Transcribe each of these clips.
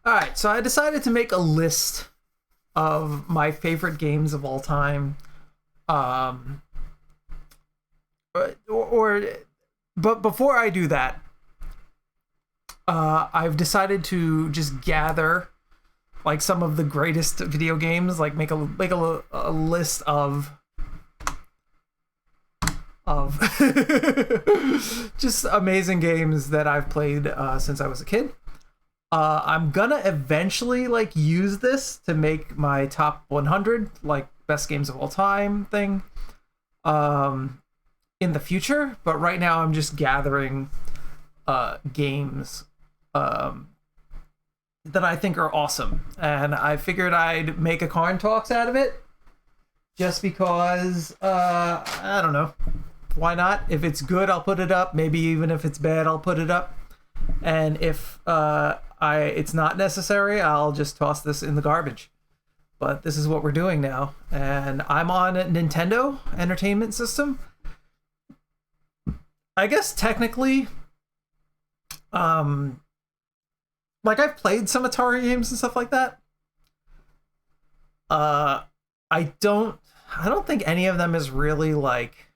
All right, so I decided to make a list of my favorite games of all time. Um, or but before I do that, I've decided to just gather like some of the greatest video games, like make a list of just amazing games that I've played since I was a kid. I'm gonna eventually like use this to make my top 100 like best games of all time thing um, in the future. But right now, I'm just gathering games um, that I think are awesome, and I figured I'd make a Karn Talks out of it, just because I don't know, why not? If it's good, I'll put it up. Maybe even if it's bad, I'll put it up. And if it's not necessary, I'll just toss this in the garbage. But this is what we're doing now, and I'm on a Nintendo Entertainment System. I guess technically, like I've played some Atari games and stuff like that. Uh, I don't, I don't think any of them is really like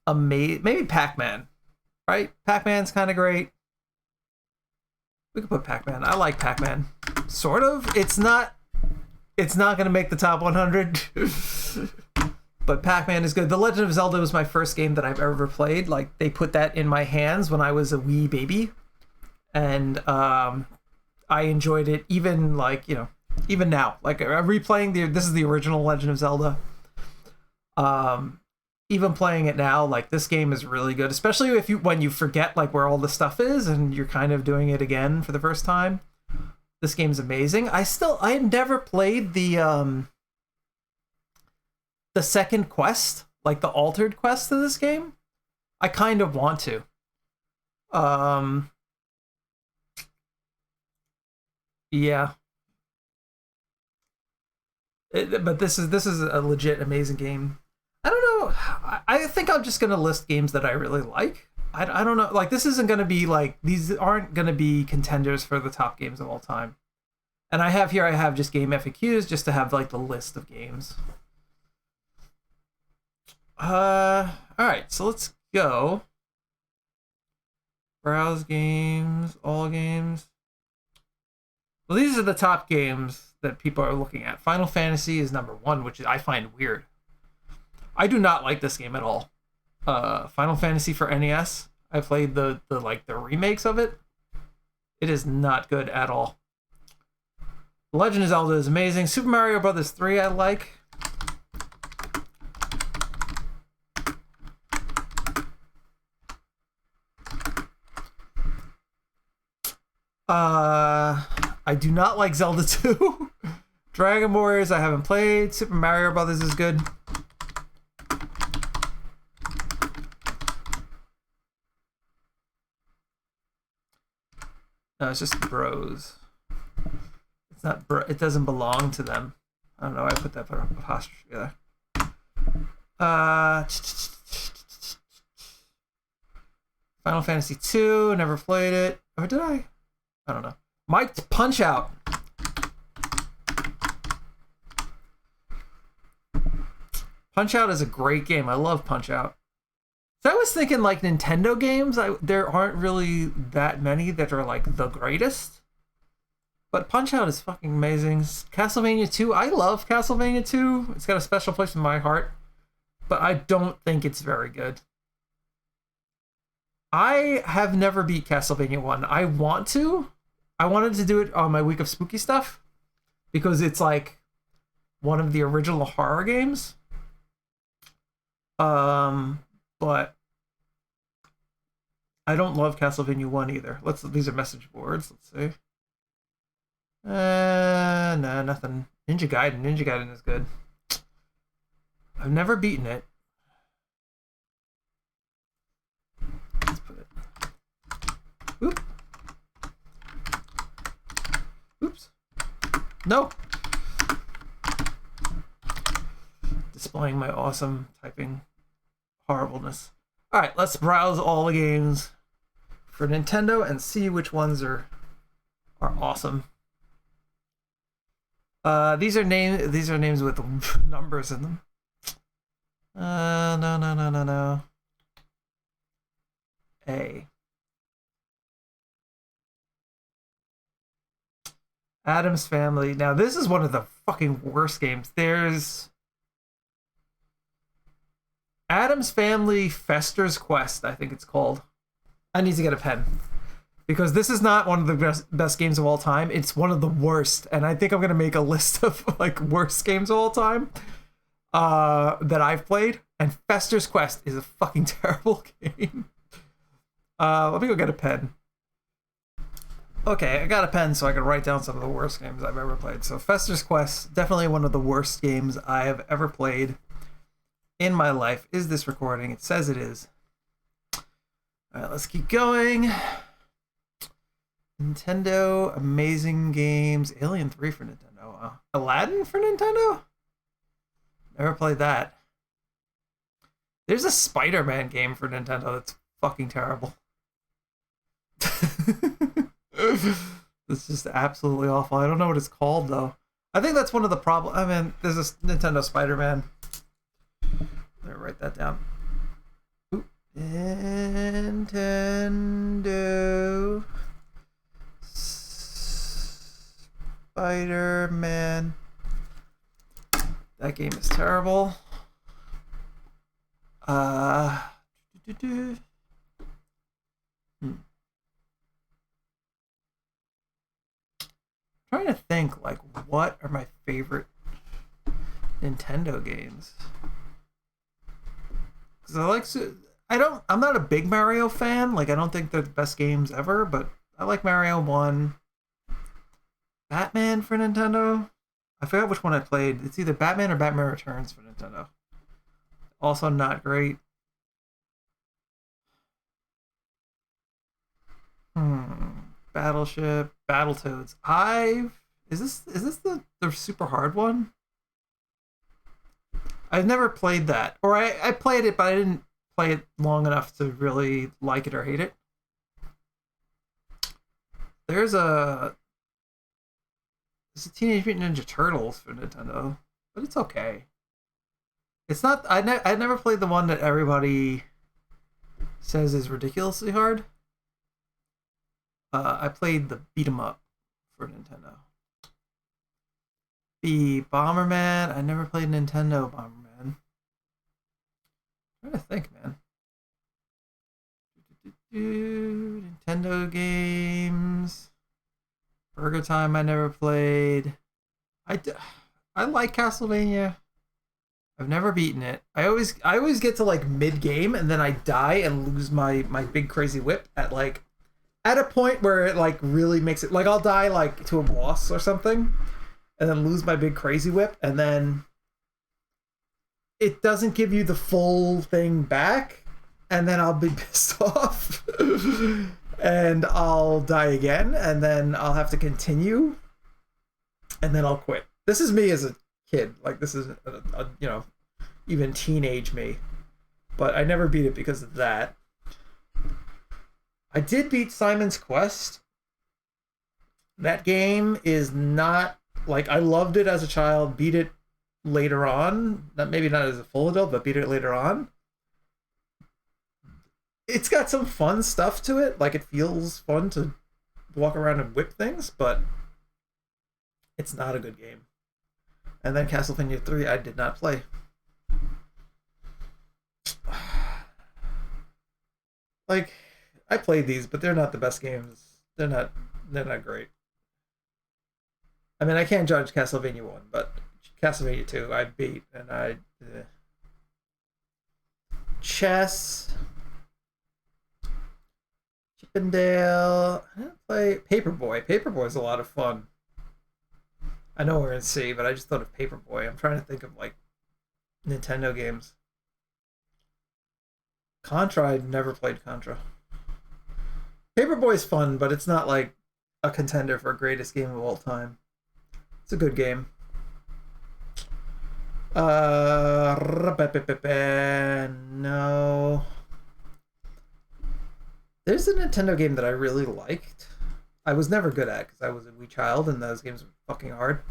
amazing. Maybe Pac-Man, right? Pac-Man's kind of great. We could put Pac-Man. I like Pac-Man. Sort of. It's not going to make the top 100. But Pac-Man is good. The Legend of Zelda was my first game that I've ever played. Like they put that in my hands when I was a wee baby. And I enjoyed it even like, even now. Like I'm replaying this is the original Legend of Zelda. Even playing it now, like this game is really good, especially when you forget like where all the stuff is and you're kind of doing it again for the first time. This game's amazing. I never played the second quest, like the altered quest of this game. I kind of want to. Yeah. But this is a legit amazing game. I don't know. I think I'm just gonna list games that I really like. I don't know. Like this isn't gonna be like these aren't gonna be contenders for the top games of all time. And I have just game FAQs just to have like the list of games. All right. So let's go. Browse games, all games. Well, these are the top games that people are looking at. Final Fantasy is number one, which I find weird. I do not like this game at all. Final Fantasy for NES. I played the remakes of it. It is not good at all. Legend of Zelda is amazing. Super Mario Brothers 3 I like. I do not like Zelda 2. Dragon Warriors I haven't played. Super Mario Brothers is good. No, it's just bros. It's not bro. It doesn't belong to them. I don't know why I put that apostrophe there. Final Fantasy 2, never played it. Or did I? I don't know. Mike Punch Out. Punch Out is a great game. I love Punch Out. So I was thinking like Nintendo games, there aren't really that many that are like the greatest. But Punch Out is fucking amazing. Castlevania 2, I love Castlevania 2. It's got a special place in my heart. But I don't think it's very good. I have never beat Castlevania 1. I want to. I wanted to do it on my week of spooky stuff. Because it's like one of the original horror games. But I don't love Castlevania 1 either. These are message boards. Let's see. No, nothing. Ninja Gaiden is good. I've never beaten it. Let's put it. Oop. Oops. No. Displaying my awesome typing horribleness. All right, let's browse all the games for Nintendo and see which ones are are awesome. These are names with numbers in them. No. A. Addams Family. Now this is one of the fucking worst games. There's Addams Family Fester's Quest, I think it's called. I need to get a pen. Because this is not one of the best games of all time. It's one of the worst. And I think I'm going to make a list of like worst games of all time that I've played. And Fester's Quest is a fucking terrible game. Let me go get a pen. Okay, I got a pen so I can write down some of the worst games I've ever played. So Fester's Quest, definitely one of the worst games I have ever played in my life. Is this recording? It says it is. All right, let's keep going. Nintendo, amazing games. Alien 3 for Nintendo. Aladdin for Nintendo? Never played that. There's a Spider-Man game for Nintendo that's fucking terrible. It's just absolutely awful. I don't know what it's called, though. I think that's one of the problems. I mean, there's a Nintendo Spider-Man. Let me write that down. Ooh. Nintendo Spider-Man. That game is terrible. Trying to think, like, what are my favorite Nintendo games? Because I'm not a big Mario fan. Like, I don't think they're the best games ever, but I like Mario 1. Batman for Nintendo? I forgot which one I played. It's either Batman or Batman Returns for Nintendo. Also not great. Battleship, Battletoads. Is this the super hard one? I've never played that. Or I played it, but I didn't play it long enough to really like it or hate it. There's a Teenage Mutant Ninja Turtles for Nintendo, but it's okay. It's not. I never played the one that everybody says is ridiculously hard. I played the beat 'em up for Nintendo. The Bomberman. I never played Nintendo Bomberman. I'm trying to think, man. Nintendo games. Burger Time. I never played. I like Castlevania. I've never beaten it. I always get to like mid game and then I die and lose my big crazy whip at a point where it like really makes it, like I'll die like to a boss or something and then lose my big crazy whip and then it doesn't give you the full thing back and then I'll be pissed off and I'll die again and then I'll have to continue and then I'll quit. This is me as a kid. Like this is a even teenage me, but I never beat it because of that. I did beat Simon's Quest. That game is not like, I loved it as a child, beat it later on, maybe not as a full adult, but beat it later on. It's got some fun stuff to it, like it feels fun to walk around and whip things, but it's not a good game. And then Castlevania 3 I did not play. Like, I played these, but they're not the best games. They're not great. I mean, I can't judge Castlevania 1, but Castlevania 2 I beat, and Chess. Chippendale. I didn't play Paperboy. Paperboy's a lot of fun. I know we're in C, but I just thought of Paperboy. I'm trying to think of like Nintendo games. Contra, I've never played Contra. Paperboy's fun, but it's not like a contender for greatest game of all time. It's a good game. No. There's a Nintendo game that I really liked. I was never good at because I was a wee child and those games were fucking hard.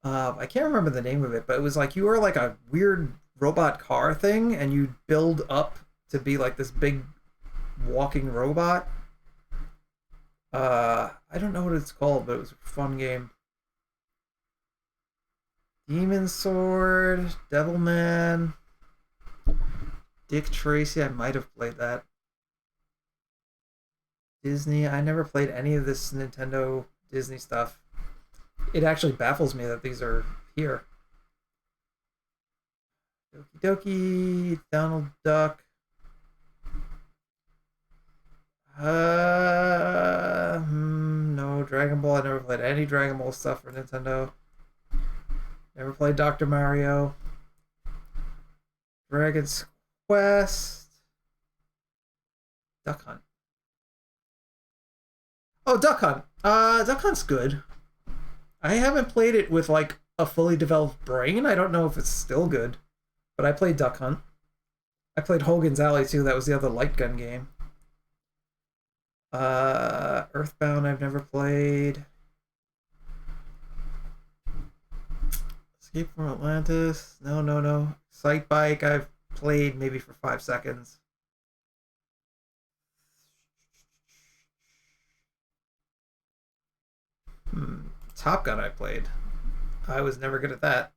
I can't remember the name of it, but it was like you were like a weird robot car thing, and you build up to be like this big walking robot. I don't know what it's called, but it was a fun game. Demon Sword, Devilman, Dick Tracy. I might have played that. Disney. I never played any of this Nintendo Disney stuff. It actually baffles me that these are here. Doki Doki, Donald Duck. No, Dragon Ball. I never played any Dragon Ball stuff for Nintendo. Never played Dr. Mario. Dragon's Quest. Duck Hunt. Oh, Duck Hunt. Duck Hunt's good. I haven't played it with like a fully developed brain. I don't know if it's still good, but I played Duck Hunt. I played Hogan's Alley too. That was the other light gun game. Earthbound I've never played. Escape from Atlantis. No. Sight Bike I've played maybe for 5 seconds. Top Gun I played. I was never good at that.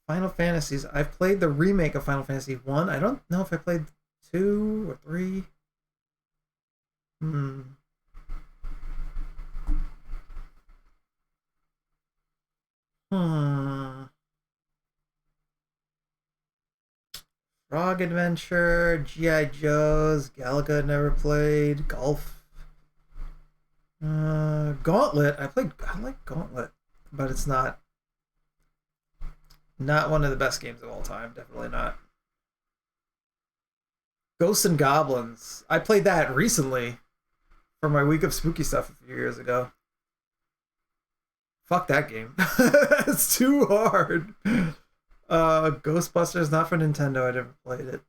Final Fantasies. I've played the remake of Final Fantasy 1. I don't know if I played 2 or 3. Frog Adventure, G.I. Joe's, Galaga never played, Golf. Gauntlet. I like Gauntlet, but it's not one of the best games of all time. Definitely not. Ghosts and Goblins. I played that recently for my week of spooky stuff a few years ago. Fuck that game. It's too hard. Ghostbusters, not for Nintendo. I never played it.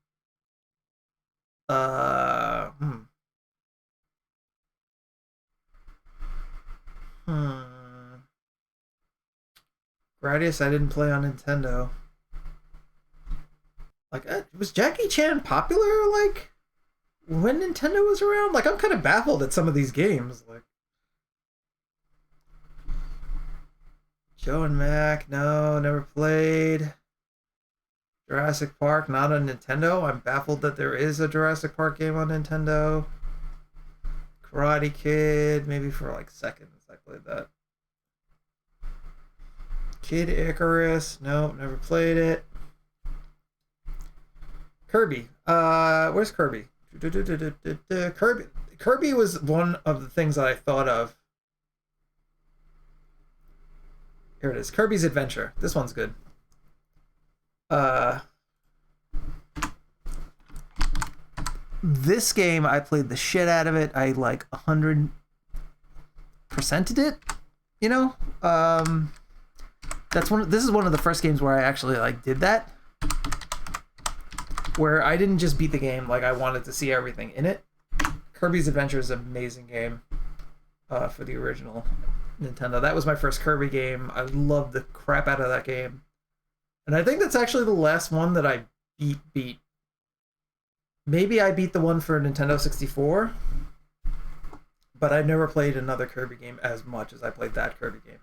Gradius, I didn't play on Nintendo. Like, was Jackie Chan popular, like, when Nintendo was around? Like, I'm kind of baffled at some of these games. Like, Joe and Mac, no, never played. Jurassic Park, not on Nintendo. I'm baffled that there is a Jurassic Park game on Nintendo. Karate Kid, maybe for like seconds I played that. Kid Icarus, nope, never played it. Kirby, where's Kirby? Kirby was one of the things that I thought of. Here it is, Kirby's Adventure. This one's good. This game, I played the shit out of it. I like 100%ed it. You know, this is one of the first games where I actually like did that, where I didn't just beat the game, like I wanted to see everything in it. Kirby's Adventure is an amazing game for the original Nintendo. That was my first Kirby game. I loved the crap out of that game. And I think that's actually the last one that I beat. Maybe I beat the one for Nintendo 64, but I've never played another Kirby game as much as I played that Kirby game.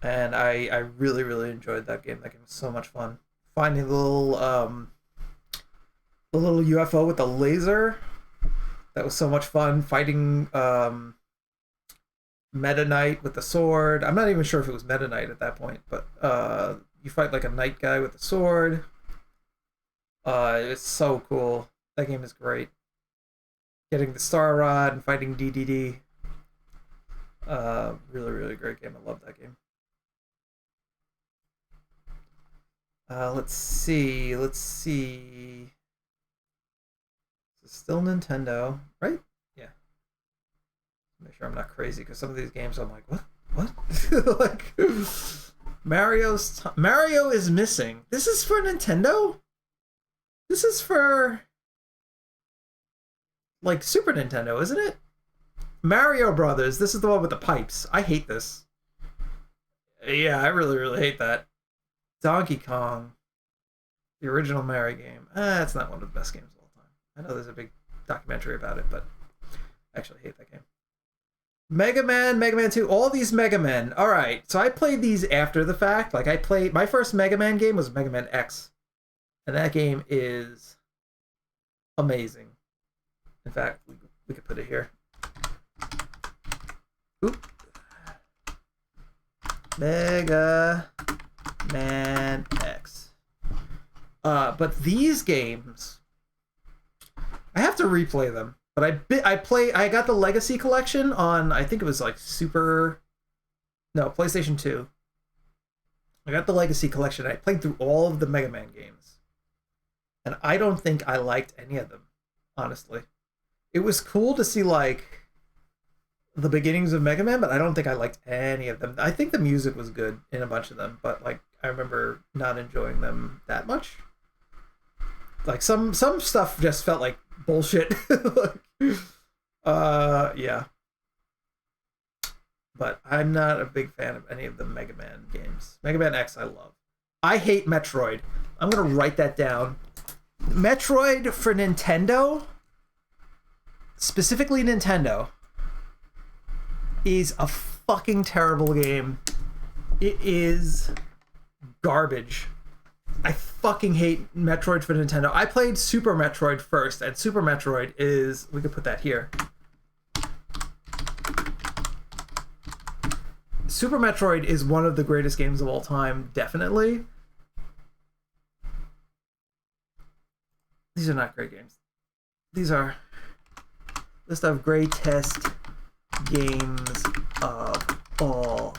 And I really, really enjoyed that game. That game was so much fun. Finding the little UFO with the laser. That was so much fun. Fighting Meta Knight with the sword. I'm not even sure if it was Meta Knight at that point, but you fight like a knight guy with a sword. It's so cool. That game is great. Getting the Star Rod and fighting DDD. Really, really great game. I love that game. Let's see. It's still Nintendo, right? Yeah. Make sure I'm not crazy, because some of these games I'm like, what? Like, Mario is missing. This is for Nintendo? This is for like Super Nintendo, isn't it? Mario Brothers. This is the one with the pipes. I hate this. Yeah, I really, really hate that. Donkey Kong. The original Mario game. It's not one of the best games of all time. I know there's a big documentary about it, but I actually hate that game. Mega Man 2, all these Mega Men. All right, so I played these after the fact. Like, I played, my first Mega Man game was Mega Man X. And that game is amazing. In fact, we could put it here. Oop. Mega Man X. But these games, I have to replay them. But I got the Legacy Collection on, I think it was like PlayStation 2. I got the Legacy Collection. I played through all of the Mega Man games. And I don't think I liked any of them, honestly. It was cool to see like the beginnings of Mega Man, but I don't think I liked any of them. I think the music was good in a bunch of them, but like I remember not enjoying them that much. Like some stuff just felt like bullshit. Yeah. But I'm not a big fan of any of the Mega Man games. Mega Man X I love. I hate Metroid. I'm gonna write that down. Metroid for Nintendo, specifically Nintendo, is a fucking terrible game. It is garbage. I fucking hate Metroid for Nintendo. I played Super Metroid first, and Super Metroid is... We could put that here. Super Metroid is one of the greatest games of all time, definitely. These are not great games. These are... List of greatest games of all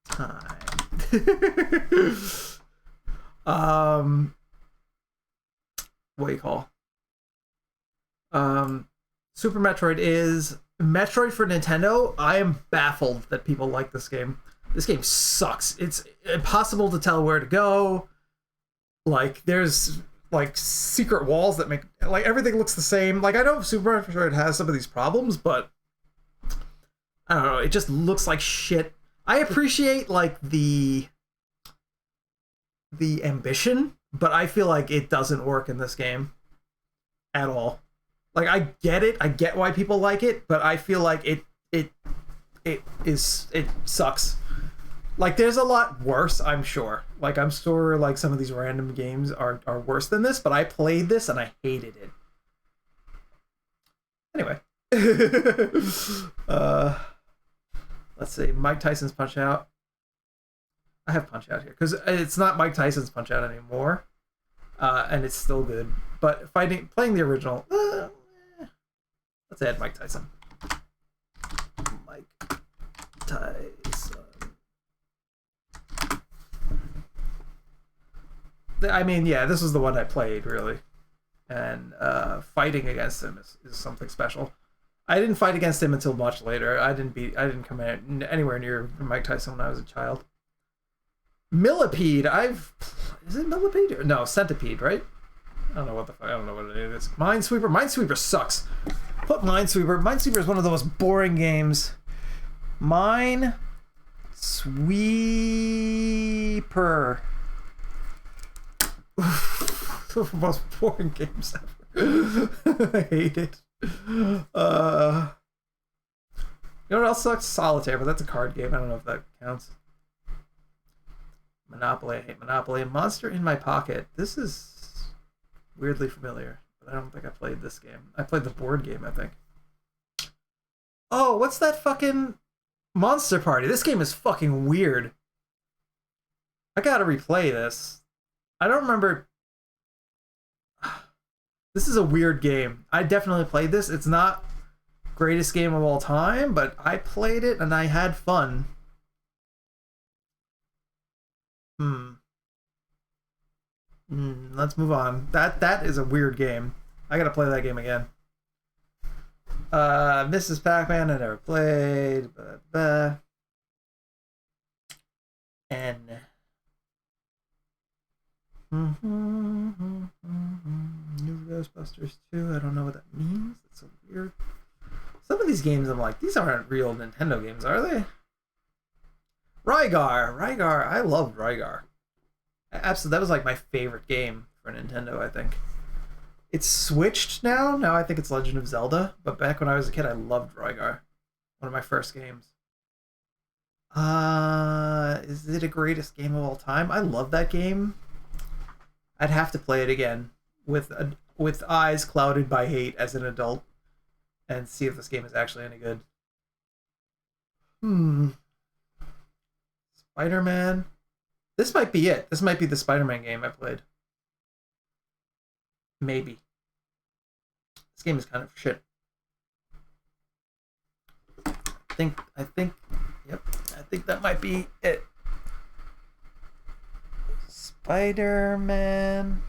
time. What do you call? Super Metroid is Metroid for Nintendo. I am baffled that people like this game. This game sucks. It's impossible to tell where to go. Like, there's like secret walls that make like everything looks the same. Like, I know Super Metroid has some of these problems, but I don't know, it just looks like shit. I appreciate like the ambition, but I feel like it doesn't work in this game at all. Like, I get it, I get why people like it, but I feel like it sucks. Like, there's a lot worse, I'm sure. Like, I'm sure like some of these random games are worse than this, but I played this and I hated it. Anyway. Let's see, Mike Tyson's Punch Out. I have Punch Out here because it's not Mike Tyson's Punch Out anymore, and it's still good. But playing the original, let's add Mike Tyson. Mike Tyson. I mean, yeah, this was the one I played really, and fighting against him is something special. I didn't fight against him until much later. I didn't come anywhere near Mike Tyson when I was a child. Millipede, is it Millipede? No, Centipede, right? I don't know what it is. Minesweeper sucks. Put Minesweeper. Minesweeper is one of the most boring games. Minesweeper. The most boring games ever. I hate it. You know what else sucks? Solitaire, but that's a card game. I don't know if that counts. Monopoly, I hate Monopoly. Monster in My Pocket. This is weirdly familiar, but I don't think I played this game. I played the board game, I think. Oh, what's that fucking Monster Party? This game is fucking weird. I gotta replay this. I don't remember. This is a weird game. I definitely played this. It's not greatest game of all time, but I played it and I had fun. Let's move on. That is a weird game. I gotta play that game again. Mrs. Pac-Man I never played. And 10. New Ghostbusters 2. I don't know what that means. It's so weird. Some of these games, I'm like, these aren't real Nintendo games, are they? Rygar. I loved Rygar. Absolutely, that was like my favorite game for Nintendo, I think. It's switched now. Now I think it's Legend of Zelda. But back when I was a kid, I loved Rygar. One of my first games. Is it a greatest game of all time? I love that game. I'd have to play it again with eyes clouded by hate as an adult and see if this game is actually any good. Spider-Man. This might be it. This might be the Spider-Man game I played. Maybe. This game is kind of shit. I think that might be it. Spider-Man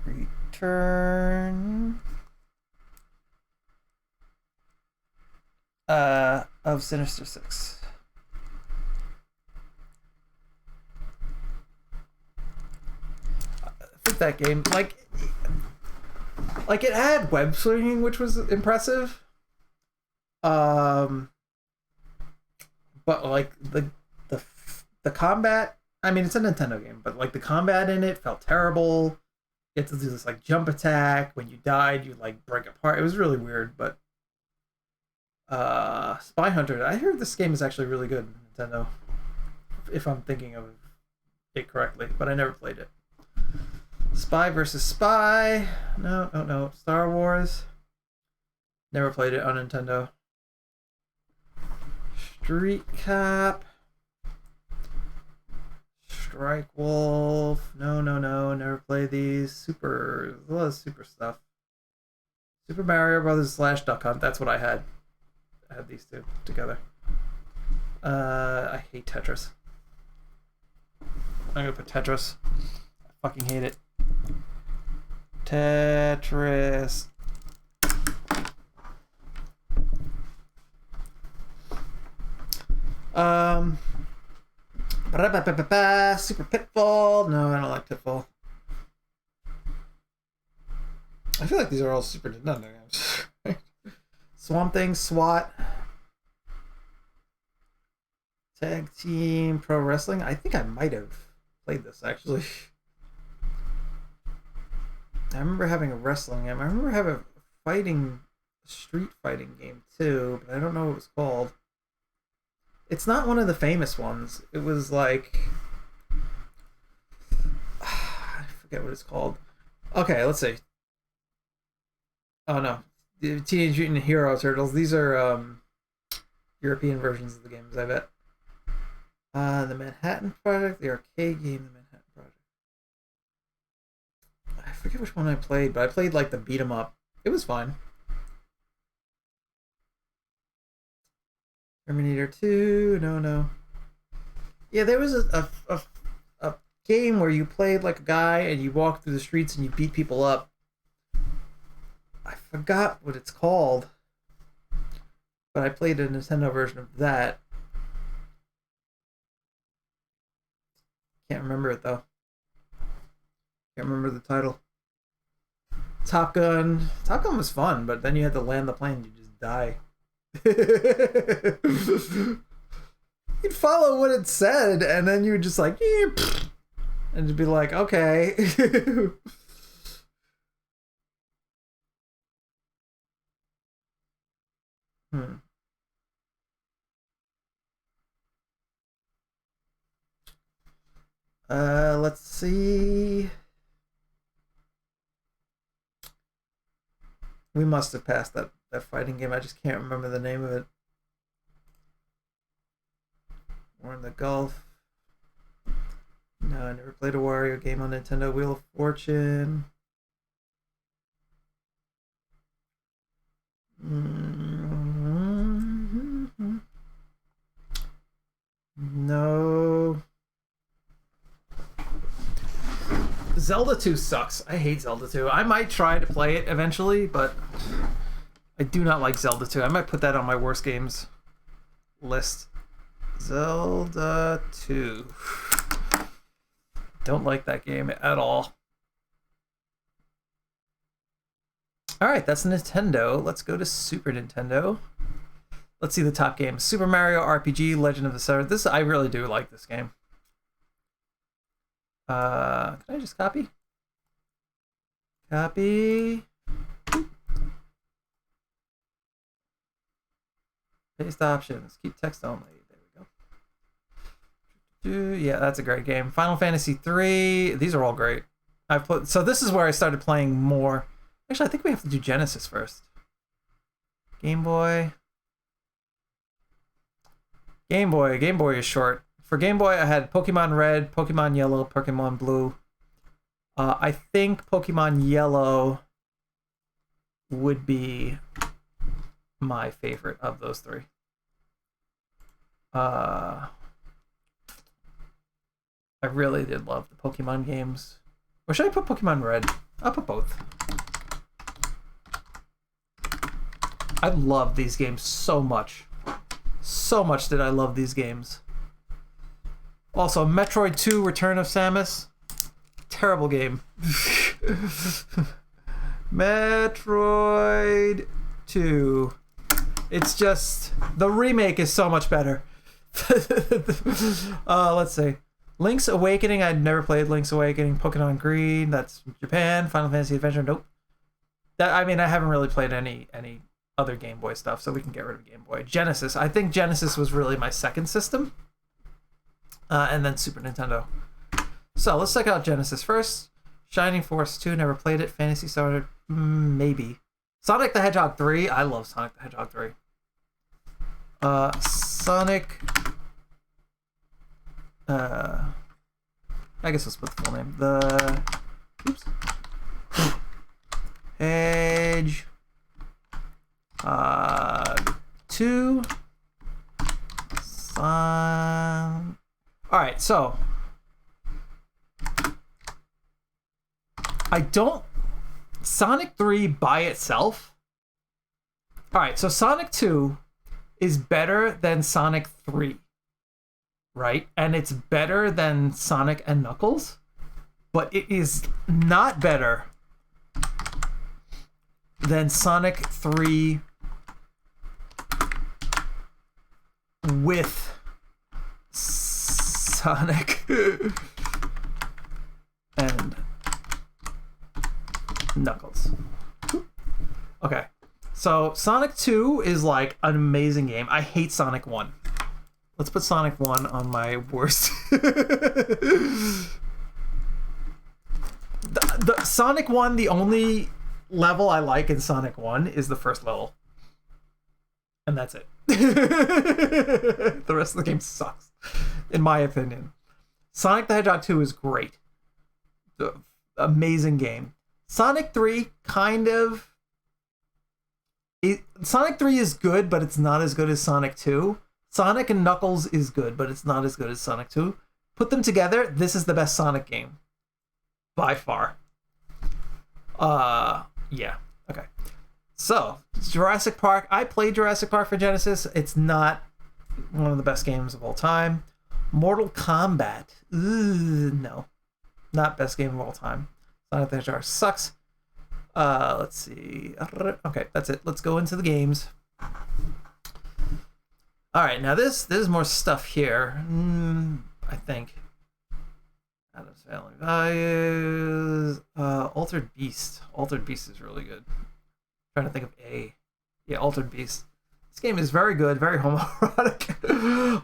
Return of Sinister Six. I think that game, like it had web swinging, which was impressive. But like the combat, I mean, it's a Nintendo game, but like the combat in it felt terrible. You had to do this like jump attack. When you died, you like break apart. It was really weird, but Spy Hunter, I heard this game is actually really good, Nintendo, if I'm thinking of it correctly, but I never played it. Spy versus Spy. No. Star Wars. Never played it on Nintendo. Street Cop. Strike Wolf. No. Never played these. A lot of super stuff. Super Mario Brothers / Duck Hunt. That's what I had. I had these two together. I hate Tetris. I'm gonna put Tetris. I fucking hate it. Tetris. Super Pitfall. No, I don't like Pitfall. I feel like these are all Super Nintendo games. Swamp Thing, SWAT. Tag Team Pro Wrestling. I think I might have played this, actually. I remember having a wrestling game. I remember having a street fighting game, too, but I don't know what it was called. It's not one of the famous ones. It was like... I forget what it's called. Okay, let's see. Oh, no. The Teenage Mutant Hero Turtles. These are European versions of the games, I bet. The Manhattan Project, the arcade game, the Manhattan Project. I forget which one I played, but I played like the beat 'em up. It was fine. Terminator 2, no. Yeah, there was a game where you played like a guy and you walked through the streets and you beat people up. I forgot what it's called, but I played a Nintendo version of that. Can't remember it though. Can't remember the title. Top Gun. Top Gun was fun, but then you had to land the plane and you just die. You'd follow what it said, and then you would just like, and you'd be like, okay. Let's see. We must have passed that fighting game. I just can't remember the name of it. We're in the Gulf. No, I never played a Wario game on Nintendo. Wheel of Fortune. No. Zelda 2 sucks. I hate Zelda 2. I might try to play it eventually, but I do not like Zelda 2. I might put that on my worst games list. Zelda 2. Don't like that game at all. All right, that's Nintendo. Let's go to Super Nintendo. Let's see the top games. Super Mario RPG, Legend of the Seventh. This, I really do like this game. Can I just copy? Copy. Paste options. Keep text only. There we go. Yeah, that's a great game. Final Fantasy 3. These are all great. I've put, so this is where I started playing more. Actually, I think we have to do Genesis first. Game Boy. Game Boy. Game Boy is short. For Game Boy, I had Pokemon Red, Pokemon Yellow, Pokemon Blue. I think Pokemon Yellow would be my favorite of those three. I really did love the Pokemon games. Or should I put Pokemon Red? I'll put both. I love these games so much. So much did I love these games. Also, Metroid 2 Return of Samus. Terrible game. Metroid 2. It's just, the remake is so much better. Let's see. Link's Awakening. I'd never played Link's Awakening. Pokemon Green. That's Japan. Final Fantasy Adventure. Nope. That, I mean, I haven't really played any other Game Boy stuff, so we can get rid of Game Boy. Genesis. I think Genesis was really my second system. And then Super Nintendo. So let's check out Genesis first. Shining Force 2. Never played it. Phantasy Star. Maybe. Sonic the Hedgehog 3. I love Sonic the Hedgehog 3. Sonic. I guess let's put the full name. The. Oops. Hedge. 2. Alright, so. I don't. Sonic 3 by itself. Alright, so Sonic 2 is better than Sonic 3. Right? And it's better than Sonic and Knuckles. But it is not better than Sonic 3 with Sonic and Knuckles. Okay. So Sonic 2 is like an amazing game. I hate Sonic 1. Let's put Sonic 1 on my worst. the Sonic 1, the only level I like in Sonic 1 is the first level. And that's it. The rest of the game sucks, in my opinion. Sonic the Hedgehog 2 is great. Amazing game. Sonic 3 kind of... Sonic 3 is good, but it's not as good as Sonic 2. Sonic and Knuckles is good, but it's not as good as Sonic 2. Put them together, this is the best Sonic game. By far. Yeah. Okay. So, Jurassic Park. I played Jurassic Park for Genesis. It's not one of the best games of all time. Mortal Kombat. No. Not best game of all time. Sonic the Hedgehog sucks. Let's see. Okay, that's it. Let's go into the games. Alright, now there's more stuff here. I think. Adam's Family Values. Altered Beast. Altered Beast is really good. I'm trying to think of A. Yeah, Altered Beast. This game is very good, very homoerotic.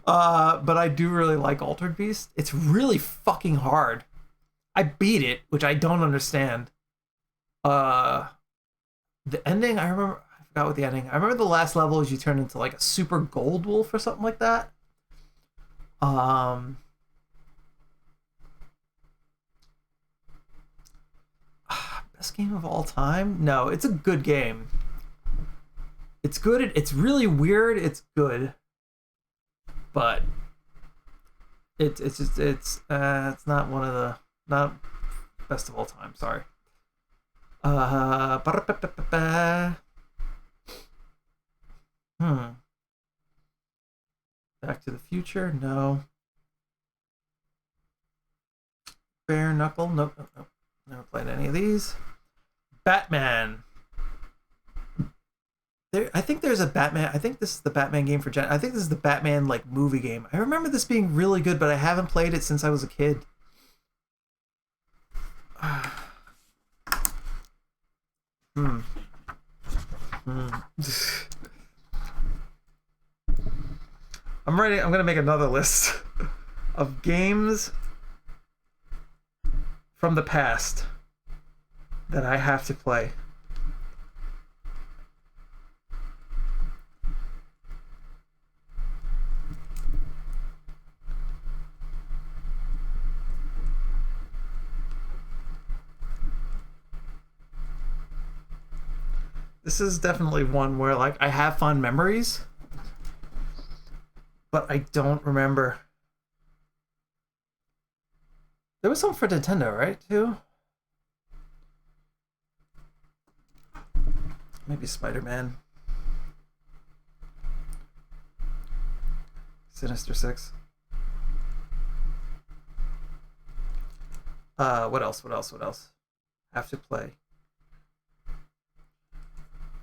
But I do really like Altered Beast. It's really fucking hard. I beat it, which I don't understand. The ending, I remember... I forgot what the ending. I remember the last level is you turn into like a super gold wolf or something like that. Best game of all time? No, it's a good game. It's good. It's really weird. It's good, but it's just it's not one of the not best of all time. Sorry. Back to the Future, no. Bare Knuckle, nope, nope, nope. Never played any of these. Batman. I think there's a Batman. I think this is the Batman game for Gen. I think this is the Batman like movie game. I remember this being really good, but I haven't played it since I was a kid. I'm ready. I'm gonna make another list of games from the past that I have to play. This is definitely one where like I have fond memories, but I don't remember. There was some for Nintendo, right, too? Maybe Spider-Man. Sinister Six. What else? What else? Have to play.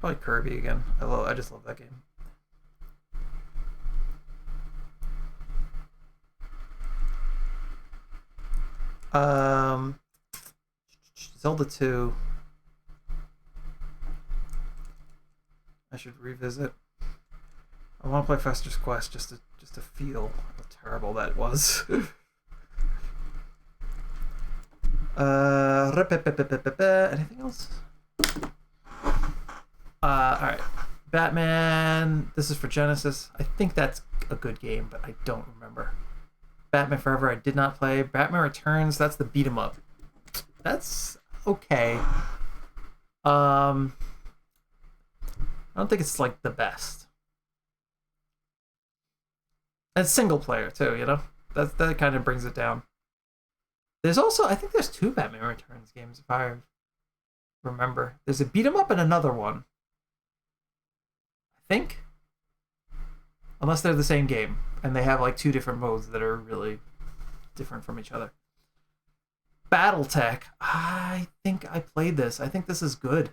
Probably Kirby again. I just love that game. Zelda 2. I should revisit. I want to play Fester's Quest just to feel how terrible that was. Anything else? Alright. Batman. This is for Genesis. I think that's a good game, but I don't remember. Batman Forever, I did not play. Batman Returns, that's the beat 'em up. That's okay. I don't think it's like the best. And it's single player too, you know? That kind of brings it down. There's also, I think there's 2 Batman Returns games if I remember. There's a beat 'em up and another one. I think. Unless they're the same game and they have like 2 different modes that are really different from each other. Battletech. I think I played this. I think this is good.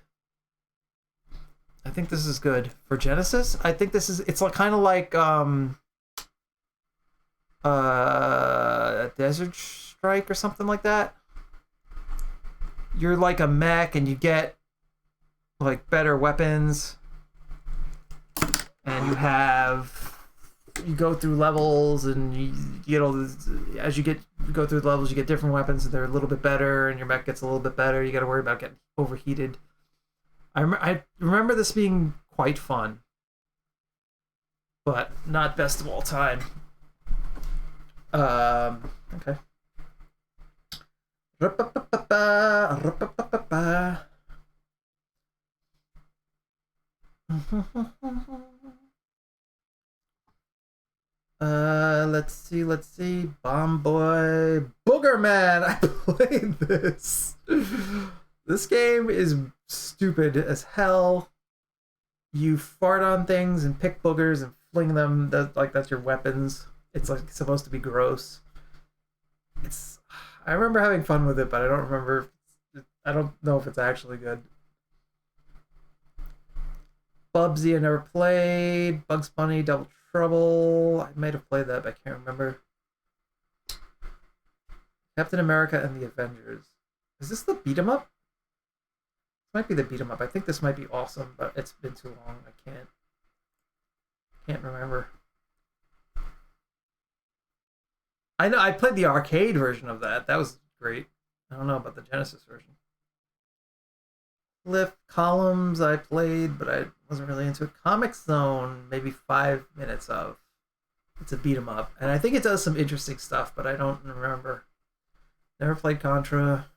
For Genesis. I think this is, it's like kind of like Desert Strike or something like that. You're like a mech and you get like better weapons, and you go through levels and you get all this, as you go through the levels you get different weapons and they're a little bit better and your mech gets a little bit better. You got to worry about getting overheated. I remember this being quite fun, but not best of all time. Okay. Let's see. Bomb Boy Booger Man. I played this. This game is stupid as hell. You fart on things and pick boogers and fling them. That's your weapons. It's like supposed to be gross. I remember having fun with it, but I don't remember. I don't know if it's actually good. Bubsy I never played. Bugs Bunny Double Trouble. I might have played that, but I can't remember. Captain America and the Avengers. Is this the beat 'em up? This might be the beat 'em up. I think this might be awesome, but it's been too long. I can't remember. I know I played the arcade version of that. That was great. I don't know about the Genesis version. Lift Columns I played, but I wasn't really into it. Comic Zone, maybe 5 minutes of. It's a beat 'em up, and I think it does some interesting stuff, but I don't remember. Never played Contra.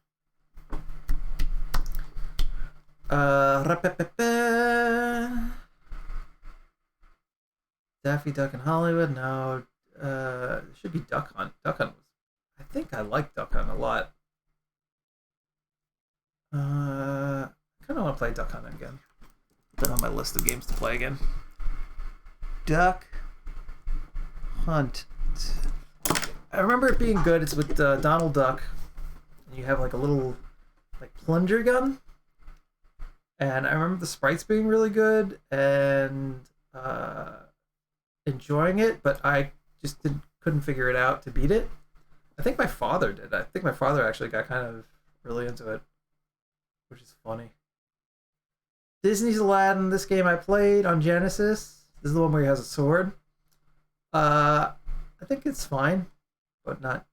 Daffy Duck in Hollywood. No. It should be Duck Hunt. Duck Hunt was. I think I like Duck Hunt a lot. I kind of want to play Duck Hunt again. Put on my list of games to play again. Duck Hunt. I remember it being good. It's with Donald Duck. And you have like a little like plunger gun. And I remember the sprites being really good and enjoying it, but I just couldn't figure it out to beat it. I think my father did. I think my father actually got kind of really into it, which is funny. Disney's Aladdin. This game I played on Genesis. This is the one where he has a sword. I think it's fine, but not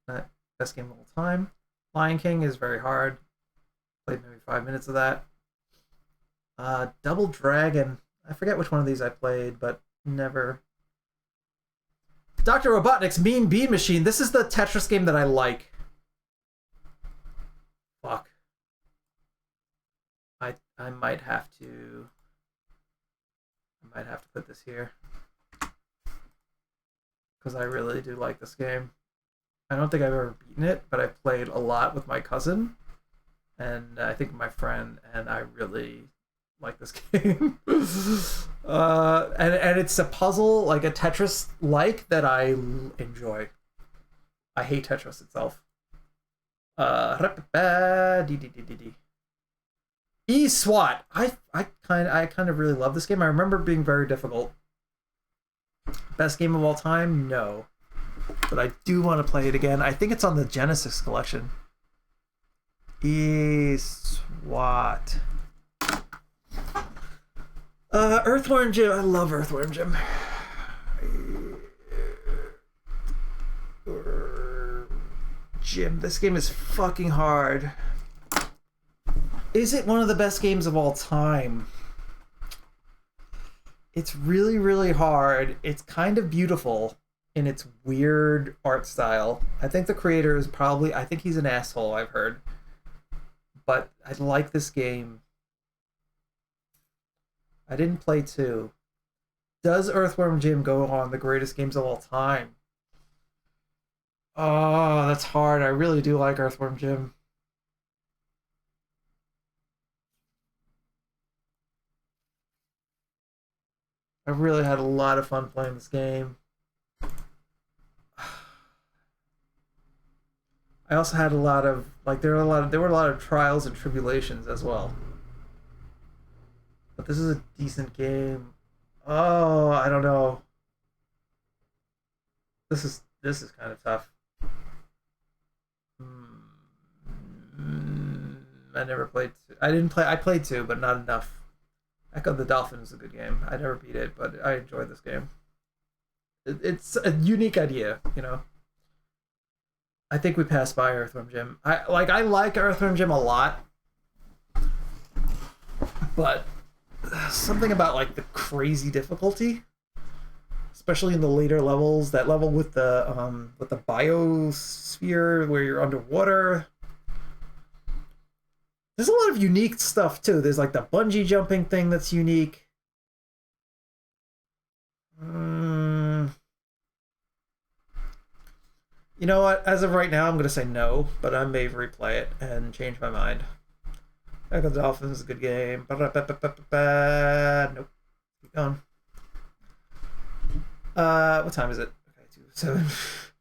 best game of all time. Lion King is very hard. Played maybe 5 minutes of that. Double Dragon. I forget which one of these I played, but never. Dr. Robotnik's Mean Bean Machine. This is the Tetris game that I like. Fuck. I might have to put this here. Because I really do like this game. I don't think I've ever beaten it, but I played a lot with my cousin. And I think my friend, and I really like this game. And it's a puzzle, like a Tetris-like, that I enjoy. I hate Tetris itself. E-SWAT. I kind of really love this game. I remember it being very difficult. Best game of all time? No. But I do want to play it again. I think it's on the Genesis collection. E-SWAT. Earthworm Jim. I love Earthworm Jim. Jim, this game is fucking hard. Is it one of the best games of all time? It's really, really hard. It's kind of beautiful in its weird art style. I think the creator is probably... I think he's an asshole, I've heard. But I like this game. I didn't play 2. Does Earthworm Jim go on the greatest games of all time? Oh, that's hard. I really do like Earthworm Jim. I really had a lot of fun playing this game. I also had a lot of there were a lot of trials and tribulations as well. But this is a decent game. Oh, I don't know. This is kind of tough. I never played. I played 2, but not enough. Echo the Dolphin is a good game. I never beat it, but I enjoyed this game. It's a unique idea, you know. I think we passed by Earthworm Jim. I like Earthworm Jim a lot, but something about like the crazy difficulty, especially in the later levels. That level with the biosphere where you're underwater. There's a lot of unique stuff too. There's like the bungee jumping thing that's unique. You know what? As of right now, I'm going to say no, but I may replay it and change my mind. Echo the Dolphin is a good game. Nope. Keep going. What time is it? Okay, 2:07.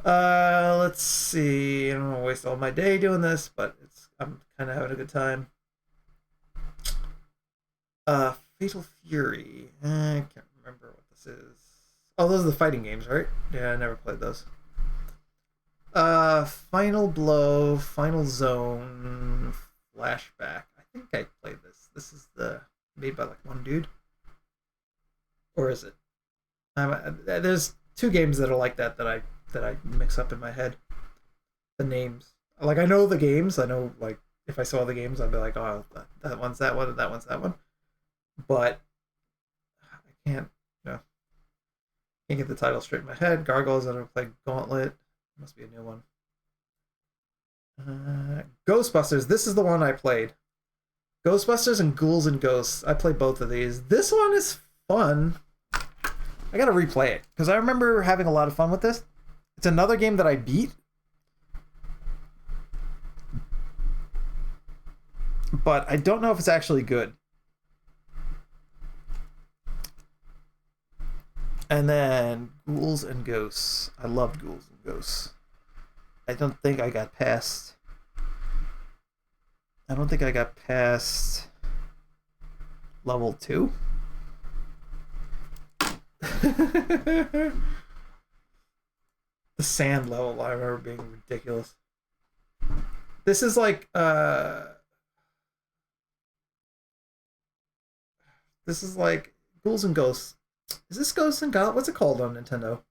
Let's see. I don't want to waste all my day doing this, but I'm kind of having a good time. Fatal Fury. I can't remember what this is. Oh, those are the fighting games, right? Yeah, I never played those. Final Blow, Final Zone, Flashback. I think I played this. This is made by like one dude. Or is it? There's 2 games that are like that I mix up in my head. The names. Like, I know the games. I know, like, if I saw the games, I'd be like, oh, that one's that one, and that one's that one. But I can't get the title straight in my head. Gargoyles, I never played Gauntlet. Must be a new one. Ghostbusters. This is the one I played. Ghostbusters and Ghouls and Ghosts. I played both of these. This one is fun. I gotta replay it because I remember having a lot of fun with this. It's another game that I beat, but I don't know if it's actually good. And then Ghouls and Ghosts. I loved Ghouls and Ghosts. I don't think I got past level 2. The sand level I remember being ridiculous. This is like Ghouls and Ghosts. Is this Ghosts and Ghosts? What's it called on Nintendo?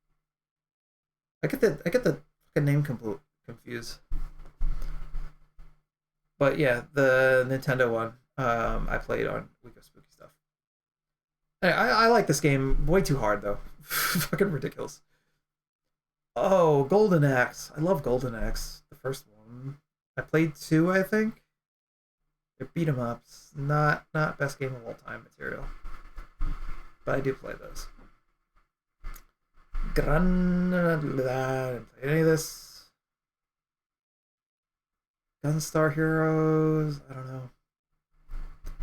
I get the fucking name confused. But yeah, the Nintendo one I played on Week of Spooky Stuff. I like this game way too hard though. Fucking ridiculous. Oh, Golden Axe. I love Golden Axe. The first one. I played 2, I think. They're beat 'em ups. Not best game of all time material. But I do play those. I didn't play any of this. Gunstar Heroes. I don't know.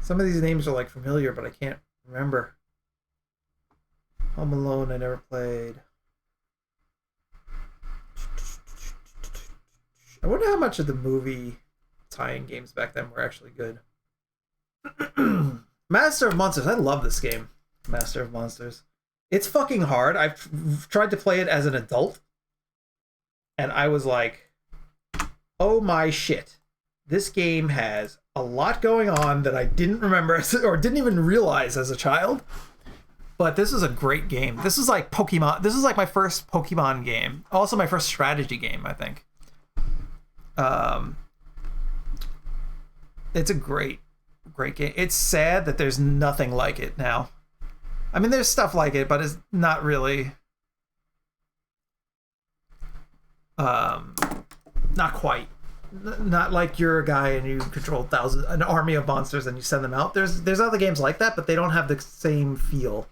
Some of these names are like familiar, but I can't remember. Home Alone I never played. I wonder how much of the movie tie-in games back then were actually good. Master of Monsters. I love this game. Master of Monsters. It's fucking hard. I've tried to play it as an adult, and I was like, oh my shit. This game has a lot going on that I didn't remember or didn't even realize as a child. But this is a great game. This is like Pokemon. This is like my first Pokemon game. Also my first strategy game, I think. It's a great game. It's sad that there's nothing like it now. I mean, there's stuff like it, but it's not really, not quite. Not like you're a guy and you control an army of monsters and you send them out. There's other games like that, but they don't have the same feel.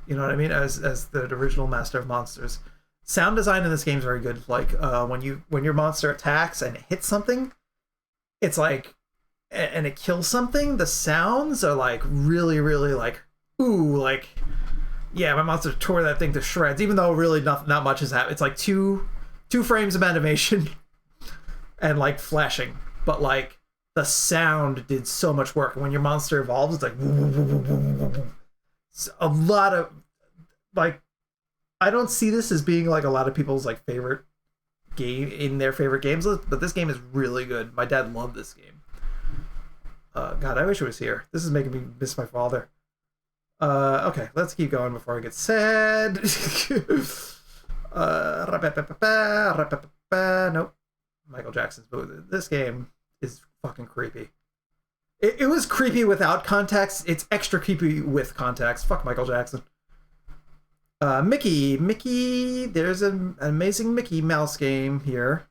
You know what I mean? As the original Master of Monsters. Sound design in this game is very good. Like when your monster attacks and it hits something, it's like, and it kills something. The sounds are like really, really like, ooh, like, yeah, my monster tore that thing to shreds. Even though really not much has happened. It's like two frames of animation and like flashing, but like the sound did so much work. And when your monster evolves, it's like it's a lot of like. I don't see this as being like a lot of people's like favorite game in their favorite games list, but this game is really good. My dad loved this game. God, I wish it was here. This is making me miss my father. Okay, let's keep going before I get sad. Nope. Michael Jackson's movie. This game is fucking creepy. It was creepy without context. It's extra creepy with context. Fuck Michael Jackson. Mickey, there's an amazing Mickey Mouse game here.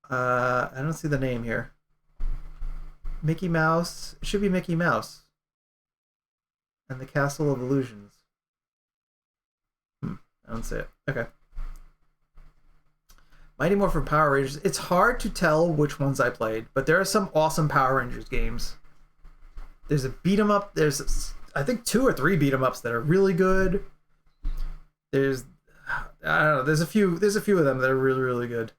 I don't see the name here. Mickey Mouse. It should be Mickey Mouse. And the Castle of Illusions. I don't see it. Okay. Mighty Morphin Power Rangers. It's hard to tell which ones I played, but there are some awesome Power Rangers games. There's a beat 'em up. There's I think 2 or 3 beat 'em ups that are really good. I don't know. There's a few of them that are really, really good.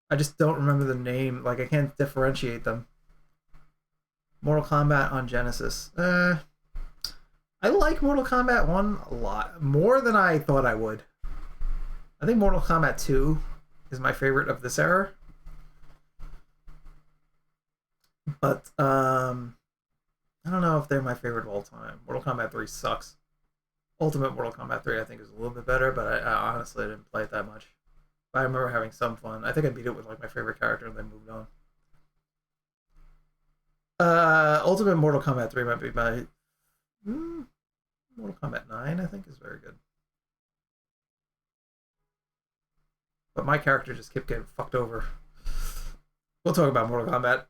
I just don't remember the name. Like I can't differentiate them. Mortal Kombat on Genesis. I like Mortal Kombat 1 a lot more than I thought I would. I think Mortal Kombat 2 is my favorite of this era. But I don't know if they're my favorite of all time. Mortal Kombat 3 sucks. Ultimate Mortal Kombat 3 I think is a little bit better, but I honestly didn't play it that much. But I remember having some fun. I think I beat it with like my favorite character and then moved on. Ultimate Mortal Kombat 3 might be my Mortal Kombat 9 I think is very good. But my character just kept getting fucked over. We'll talk about Mortal Kombat.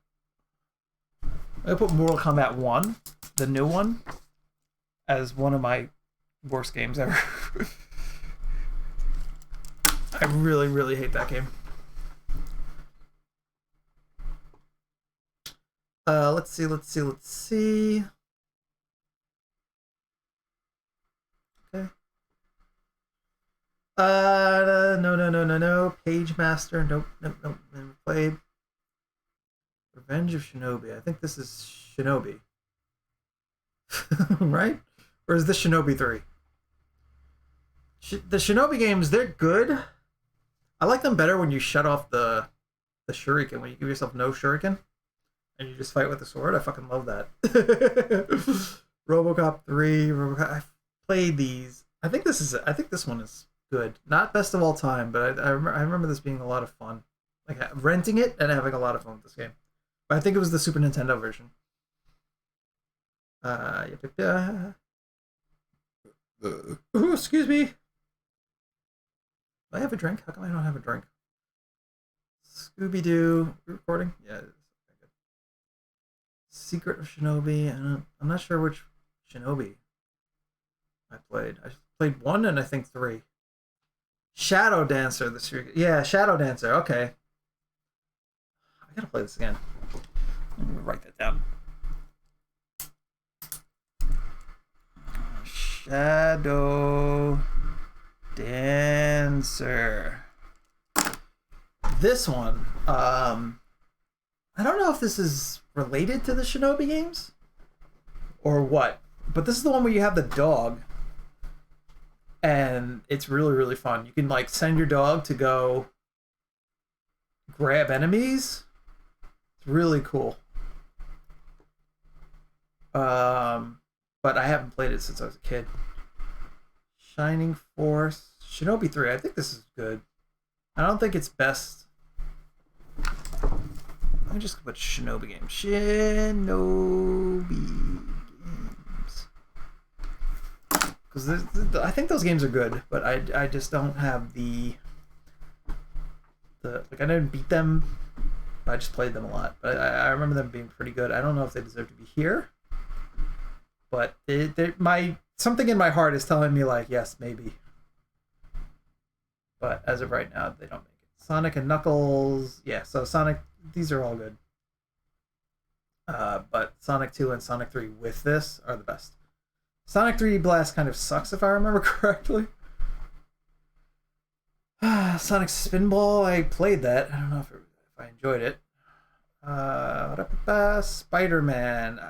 I put Mortal Kombat 1, the new one, as one of my worst games ever. I really, really hate that game. Let's see. No. Page Master. Nope. Never played. Revenge of Shinobi. I think this is Shinobi. Right? Or is this Shinobi 3? The Shinobi games, they're good. I like them better when you shut off the shuriken, when you give yourself no shuriken and you just fight with the sword. I fucking love that. RoboCop 3, RoboCop. I've played these. I think this one is good. Not best of all time, but I remember this being a lot of fun. Like renting it and having a lot of fun with this game. But I think it was the Super Nintendo version. Ooh, excuse me. Do I have a drink? How come I don't have a drink? Scooby-Doo. Recording? Yeah. Secret of Shinobi. I'm not sure which Shinobi I played. I played 1 and I think 3. Shadow Dancer. Yeah, Shadow Dancer. Okay. I gotta play this again. Let me write that down. Shadow Dancer. This one, I don't know if this is related to the Shinobi games or what, but this is the one where you have the dog, and it's really, really fun. You can like send your dog to go grab enemies. It's really cool. But I haven't played it since I was a kid. Shining Force. Shinobi 3. I think this is good. I don't think it's best. Let me just put Shinobi games. Shinobi games. Because I think those games are good, but I just don't have the like I didn't beat them. I just played them a lot. But I remember them being pretty good. I don't know if they deserve to be here. But something in my heart is telling me like, yes, maybe. But as of right now, they don't make it. Sonic and Knuckles, yeah. So Sonic, these are all good. But Sonic 2 and Sonic 3 with this are the best. Sonic 3D Blast kind of sucks if I remember correctly. Sonic Spinball, I played that. I don't know if I enjoyed it. Spider-Man.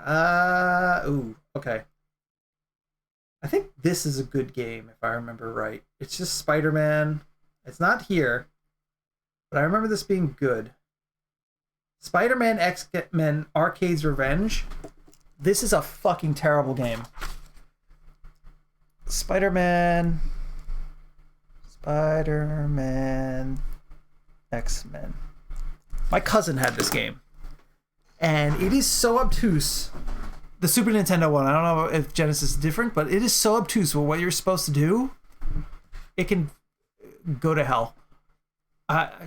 Ooh, okay. I think this is a good game if I remember right. It's just Spider-Man. It's not here, but I remember this being good. Spider-Man X-Men Arcade's Revenge. This is a fucking terrible game. Spider-Man X-Men. My cousin had this game, and it is so obtuse. The Super Nintendo one, I don't know if Genesis is different, but it is so obtuse with what you're supposed to do. It can go to hell.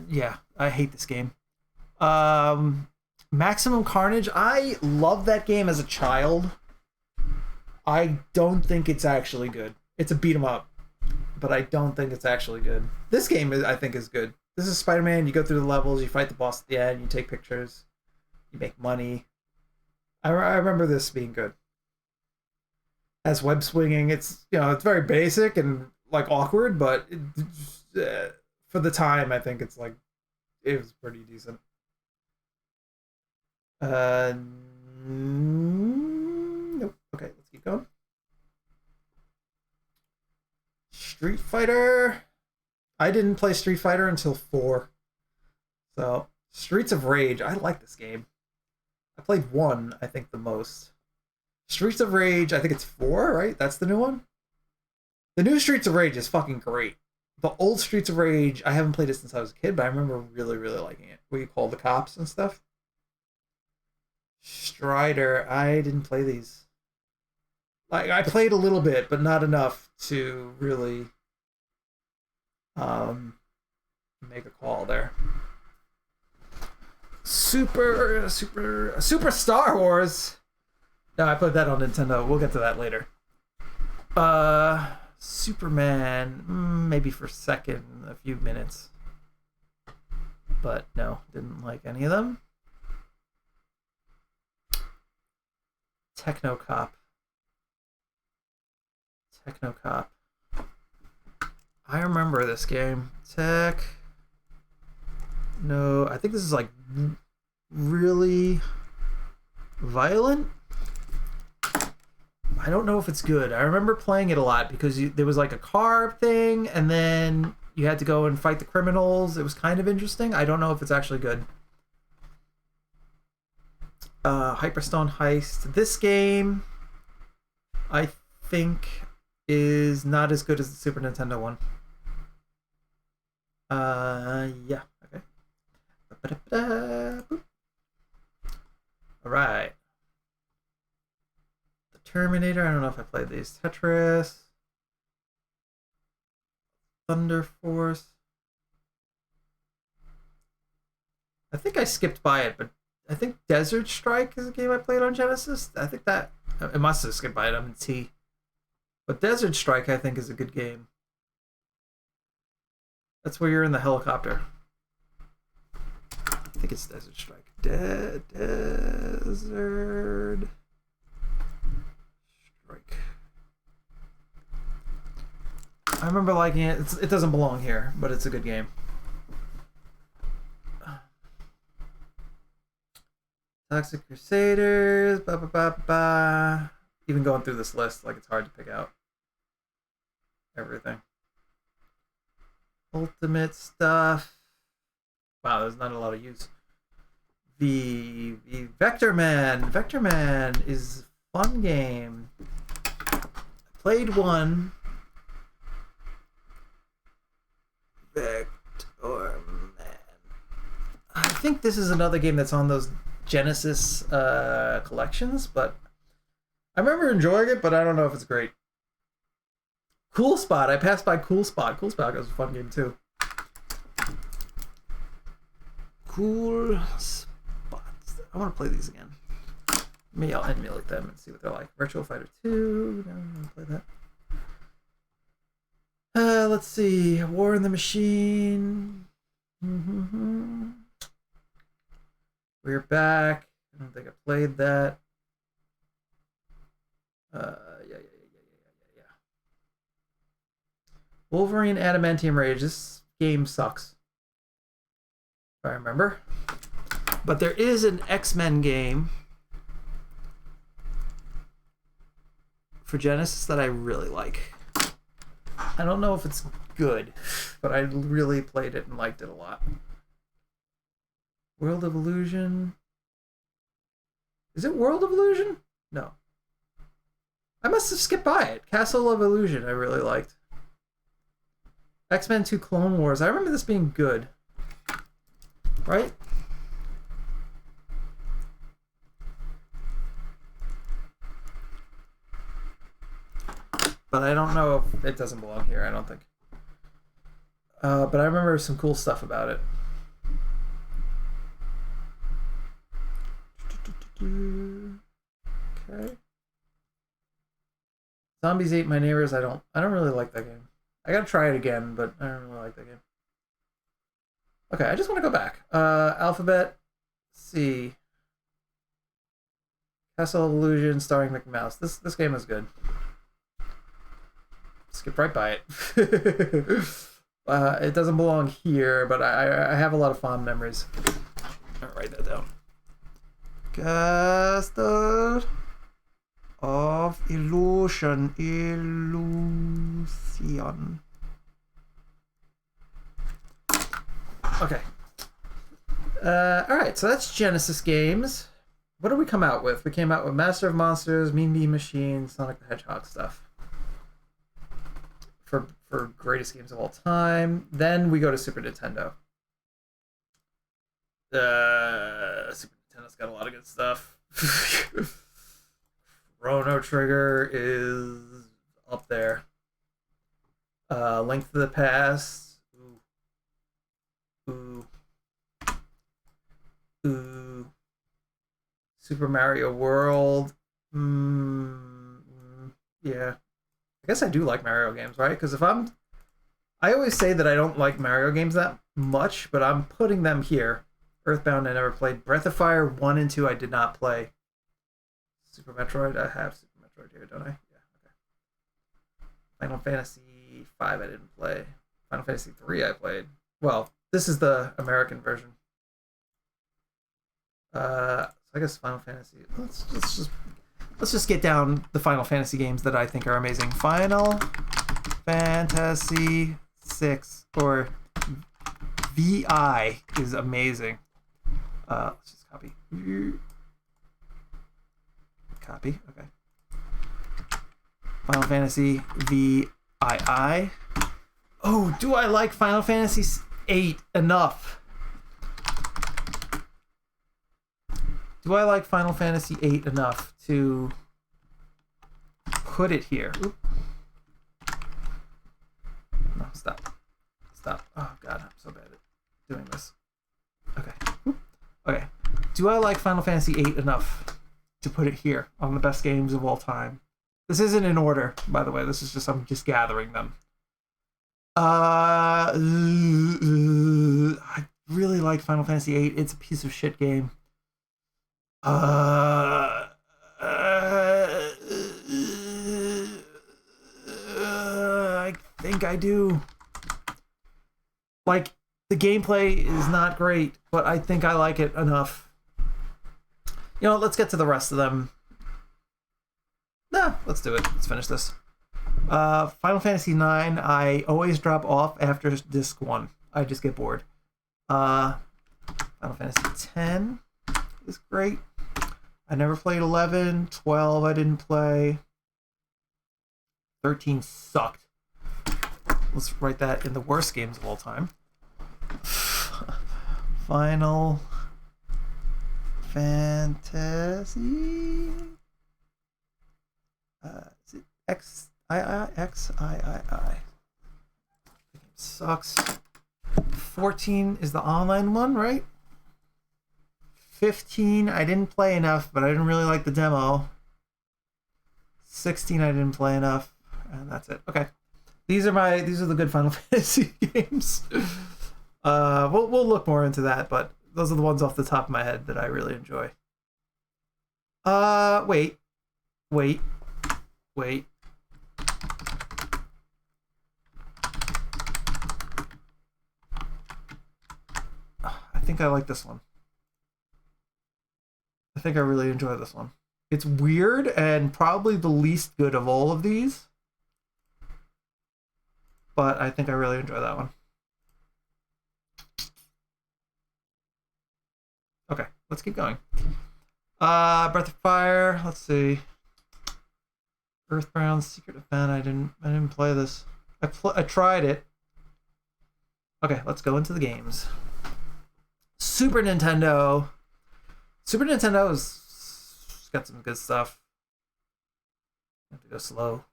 Yeah, I hate this game. Maximum Carnage, I loved that game as a child. I don't think it's actually good. It's a beat 'em up, but I don't think it's actually good. This game, I think, is good. This is Spider-Man. You go through the levels, you fight the boss at the end, you take pictures, you make money. I remember this being good. As web swinging, it's it's very basic and like awkward, but for the time, I think it was pretty decent. Nope. Okay, let's keep going. Street Fighter. I didn't play Street Fighter until 4. So, Streets of Rage. I like this game. I played 1, I think, the most. Streets of Rage, I think it's 4, right? That's the new one? The new Streets of Rage is fucking great. The old Streets of Rage, I haven't played it since I was a kid, but I remember really, really liking it. Where you call the cops and stuff. Strider, I didn't play these. Like, I played a little bit, but not enough to really make a call there. Super Star Wars. No, I put that on Nintendo. We'll get to that later. Superman, maybe for a few minutes. But no, didn't like any of them. Techno Cop. I remember this game. Tech. No, I think this is like really violent. I don't know if it's good. I remember playing it a lot because there was like a car thing, and then you had to go and fight the criminals. It was kind of interesting. I don't know if it's actually good. Hyperstone Heist. This game, I think, is not as good as the Super Nintendo one. Yeah. Okay. All right. The Terminator. I don't know if I played these. Tetris. Thunder Force. I think I skipped by it, but I think Desert Strike is a game I played on Genesis. I think that it must have skipped by it. I'm in T. But Desert Strike, I think, is a good game. That's where you're in the helicopter. I think it's Desert Strike. Desert Strike. I remember liking it. It doesn't belong here, but it's a good game. Toxic Crusaders. Ba ba ba ba. Even going through this list, like it's hard to pick out everything. Ultimate stuff. Wow, there's not a lot of use. The Vector Man. Vector Man is a fun game. I played one. Vector Man. I think this is another game that's on those Genesis collections, but I remember enjoying it, but I don't know if it's great. Cool Spot. I passed by Cool Spot. Cool Spot was a fun game too. Cool Spots. I want to play these again. Maybe I'll emulate them and see what they're like. Virtual Fighter 2. No, I don't want to play that. Let's see. War in the Machine. We're back. I don't think I played that. Yeah. Wolverine Adamantium Rage. This game sucks, if I remember. But there is an X-Men game for Genesis that I really like. I don't know if it's good, but I really played it and liked it a lot. World of Illusion. Is it World of Illusion? No. I must have skipped by it. Castle of Illusion I really liked. X-Men 2 Clone Wars. I remember this being good. Right? But I don't know if it doesn't belong here, I don't think. But I remember some cool stuff about it. Okay. Zombies Ate My Neighbors. I don't really like that game. I gotta try it again, but I don't really like that game. Okay, I just want to go back. Alphabet C. Castle of Illusion starring Mickey Mouse. This game is good. Skip right by it. It doesn't belong here, but I have a lot of fond memories. I'll write that down. Castle of Illusion. Okay. Alright, so that's Genesis games. What did we come out with? We came out with Master of Monsters, Mean Bean Machine, Sonic the Hedgehog stuff. For greatest games of all time. Then we go to Super Nintendo. Super Nintendo's got a lot of good stuff. Chrono Trigger is up there. Link to the Past. Ooh. Super Mario World. Yeah. I guess I do like Mario games, right? Because I always say that I don't like Mario games that much, but I'm putting them here. Earthbound I never played. Breath of Fire 1 and 2 I did not play. Super Metroid, I have Super Metroid here, don't I? Yeah, okay. Final Fantasy 5 I didn't play. Final Fantasy 3 I played. Well, this is the American version. So I guess Final Fantasy. Let's just get down the Final Fantasy games that I think are amazing. Final Fantasy 6 or VI is amazing. Let's just copy. Copy. Okay. Final Fantasy VII. Oh, do I like Final Fantasy 8 enough? Do I like Final Fantasy 8 enough to put it here? Oop. No, stop. Stop. Oh, God, I'm so bad at doing this. Okay. Oop. Okay. Do I like Final Fantasy 8 enough to put it here on the best games of all time? This isn't in order, by the way. This is just, I'm just gathering them. I really like Final Fantasy 8. It's a piece of shit game. I think I do. Like, the gameplay is not great, but I think I like it enough. You know, let's get to the rest of them. Nah, let's do it. Let's finish this. Final Fantasy 9, I always drop off after disc 1. I just get bored. Final Fantasy 10 is great. I never played 11. 12 I didn't play. 13 sucked. Let's write that in the worst games of all time. Final Fantasy. Is it XIII? The game sucks. 14 is the online one, right? 15 I didn't play enough, but I didn't really like the demo. 16 I didn't play enough, and that's it. Okay. These are the good Final Fantasy games. We'll look more into that, but those are the ones off the top of my head that I really enjoy. Wait. I think I like this one. I think I really enjoy this one. It's weird and probably the least good of all of these, but I think I really enjoy that one. Okay, let's keep going. Breath of Fire. Let's see. Earthbound, Secret Event. I didn't play this. I tried it. Okay, let's go into the games. Super Nintendo. Super Nintendo's got some good stuff. I have to go slow.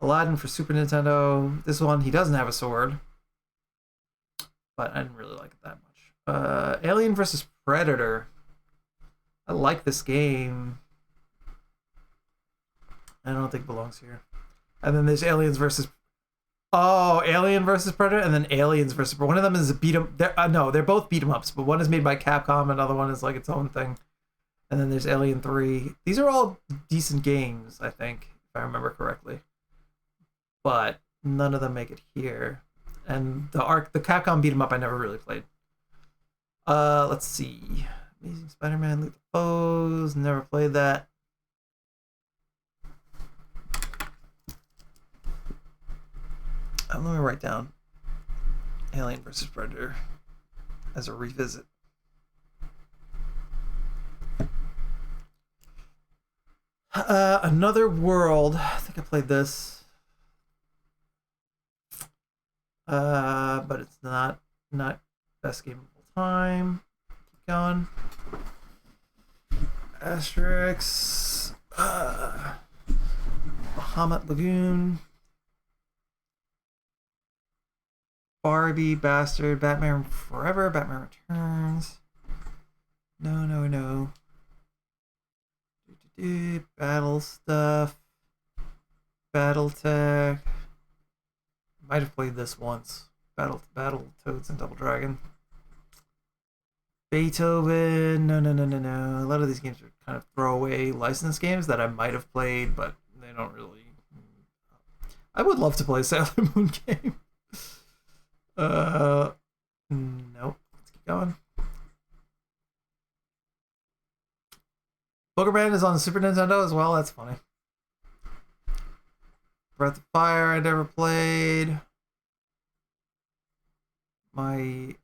Aladdin for Super Nintendo. This one, he doesn't have a sword, but I didn't really like it that much. Alien vs. Predator. I like this game. I don't think it belongs here. And then there's Alien vs. Predator, and then Aliens vs. One of them is a beat 'em. They're both beat 'em ups, but one is made by Capcom, another one is like its own thing. And then there's Alien 3. These are all decent games, I think, if I remember correctly. But none of them make it here. And the Capcom beat 'em up I never really played. Let's see. Amazing Spider-Man, Lethal Foes, never played that. Let me write down Alien vs. Predator as a revisit. Another World. I think I played this. But it's not best game of all time. Keep going. Asterix. Bahamut Lagoon. Barbie, Bastard, Batman Forever, Batman Returns. No. Battle stuff. Battletech. Might have played this once. Battle Toads and Double Dragon. Beethoven. No, no, no, no, no. A lot of these games are kind of throwaway license games that I might have played, but they don't really. I would love to play a Sailor Moon game. Uh, nope. Let's keep going. Boogerman is on the Super Nintendo as well. That's funny. Breath of Fire, I never played. My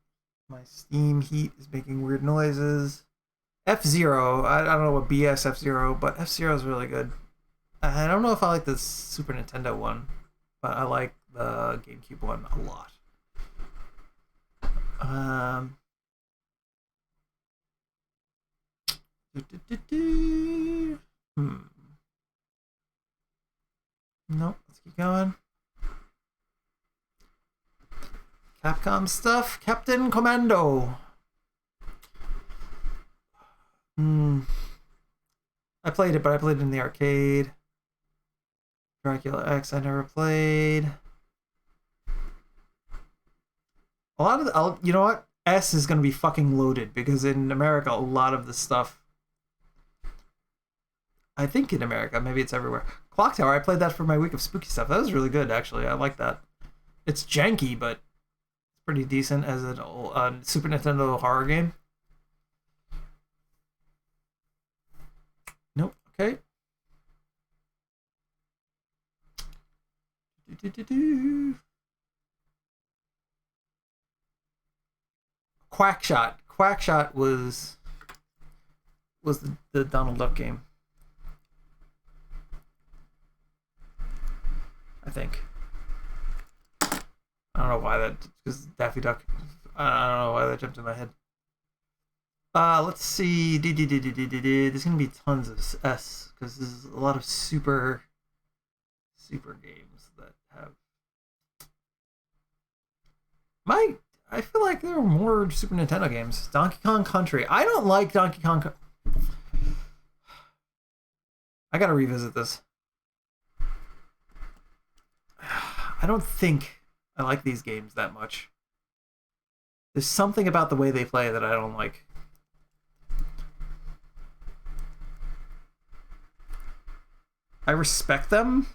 Steam heat is making weird noises. F-Zero. I don't know what BS F-Zero, but F-Zero is really good. I don't know if I like the Super Nintendo one, but I like the GameCube one a lot. Nope, let's keep going. Capcom stuff. Captain Commando. I played it, but I played it in the arcade. Dracula X, I never played. A lot of the, you know what? S is gonna be fucking loaded because in America, a lot of the stuff. I think in America, maybe it's everywhere. Clock Tower, I played that for my week of spooky stuff. That was really good, actually. I like that. It's janky, but it's pretty decent as a Super Nintendo horror game. Nope. Okay. Quackshot. Quackshot was the Donald Duck game. I think. I don't know why that, because Daffy Duck. I don't know why that jumped in my head. Let's see. There's gonna be tons of S because there's a lot of super games that have. I feel like there are more Super Nintendo games. Donkey Kong Country. I don't like Donkey Kong. I gotta revisit this. I don't think I like these games that much. There's something about the way they play that I don't like. I respect them.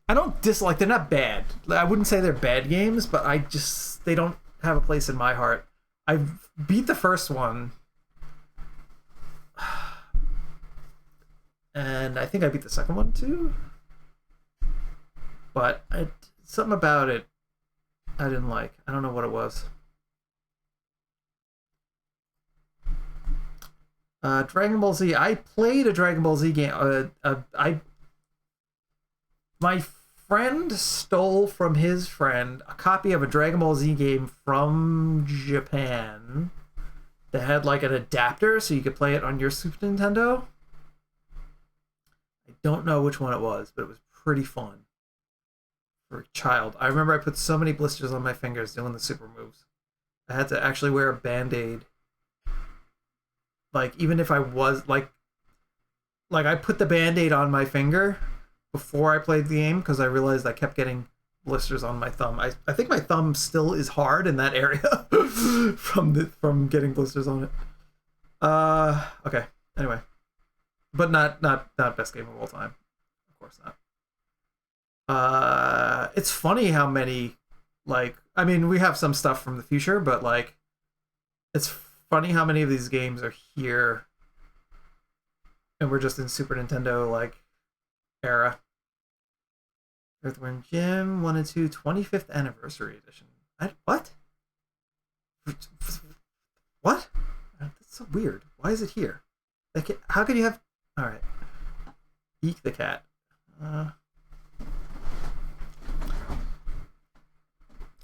I don't dislike. They're not bad. I wouldn't say they're bad games, but they don't have a place in my heart. I beat the first one, and I think I beat the second one too. But something about it I didn't like. I don't know what it was. Dragon Ball Z. I played a Dragon Ball Z game. My friend stole from his friend a copy of a Dragon Ball Z game from Japan that had like an adapter so you could play it on your Super Nintendo. I don't know which one it was, but it was pretty fun for a child. I remember I put so many blisters on my fingers doing the super moves. I had to actually wear a band-aid. Like, even if I was like I put the band-aid on my finger before I played the game because I realized I kept getting blisters on my thumb. I think my thumb still is hard in that area from getting blisters on it. Okay. Anyway. But not best game of all time. Of course not. It's funny how many, like, I mean, we have some stuff from the future, but like, it's funny how many of these games are here and we're just in Super Nintendo like era. Earthworm Jim 1 and 2 25th anniversary edition. What? What? That's so weird. Why is it here? Like, how could you have? All right. Eek the cat.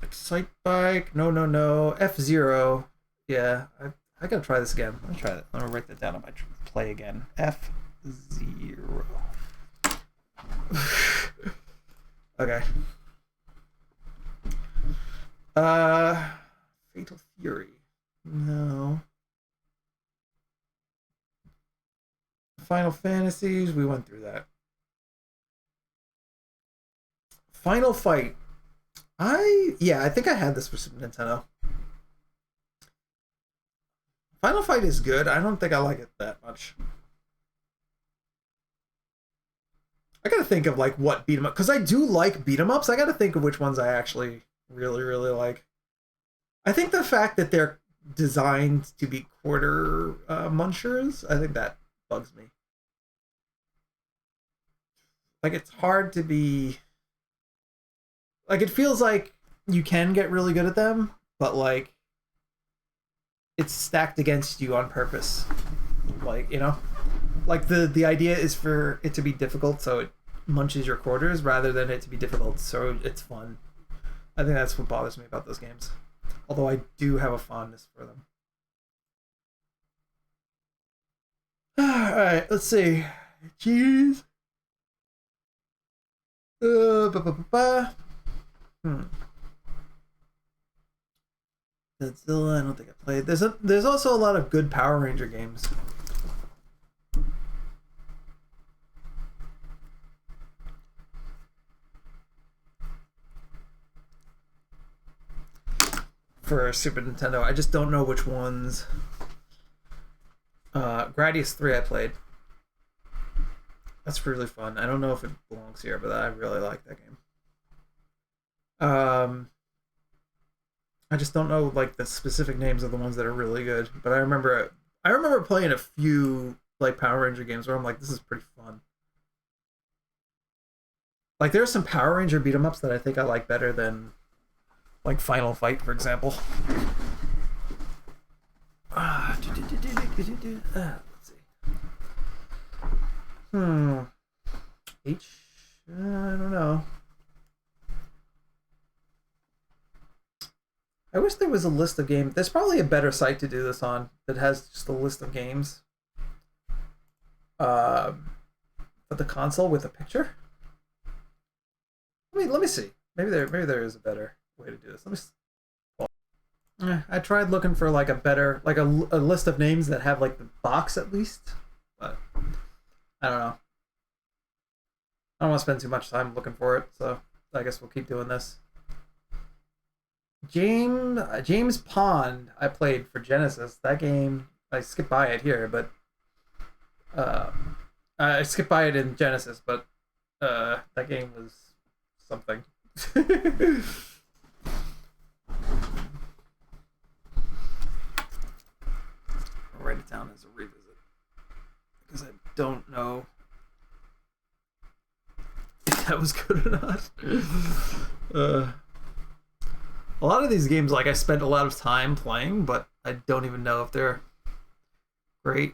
Excite Bike. No. F-Zero. Yeah, I gotta try this again. Let me try that. Let me write that down on my play again. F-Zero. Okay. Fatal Fury. No. Final Fantasies. We went through that. Final Fight. I think I had this for Super Nintendo. Final Fight is good. I don't think I like it that much. I gotta think of like what beat 'em up, because I do like beat 'em ups. I gotta think of which ones I actually really, really like. I think the fact that they're designed to be quarter munchers, I think that bugs me. Like it's hard to be like it feels like you can get really good at them, but like it's stacked against you on purpose. Like, you know? Like the idea is for it to be difficult so it munches your quarters rather than it to be difficult so it's fun. I think that's what bothers me about those games. Although I do have a fondness for them. Alright, let's see. Cheese. Ba, ba, ba, ba. Godzilla, I don't think I played. There's also a lot of good Power Ranger games. For Super Nintendo. I just don't know which ones. Gradius 3 I played. That's really fun. I don't know if it belongs here, but I really like that game. I just don't know like the specific names of the ones that are really good, but I remember playing a few like Power Ranger games where I'm like, this is pretty fun. Like there's some Power Ranger beat 'em ups that I think I like better than like Final Fight, for example. Let's see. I don't know. I wish there was a list of games. There's probably a better site to do this on that has just a list of games. For the console with a picture. Let me see. Maybe there is a better way to do this. Let me. I tried looking for like a better like a list of names that have like the box at least, but I don't know. I don't want to spend too much time looking for it, so I guess we'll keep doing this. James Pond I played for Genesis. That game I skipped by it here, but I skipped by it in Genesis, but that game was something. I'll write it down as a revisit because I don't know if that was good or not. A lot of these games, like I spent a lot of time playing, but I don't even know if they're great.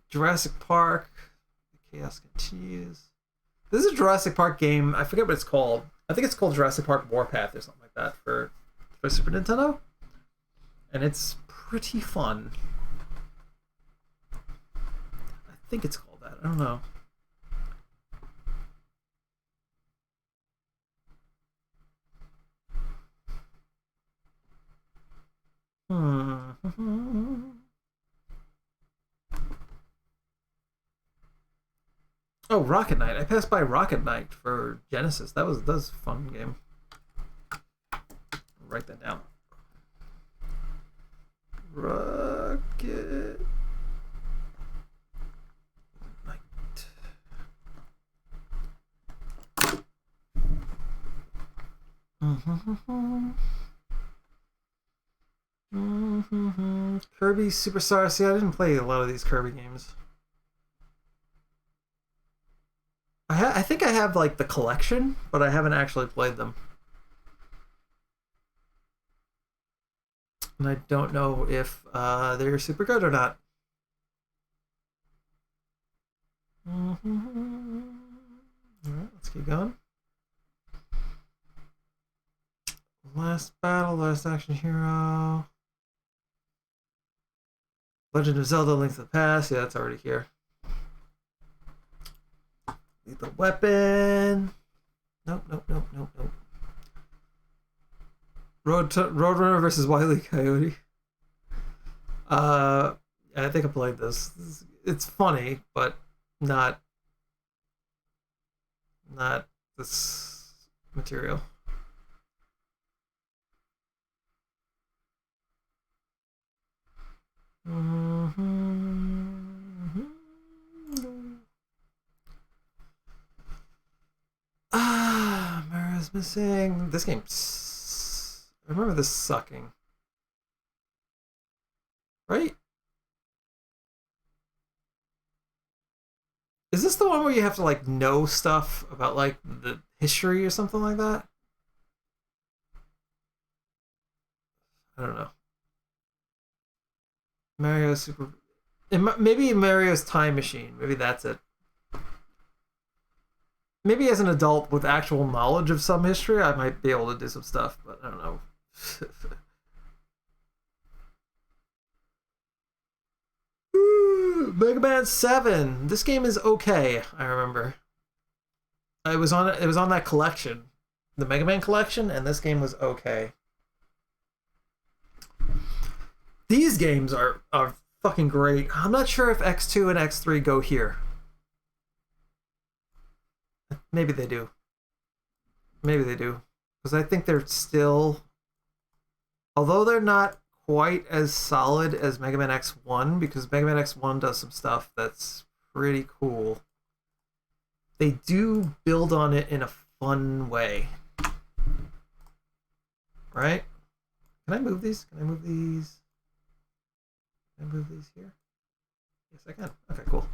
Jurassic Park, Chaos Continues. This is a Jurassic Park game. I forget what it's called. I think it's called Jurassic Park Warpath or something like that for Super Nintendo, and it's pretty fun. I think it's called that. I don't know. Oh, Rocket Knight. I passed by Rocket Knight for Genesis. That was a fun game. I'll write that down. Rocket Knight. Kirby Superstar. See, I didn't play a lot of these Kirby games. I think I have like the collection, but I haven't actually played them. And I don't know if they're super good or not. Alright, let's keep going. Last battle, last action hero. Legend of Zelda: Link to the Past. Yeah, that's already here. Lethal Weapon. Nope. Roadrunner versus Wile E. Coyote. I think I played this. It's funny, but not this material. Ah, Mario's missing. This game. I remember this sucking. Right? Is this the one where you have to like know stuff about like the history or something like that? I don't know. Mario Super. Maybe Mario's Time Machine. Maybe that's it. Maybe as an adult with actual knowledge of some history, I might be able to do some stuff, but I don't know. Mega Man 7. This game is okay, I remember. It was on that collection. The Mega Man collection, and this game was okay. These games are fucking great. I'm not sure if X2 and X3 go here. Maybe they do. Maybe they do. Because I think they're still, although they're not quite as solid as Mega Man X1, because Mega Man X1 does some stuff that's pretty cool. They do build on it in a fun way. Right? Can I move these? Can I move these? Can I move these here? Yes, I can. Okay, cool.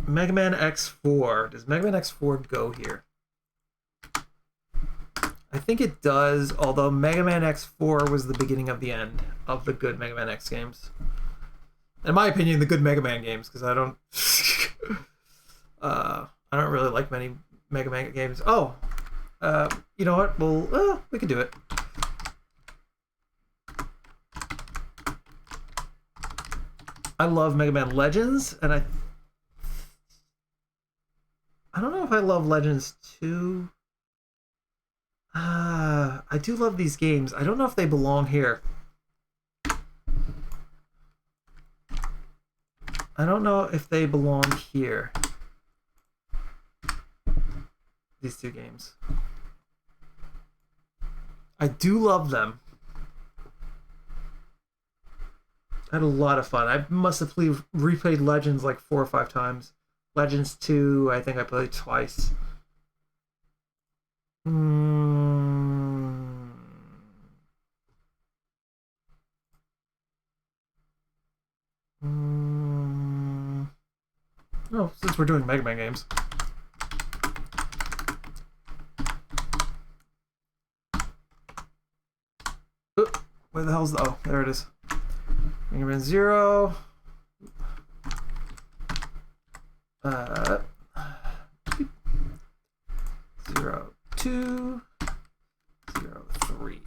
Mega Man X4. Does Mega Man X4 go here? I think it does, although Mega Man X4 was the beginning of the end of the good Mega Man X games. In my opinion, the good Mega Man games, because I don't I don't really like many Mega Man games. Oh, you know what? Well, we could do it. I love Mega Man Legends, and I don't know if I love Legends 2. I do love these games. I don't know if they belong here. I don't know if they belong here. These two games. I do love them. I had a lot of fun. I must have replayed Legends like 4 or 5 times. Legends 2, I think I played twice. Oh, since we're doing Mega Man games. Where the hell's the... Oh, there it is. Mega Man 0. 0, 2, 0, 3.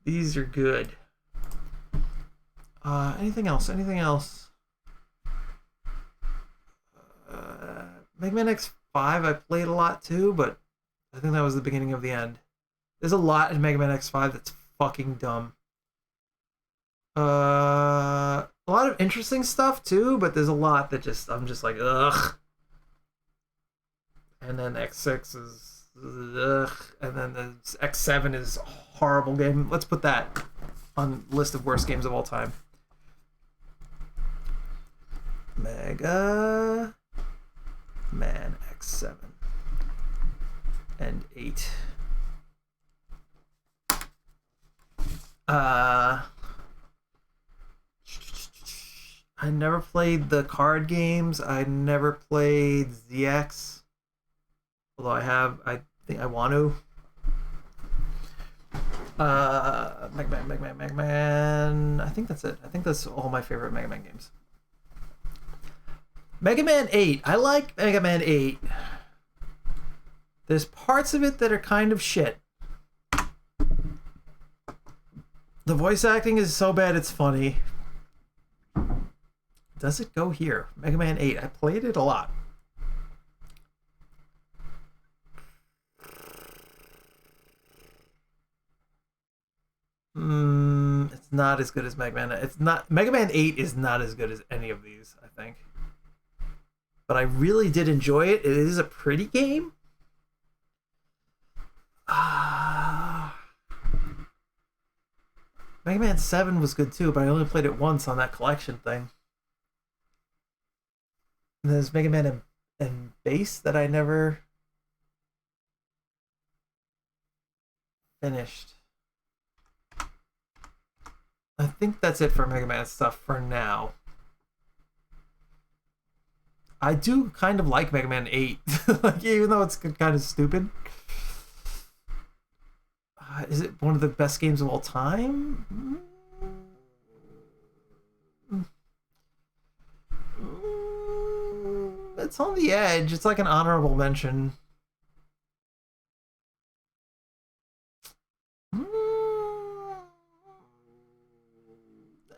These are good. Anything else? Anything else? Mega Man X5 I played a lot too, but I think that was the beginning of the end. There's a lot in Mega Man X5 that's fucking dumb. A lot of interesting stuff too, but there's a lot that I'm just like, ugh. And then X6 is ugh, and then the X7 is a horrible game. Let's put that on list of worst games of all time. Mega Man X7 and 8. I never played the card games. I never played ZX. Although I think I want to. Mega Man. I think that's it. I think that's all my favorite Mega Man games. Mega Man 8. I like Mega Man 8. There's parts of it that are kind of shit. The voice acting is so bad it's funny. Does it go here? Mega Man 8. I played it a lot. It's not as good as Mega Man. It's not. Mega Man 8 is not as good as any of these, I think. But I really did enjoy it. It is a pretty game. Ah, Mega Man 7 was good too, but I only played it once on that collection thing. And there's Mega Man and Bass that I never finished. I think that's it for Mega Man stuff for now. I do kind of like Mega Man 8, like even though it's kind of stupid. Is it one of the best games of all time? It's on the edge. It's like an honorable mention.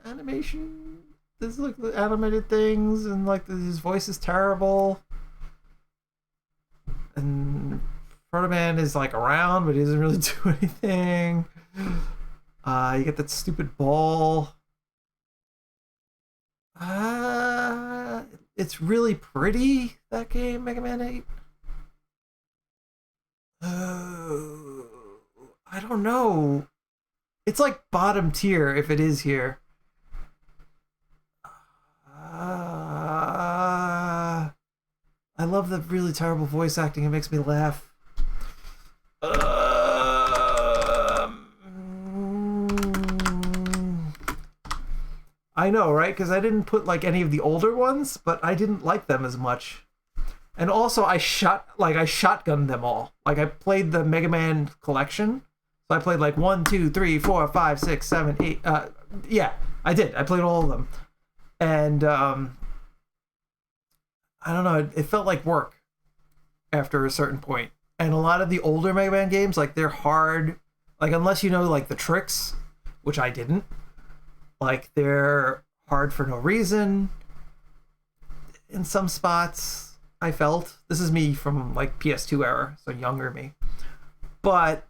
Animation. There's like the animated things, and like his voice is terrible. And Proto Man is like around, but he doesn't really do anything. You get that stupid ball. It's really pretty, that game, Mega Man 8. I don't know. It's like bottom tier if it is here. I love the really terrible voice acting. It makes me laugh. I know, right? Because I didn't put like any of the older ones, but I didn't like them as much. And also, I shotgunned them all. Like I played the Mega Man collection, so I played like 1, 2, 3, 4, 5, 6, 7, 8. Yeah, I did. I played all of them, and I don't know. It felt like work after a certain point. And a lot of the older Mega Man games, like they're hard. Like unless you know like the tricks, which I didn't. Like they're hard for no reason. In some spots, I felt this is me from like PS2 era, so younger me. But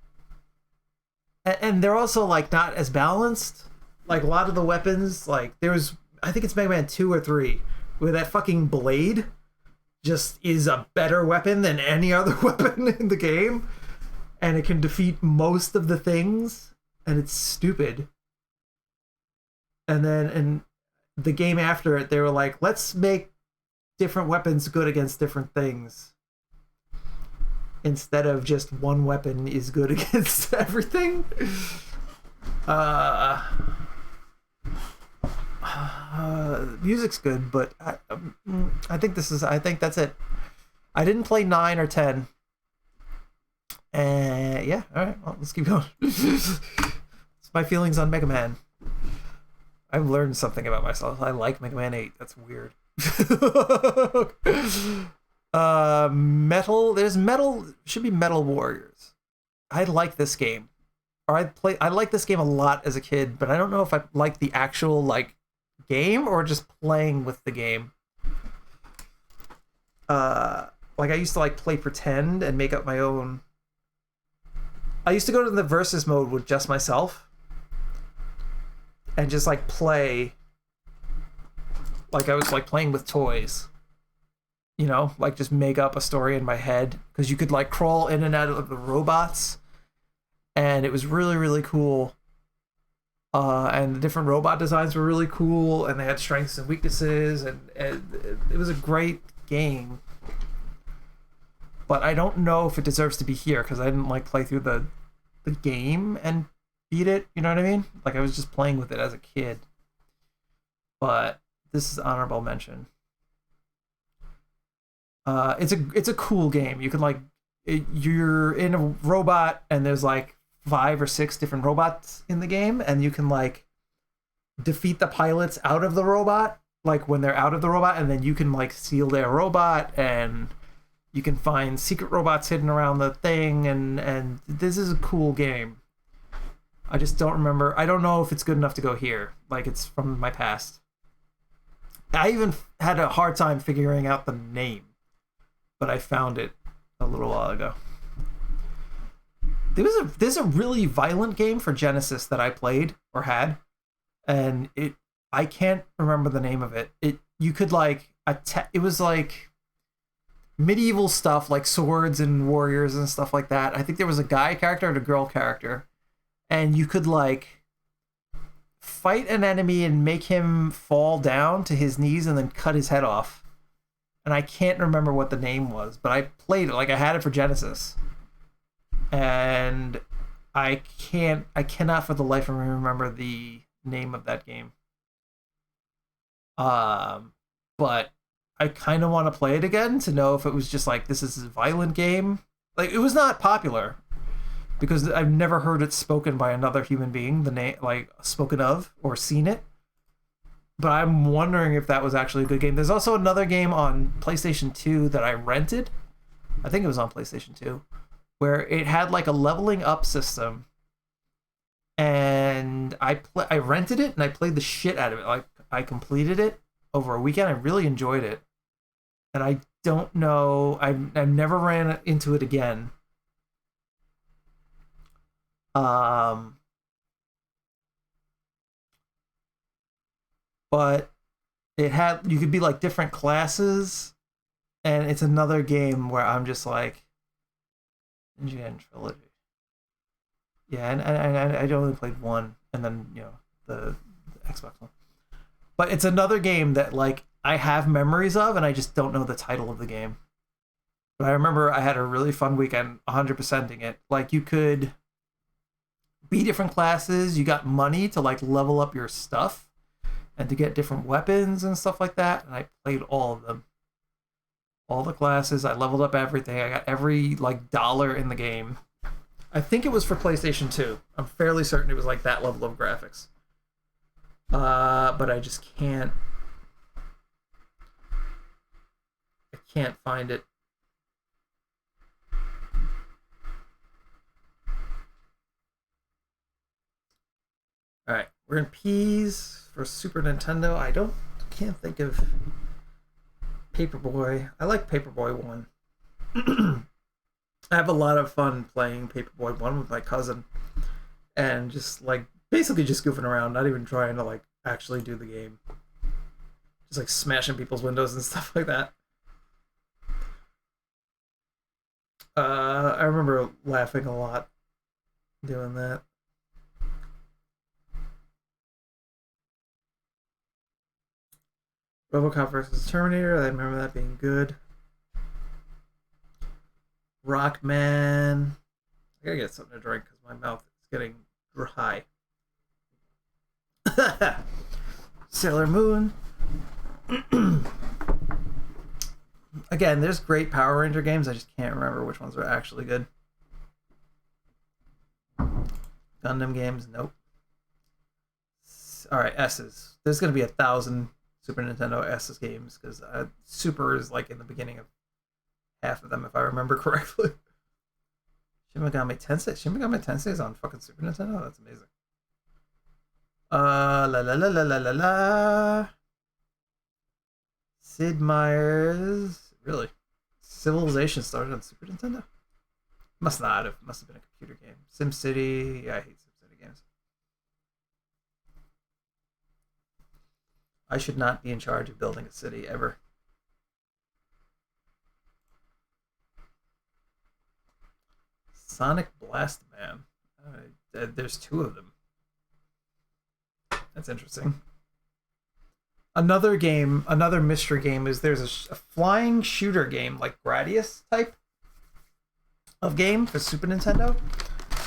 and they're also like not as balanced. Like a lot of the weapons, like I think it's Mega Man 2 or 3, where that fucking blade just is a better weapon than any other weapon in the game, and it can defeat most of the things, and it's stupid. And then in the game after it, they were like, let's make different weapons good against different things, instead of just one weapon is good against everything. Music's good, but I think that's it. I didn't play 9 or 10. Yeah, all right, well, let's keep going. It's my feelings on Mega Man. I've learned something about myself. I like Mega Man 8. That's weird. Should be Metal Warriors. I like this game. I like this game a lot as a kid, but I don't know if I like the actual like game or just playing with the game. Like I used to like play pretend and make up my own. I used to go to the versus mode with just myself and just like play like I was like playing with toys. You know, like just make up a story in my head, because you could like crawl in and out of the robots, and it was really, really cool. And the different robot designs were really cool, and they had strengths and weaknesses, and it was a great game. But I don't know if it deserves to be here, because I didn't like play through the game and beat it, you know what I mean? Like I was just playing with it as a kid. But this is honorable mention. It's a cool game. You can like you're in a robot, and there's like 5 or 6 different robots in the game, and you can like defeat the pilots out of the robot, like when they're out of the robot, and then you can like steal their robot, and you can find secret robots hidden around the thing, and this is a cool game. I just don't remember. I don't know if it's good enough to go here. Like it's from my past. I even had a hard time figuring out the name, but I found it a little while ago. There's a really violent game for Genesis that I played or had, and I can't remember the name of it. You could like it was like medieval stuff like swords and warriors and stuff like that. I think there was a guy character and a girl character, and you could like fight an enemy and make him fall down to his knees and then cut his head off. And I can't remember what the name was, but I played it, like I had it for Genesis. And I cannot for the life of me remember the name of that game. But I kind of want to play it again to know if it was just like, this is a violent game. Like, it was not popular because I've never heard it spoken by another human being, the name, like, spoken of or seen it. But I'm wondering if that was actually a good game. There's also another game on PlayStation 2 that I rented. I think it was on PlayStation 2, where it had like a leveling up system. And I rented it and I played the shit out of it. Like, I completed it over a weekend. I really enjoyed it. And I don't know, I've never ran into it again. But it had, you could be like different classes, and it's another game where I'm just like, Ninja Trilogy. Yeah, and I only played one, and then, you know, the Xbox one. But it's another game that, like, I have memories of, and I just don't know the title of the game. But I remember I had a really fun weekend 100%ing it. Like, you could be different classes, you got money to, like, level up your stuff, and to get different weapons and stuff like that, and I played all of them. All the classes, I leveled up everything, I got every, like, dollar in the game. I think it was for PlayStation 2. I'm fairly certain it was, like, that level of graphics. But I just can't... I can't find it. Alright, we're in P's for Super Nintendo. Can't think of Paperboy. I like Paperboy 1. I have a lot of fun playing Paperboy 1 with my cousin. And just, like, basically just goofing around, not even trying to, like, actually do the game. Just, like, smashing people's windows and stuff like that. I remember laughing a lot doing that. RoboCop versus Terminator, I remember that being good. Rockman. I gotta get something to drink because my mouth is getting dry. Sailor Moon. Again, there's great Power Ranger games. I just can't remember which ones are actually good. Gundam games, nope. Alright, S's. There's gonna be 1,000 Super Nintendo S's games because Super is like in the beginning of half of them, if I remember correctly. Shin Megami Tensei. Shin Megami Tensei is on fucking Super Nintendo. That's amazing. La la la la la la la. Sid Meier's. Really? Civilization started on Super Nintendo? Must not have. Must have been a computer game. SimCity. Yeah, I hate SimCity games. I should not be in charge of building a city ever. Sonic Blast Man. There's 2 of them. That's interesting. Another game, another mystery game is there's a flying shooter game, like Gradius type of game for Super Nintendo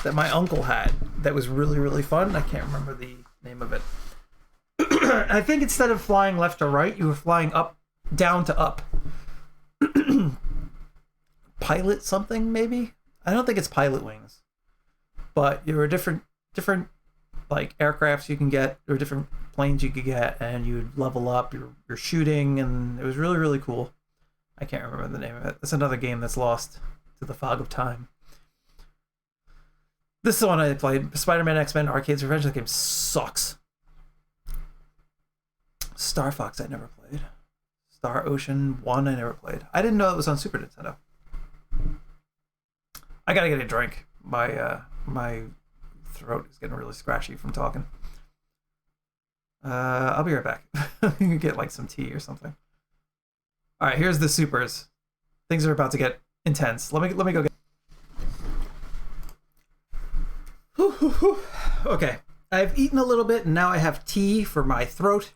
that my uncle had that was really, really fun. I can't remember the name of it. I think instead of flying left to right, you were flying up, down to up. Pilot something, maybe? I don't think it's Pilot Wings. But there were different like aircrafts you can get, or different planes you could get, and you'd level up your shooting, and it was really, really cool. I can't remember the name of it. It's another game that's lost to the fog of time. This is the one I played. Spider-Man X-Men Arcade's Revenge. That game sucks. Star Fox I never played. Star Ocean 1 I never played. I didn't know it was on Super Nintendo. I gotta get a drink. My throat is getting really scratchy from talking. I'll be right back. You can get like some tea or something. Alright, here's the supers. Things are about to get intense. Let me go get. Whew, whew, whew. Okay, I've eaten a little bit, and now I have tea for my throat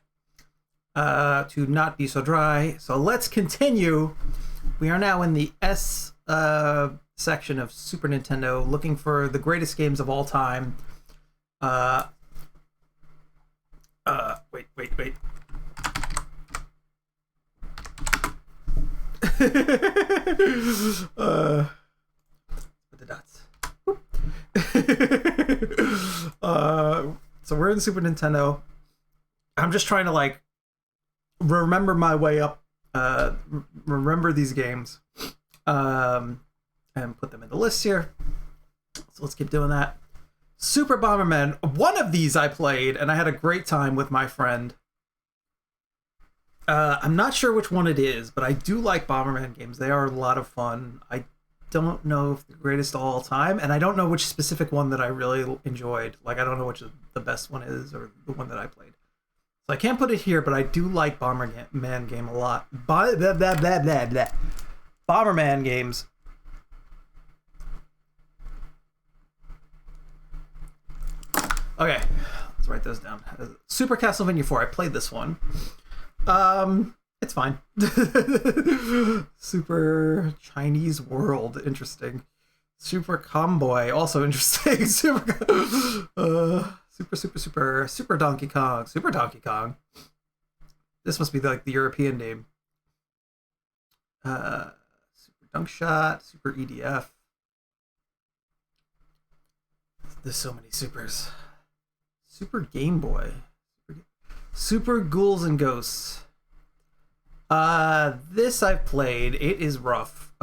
to not be so dry. So let's continue. We are now in the S section of Super Nintendo, looking for the greatest games of all time. Wait. With the dots. So we're in Super Nintendo. I'm just trying to like remember my way up, remember these games, and put them in the list here. So let's keep doing that. Super Bomberman. One of these I played, and I had a great time with my friend. I'm not sure which one it is, but I do like Bomberman games. They are a lot of fun. I don't know if the greatest of all time, and I don't know which specific one that I really enjoyed. Like, I don't know which the best one is, or the one that I played. So I can't put it here, but I do like Bomberman game a lot. Bomberman games. Okay, let's write those down. Super Castlevania 4. I played this one. It's fine. Super Chinese World, interesting. Super Comboy, also interesting. Super Donkey Kong. Super Donkey Kong. This must be like the European name. Super Dunk Shot, Super EDF. There's so many supers. Super Game Boy. Super Ghouls and Ghosts. This I've played. It is rough.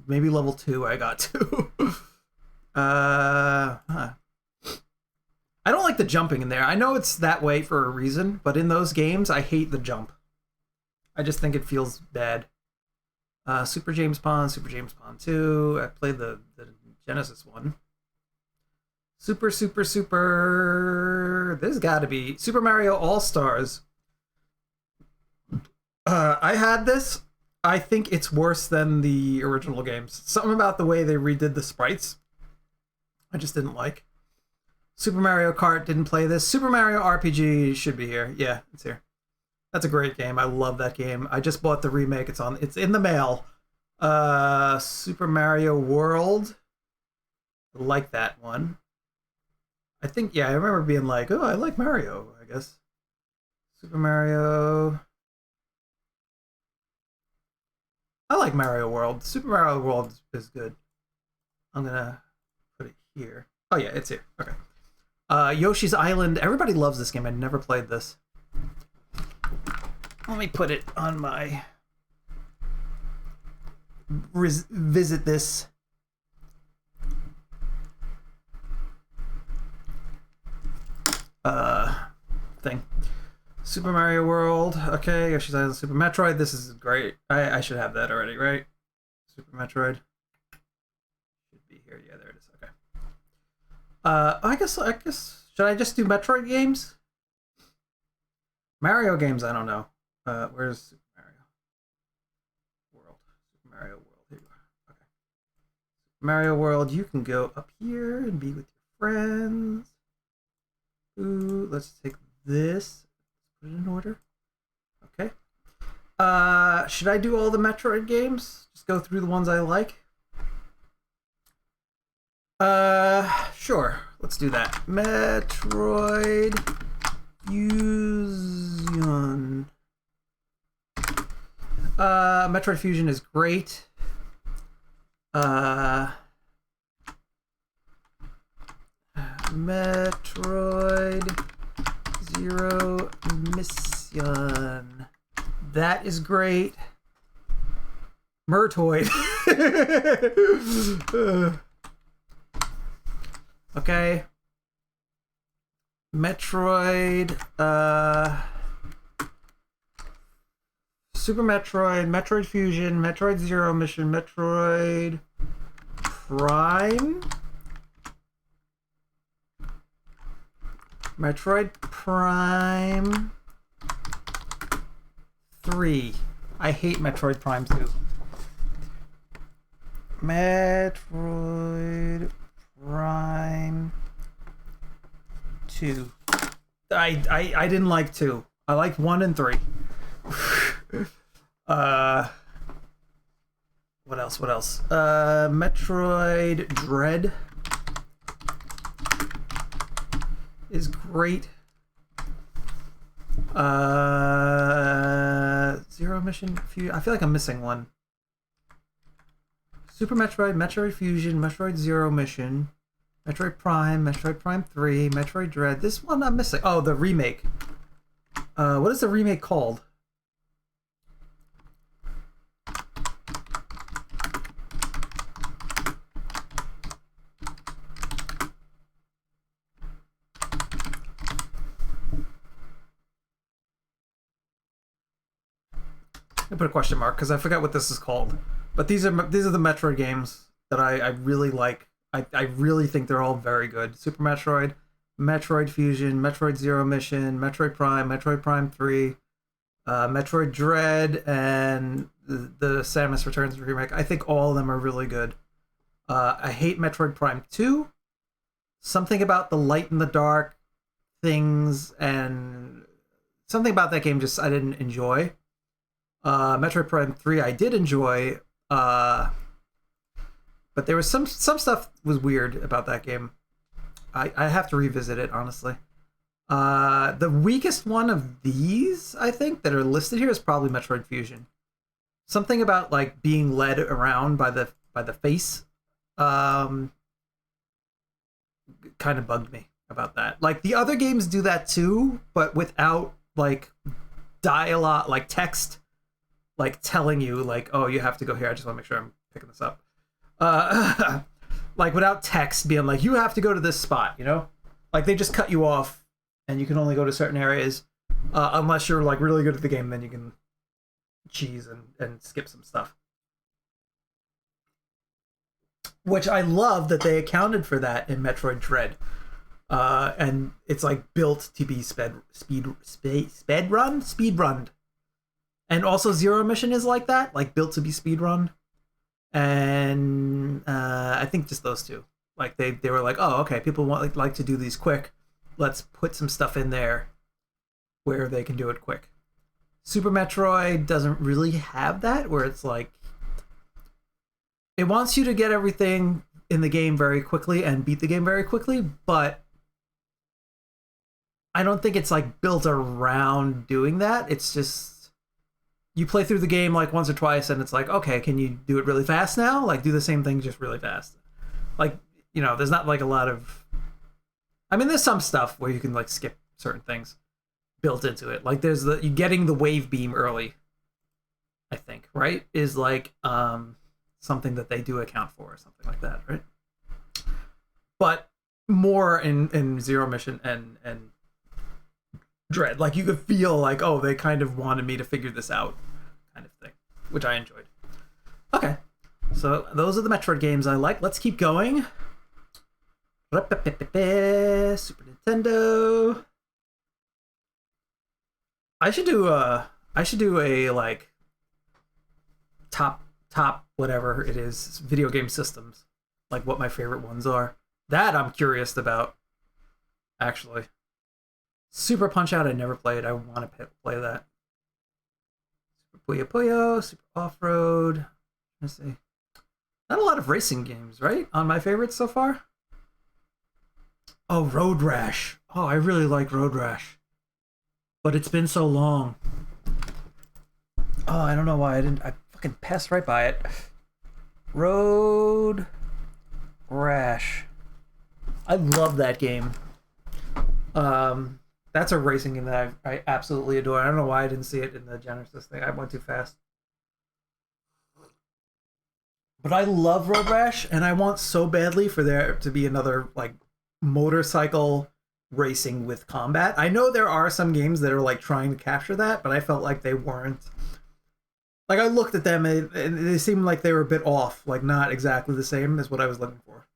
Maybe level 2 I got to. I don't like the jumping in there. I know it's that way for a reason, but in those games, I hate the jump. I just think it feels bad. Super James Bond, Super James Bond 2. I played the Genesis one. Super. There's gotta be Super Mario All-Stars. I had this. I think it's worse than the original games. Something about the way they redid the sprites I just didn't like. Super Mario Kart, didn't play this. Super Mario RPG should be here. Yeah, it's here. That's a great game. I love that game. I just bought the remake. It's in the mail. Super Mario World. I like that one. I think, yeah, I remember being like, oh, I like Mario, I guess. Super Mario. I like Mario World. Super Mario World is good. I'm gonna put it here. Oh yeah, it's here. Okay. Yoshi's Island. Everybody loves this game. I never played this. Let me put it on my visit this. Thing. Super Mario World. Okay, Yoshi's Island, Super Metroid. This is great. I should have that already, right? Super Metroid. Should be here. Yeah, there it is. Okay. I guess should I just do Metroid games? Mario games, I don't know. Where's Super Mario World? Super Mario World. Here you are. Okay. Mario World, you can go up here and be with your friends. Ooh, let's take this. Put it in order. Okay. Should I do all the Metroid games? Just go through the ones I like? Sure. Let's do that. Metroid Fusion. Metroid Fusion is great. Metroid Zero Mission. That is great. Mertoid. Okay. Metroid. Super Metroid. Metroid Fusion. Metroid Zero Mission. Metroid Prime. Metroid Prime 3. I hate Metroid Prime 2. Metroid Prime 2. I didn't like 2. I liked 1 and 3. uh, what else? What else? Metroid Dread is great. Zero Mission Fusion. I feel like I'm missing one. Super Metroid, Metroid Fusion, Metroid Zero Mission, Metroid Prime 3, Metroid Dread. This one I'm missing. Oh, the remake. What is the remake called? I put a question mark because I forgot what this is called. But these are the Metroid games that I really like. I really think they're all very good. Super Metroid, Metroid Fusion, Metroid Zero Mission, Metroid Prime 3, Metroid Dread, and the Samus Returns remake. I think all of them are really good. I hate Metroid Prime 2. Something about the light and the dark things and something about that game just I didn't enjoy. Metroid Prime 3 I did enjoy, but there was some stuff was weird about that game. I have to revisit it, honestly. The weakest one of these, I think, that are listed here is probably Metroid Fusion. Something about like being led around by the face kind of bugged me about that. Like the other games do that too, but without like dialogue, like text like telling you like, oh, you have to go here. I just want to make sure I'm picking this up. Like without text being like, you have to go to this spot, you know? Like they just cut you off and you can only go to certain areas unless you're like really good at the game, then you can cheese and skip some stuff. Which I love that they accounted for that in Metroid Dread. And it's like built to be speed run. And also Zero Mission is like that, like built to be speedrun. And I think just those two. Like they were like, oh, okay, people want like to do these quick. Let's put some stuff in there where they can do it quick. Super Metroid doesn't really have that, where it's like it wants you to get everything in the game very quickly and beat the game very quickly, but I don't think it's like built around doing that. It's just you play through the game like once or twice and it's like, okay, can you do it really fast now? Like do the same thing just really fast. Like, you know, there's not like a lot of I mean, there's some stuff where you can like skip certain things built into it. Like there's you getting the wave beam early, I think, right? Is like something that they do account for or something like that, right? But more in Zero Mission and Dread, like you could feel like, oh, they kind of wanted me to figure this out, kind of thing, which I enjoyed. Okay, so those are the Metroid games I like. Let's keep going. Super Nintendo. I should do a like top whatever it is video game systems, like what my favorite ones are. That I'm curious about, actually. Super Punch Out I never played. I want to play that. Super Puyo Puyo, Super Off Road. Let's see. Not a lot of racing games, right? On my favorites so far. Oh, Road Rash. Oh, I really like Road Rash. But it's been so long. Oh, I don't know why I didn't. I fucking passed right by it. Road Rash. I love that game. That's a racing game that I absolutely adore. I don't know why I didn't see it in the Genesis thing. I went too fast. But I love Road Rash, and I want so badly for there to be another like motorcycle racing with combat. I know there are some games that are like trying to capture that, but I felt like they weren't. Like I looked at them and they seemed like they were a bit off, like not exactly the same as what I was looking for.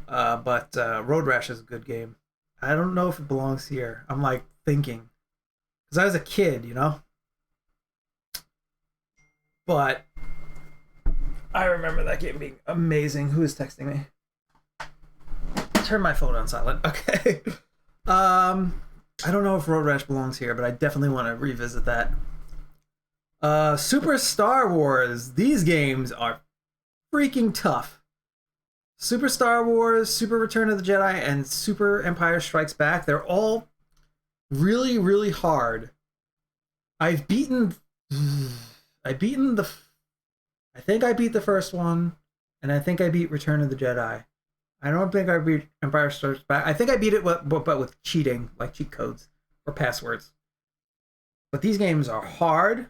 But Road Rash is a good game. I don't know if it belongs here. I'm like thinking, because I was a kid, you know. But I remember that game being amazing. Who is texting me? Turn my phone on silent. Okay. I don't know if Road Rash belongs here, but I definitely want to revisit that. Super Star Wars. These games are freaking tough. Super Star Wars, Super Return of the Jedi, and Super Empire Strikes Back. They're all really, really hard. I've beaten the. I think I beat the first one, and I think I beat Return of the Jedi. I don't think I beat Empire Strikes Back. I think I beat it, but with cheating, like cheat codes or passwords. But these games are hard.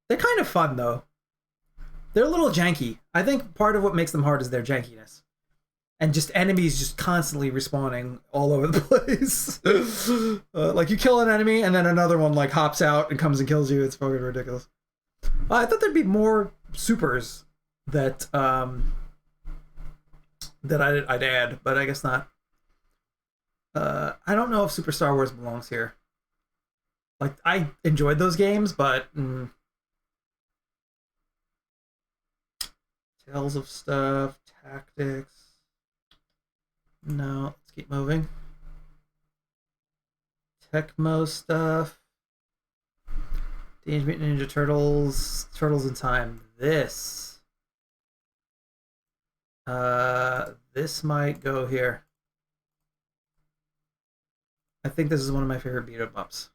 They're kind of fun though. They're a little janky. I think part of what makes them hard is their jankiness. And just enemies just constantly respawning all over the place. Like you kill an enemy and then another one like hops out and comes and kills you. It's fucking ridiculous. I thought there'd be more supers that I'd add, but I guess not. I don't know if Super Star Wars belongs here. Like I enjoyed those games, but Tales of Stuff, Tactics. No, let's keep moving. Tecmo Stuff. Teenage Mutant Ninja Turtles. Turtles in Time. This might go here. I think this is one of my favorite beat 'em ups.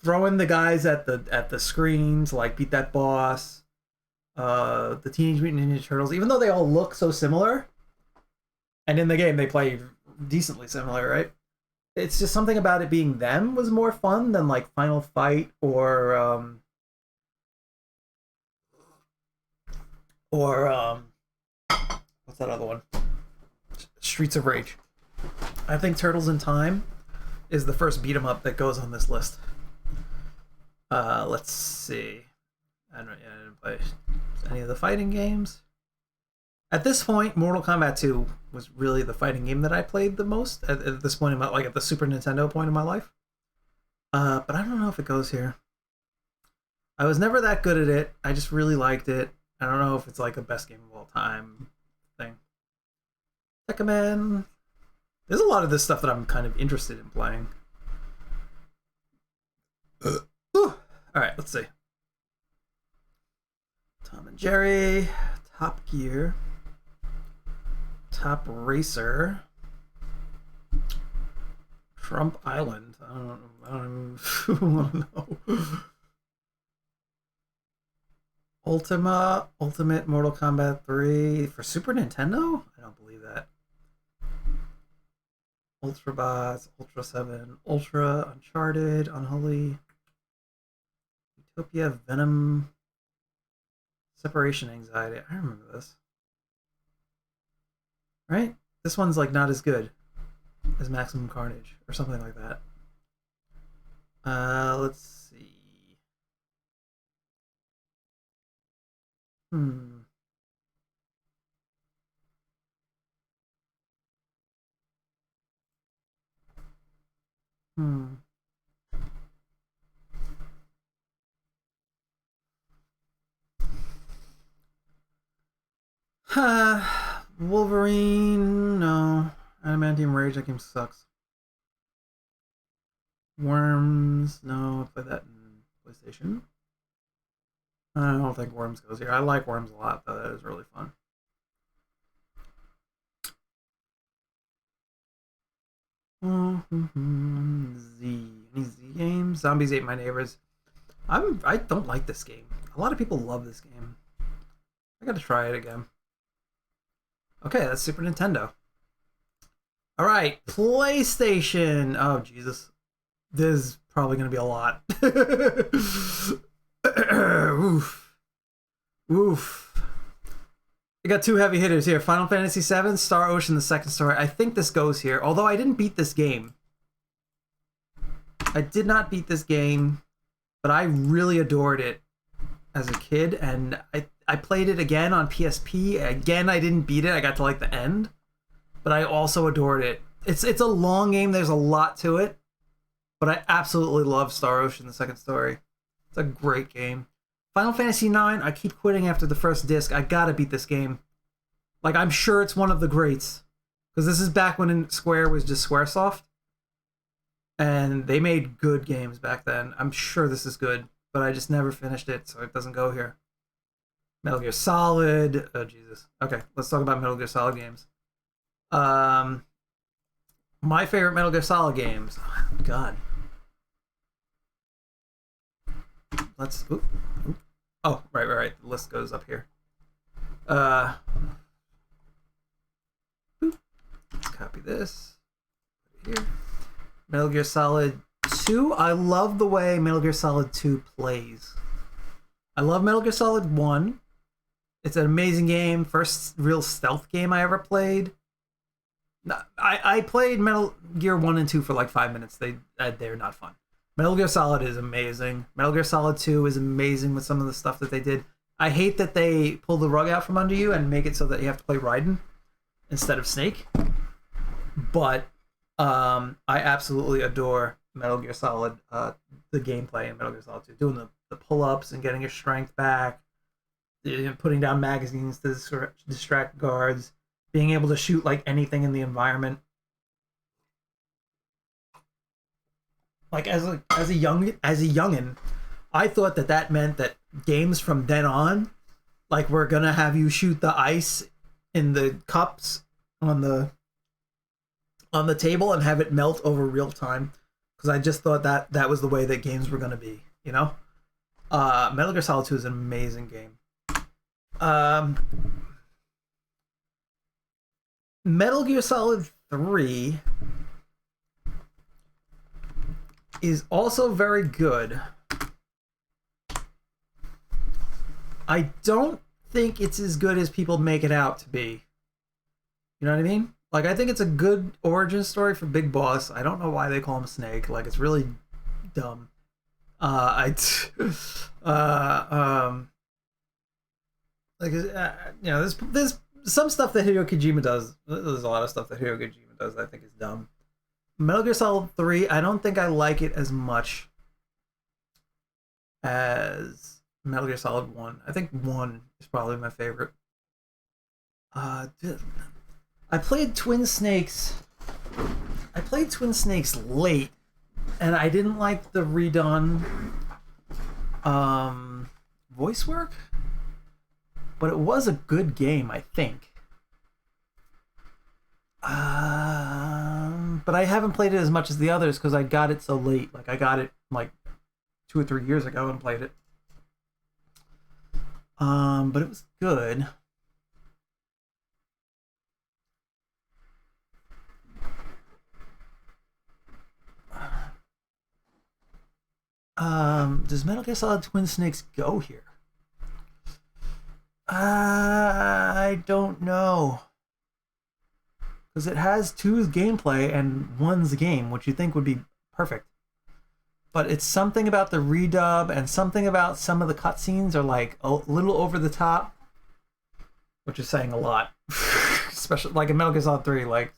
Throwing the guys at the screens, like beat that boss. The Teenage Mutant Ninja Turtles, even though they all look so similar, and in the game they play decently similar, right? It's just something about it being them was more fun than like Final Fight or what's that other one? Streets of Rage. I think Turtles in Time is the first beat 'em up that goes on this list. Let's see. I didn't play any of the fighting games. At this point, Mortal Kombat 2 was really the fighting game that I played the most at this point in my, like at the Super Nintendo point in my life. But I don't know if it goes here. I was never that good at it. I just really liked it. I don't know if it's like a best game of all time thing. Tekkaman. There's a lot of this stuff that I'm kind of interested in playing. Alright, let's see. Tom and Jerry, Top Gear, Top Racer, Trump Island. I don't even want to know. Ultimate Mortal Kombat 3 for Super Nintendo? I don't believe that. Ultra Bots, Ultra 7, Ultra, Uncharted, Unholy, Utopia, Venom, Separation Anxiety. I remember this. Right? This one's like not as good as Maximum Carnage or something like that. Let's see. Wolverine, no. Adamantium Rage, that game sucks. Worms, no. I played that in PlayStation. I don't think Worms goes here. I like Worms a lot, though. That is really fun. Z. Any Z games? Zombies Ate My Neighbors. I don't like this game. A lot of people love this game. I gotta try it again. Okay, that's Super Nintendo. Alright, PlayStation. Oh, Jesus. This is probably gonna be a lot. Oof. Oof. I got two heavy hitters here. Final Fantasy VII, Star Ocean, the second story. I think this goes here, although I didn't beat this game. I did not beat this game, but I really adored it as a kid, and I played it again on PSP. Again, I didn't beat it. I got to like the end, but I also adored it. It's a long game. There's a lot to it, but I absolutely love Star Ocean, the second story. It's a great game. Final Fantasy IX, I keep quitting after the first disc. I gotta beat this game. Like, I'm sure it's one of the greats. Because this is back when Square was just Squaresoft. And they made good games back then. I'm sure this is good. But I just never finished it, so it doesn't go here. Metal Gear Solid. Oh, Jesus. Okay, let's talk about Metal Gear Solid games. My favorite Metal Gear Solid games. Oh, God. Let's... Oop. Oh, right. The list goes up here. Let's copy this. Here. Metal Gear Solid 2. I love the way Metal Gear Solid 2 plays. I love Metal Gear Solid 1. It's an amazing game. First real stealth game I ever played. I played Metal Gear 1 and 2 for like 5 minutes. They're not fun. Metal Gear Solid is amazing. Metal Gear Solid 2 is amazing with some of the stuff that they did. I hate that they pull the rug out from under you and make it so that you have to play Raiden instead of Snake. But I absolutely adore Metal Gear Solid, the gameplay in Metal Gear Solid 2. Doing the pull-ups and getting your strength back, putting down magazines to distract guards, being able to shoot like anything in the environment. Like as a youngin, I thought that meant that games from then on, like, we're gonna have you shoot the ice in the cups on the table and have it melt over real time, because I just thought that was the way that games were gonna be, you know. Metal Gear Solid 2 is an amazing game. Metal Gear Solid 3 is also very good. I don't think it's as good as people make it out to be. You know what I mean? Like, I think it's a good origin story for Big Boss. I don't know why they call him Snake. Like, it's really dumb. There's some stuff that Hideo Kojima does. There's a lot of stuff that Hideo Kojima does that I think is dumb. Metal Gear Solid 3, I don't think I like it as much as Metal Gear Solid 1. I think 1 is probably my favorite. I played Twin Snakes. I played Twin Snakes late, and I didn't like the redone voice work, but it was a good game, I think. But I haven't played it as much as the others because I got it so late. Like, I got it like 2 or 3 years ago and played it. But it was good. Does Metal Gear Solid Twin Snakes go here? I don't know. Because it has 2's gameplay and 1's game, which you think would be perfect. But it's something about the redub and something about some of the cutscenes are like a little over the top, which is saying a lot. Especially like in Metal Gear Solid 3. Like,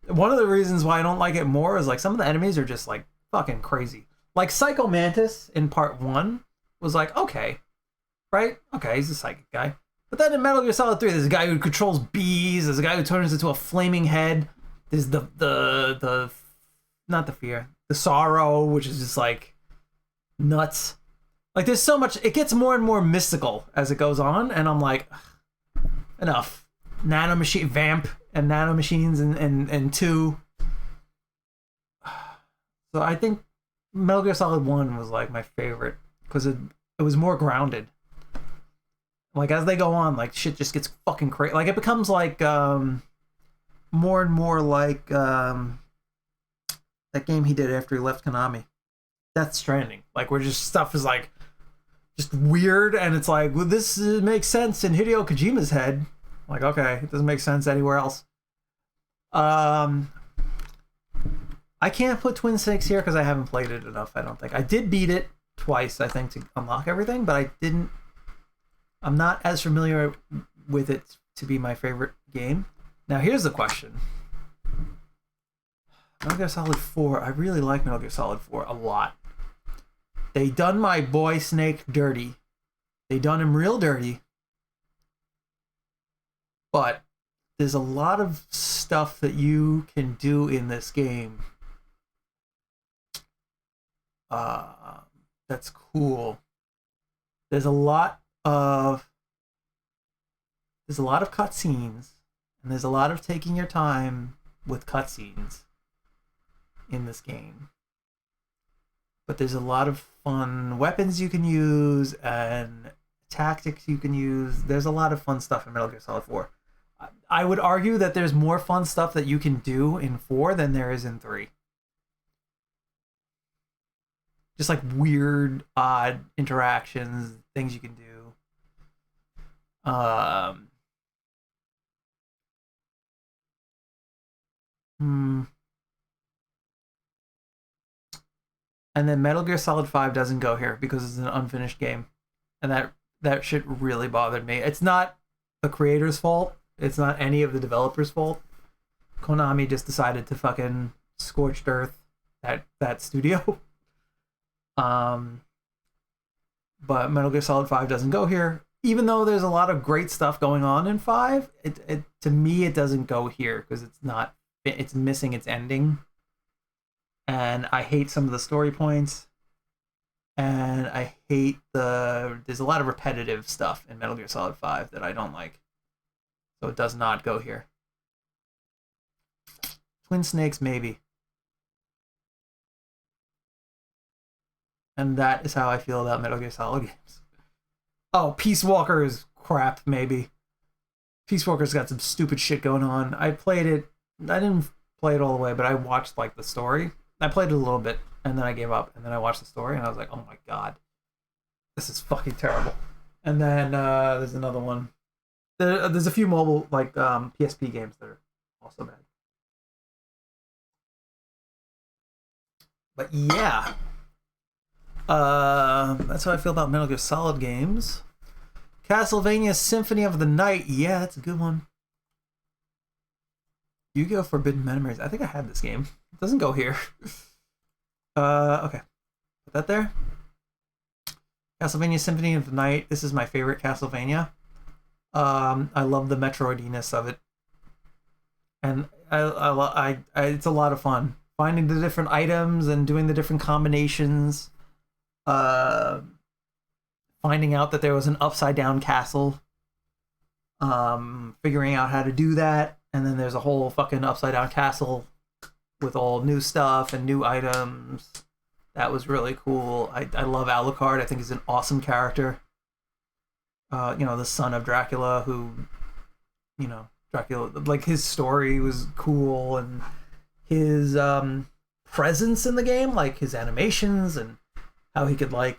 one of the reasons why I don't like it more is like some of the enemies are just like fucking crazy. Like Psycho Mantis in part 1 was like, okay, right? Okay, he's a psychic guy. But then in Metal Gear Solid 3, there's a guy who controls bees. There's a guy who turns into a flaming head. There's the not the fear, the sorrow, which is just like nuts. Like, there's so much. It gets more and more mystical as it goes on, and I'm like, enough. Nanomachine vamp and nanomachines and 2. So I think Metal Gear Solid 1 was like my favorite because it was more grounded. Like, as they go on, like, shit just gets fucking crazy. Like, it becomes like more and more like that game he did after he left Konami, Death Stranding. Like, where just stuff is like just weird, and it's like, well, this makes sense in Hideo Kojima's head. Like, okay, it doesn't make sense anywhere else. I can't put Twin Snakes here because I haven't played it enough. I don't think I did beat it twice, I think, to unlock everything, but I didn't. I'm not as familiar with it to be my favorite game. Now, here's the question. Metal Gear Solid 4. I really like Metal Gear Solid 4 a lot. They done my boy Snake dirty They done him real dirty, but there's a lot of stuff that you can do in this game. That's cool. There's a lot of cutscenes, and there's a lot of taking your time with cutscenes in this game. But there's a lot of fun weapons you can use and tactics you can use. There's a lot of fun stuff in Metal Gear Solid 4. I would argue that there's more fun stuff that you can do in 4 than there is in 3. Just like weird, odd interactions, things you can do. And then Metal Gear Solid 5 doesn't go here because it's an unfinished game. And that shit really bothered me. It's not the creator's fault. It's not any of the developers' fault. Konami just decided to fucking scorched earth that studio. But Metal Gear Solid 5 doesn't go here. Even though there's a lot of great stuff going on in 5, it to me it doesn't go here because it's missing its ending. And I hate some of the story points. And I hate there's a lot of repetitive stuff in Metal Gear Solid 5 that I don't like. So it does not go here. Twin Snakes, maybe. And that is how I feel about Metal Gear Solid games. Oh, Peace Walker is crap, maybe. Peace Walker's got some stupid shit going on. I played it. I didn't play it all the way, but I watched like the story. I played it a little bit, and then I gave up, and then I watched the story, and I was like, oh my god. This is fucking terrible. And then there's another one. There's a few mobile, like, PSP games that are also bad. But yeah. That's how I feel about Metal Gear Solid games. Castlevania Symphony of the Night. Yeah, that's a good one. Yu-Gi-Oh! Forbidden Memories. I think I had this game. It doesn't go here. Okay. Put that there. Castlevania Symphony of the Night. This is my favorite Castlevania. I love the Metroidiness of it. And it's a lot of fun. Finding the different items and doing the different combinations. Finding out that there was an upside down castle, figuring out how to do that, and then there's a whole fucking upside down castle with all new stuff and new items. That was really cool. I love Alucard. I think he's an awesome character. The son of Dracula, who, Dracula, like, his story was cool, and his presence in the game, like his animations and how he could, like,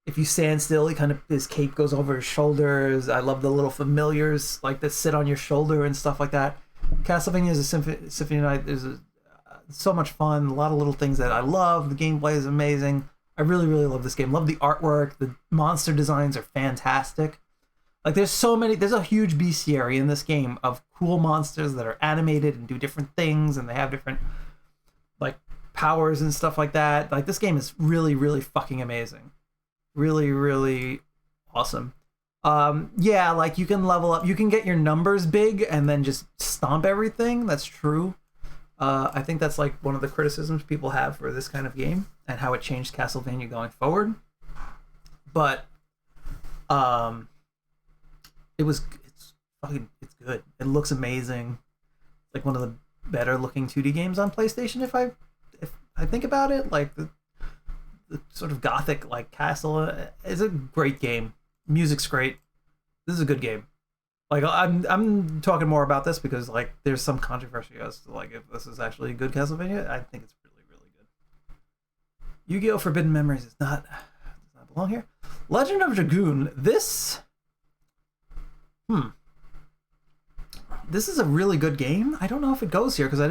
if you stand still, his cape goes over his shoulders. I love the little familiars, like, that sit on your shoulder and stuff like that. Castlevania is a Symphony Night. There's so much fun. A lot of little things that I love. The gameplay is amazing. I really, really love this game. Love the artwork. The monster designs are fantastic. Like, there's a huge bestiary in this game of cool monsters that are animated and do different things, and they have different, like, powers and stuff like that. Like, this game is really, really fucking amazing. Really, really awesome. Yeah, like, you can level up. You can get your numbers big and then just stomp everything. That's true. I think that's, like, one of the criticisms people have for this kind of game and how it changed Castlevania going forward. But it's good. It looks amazing. It's like one of the better looking 2D games on PlayStation if I think about it. Like, the sort of gothic, like, castle is a great game. Music's great. This is a good game. Like, I'm talking more about this because, like, there's some controversy as to, like, if this is actually a good Castlevania. I think it's really, really good. Yu-Gi-Oh! Forbidden Memories does not belong here. Legend of Dragoon. This is a really good game. I don't know if it goes here because I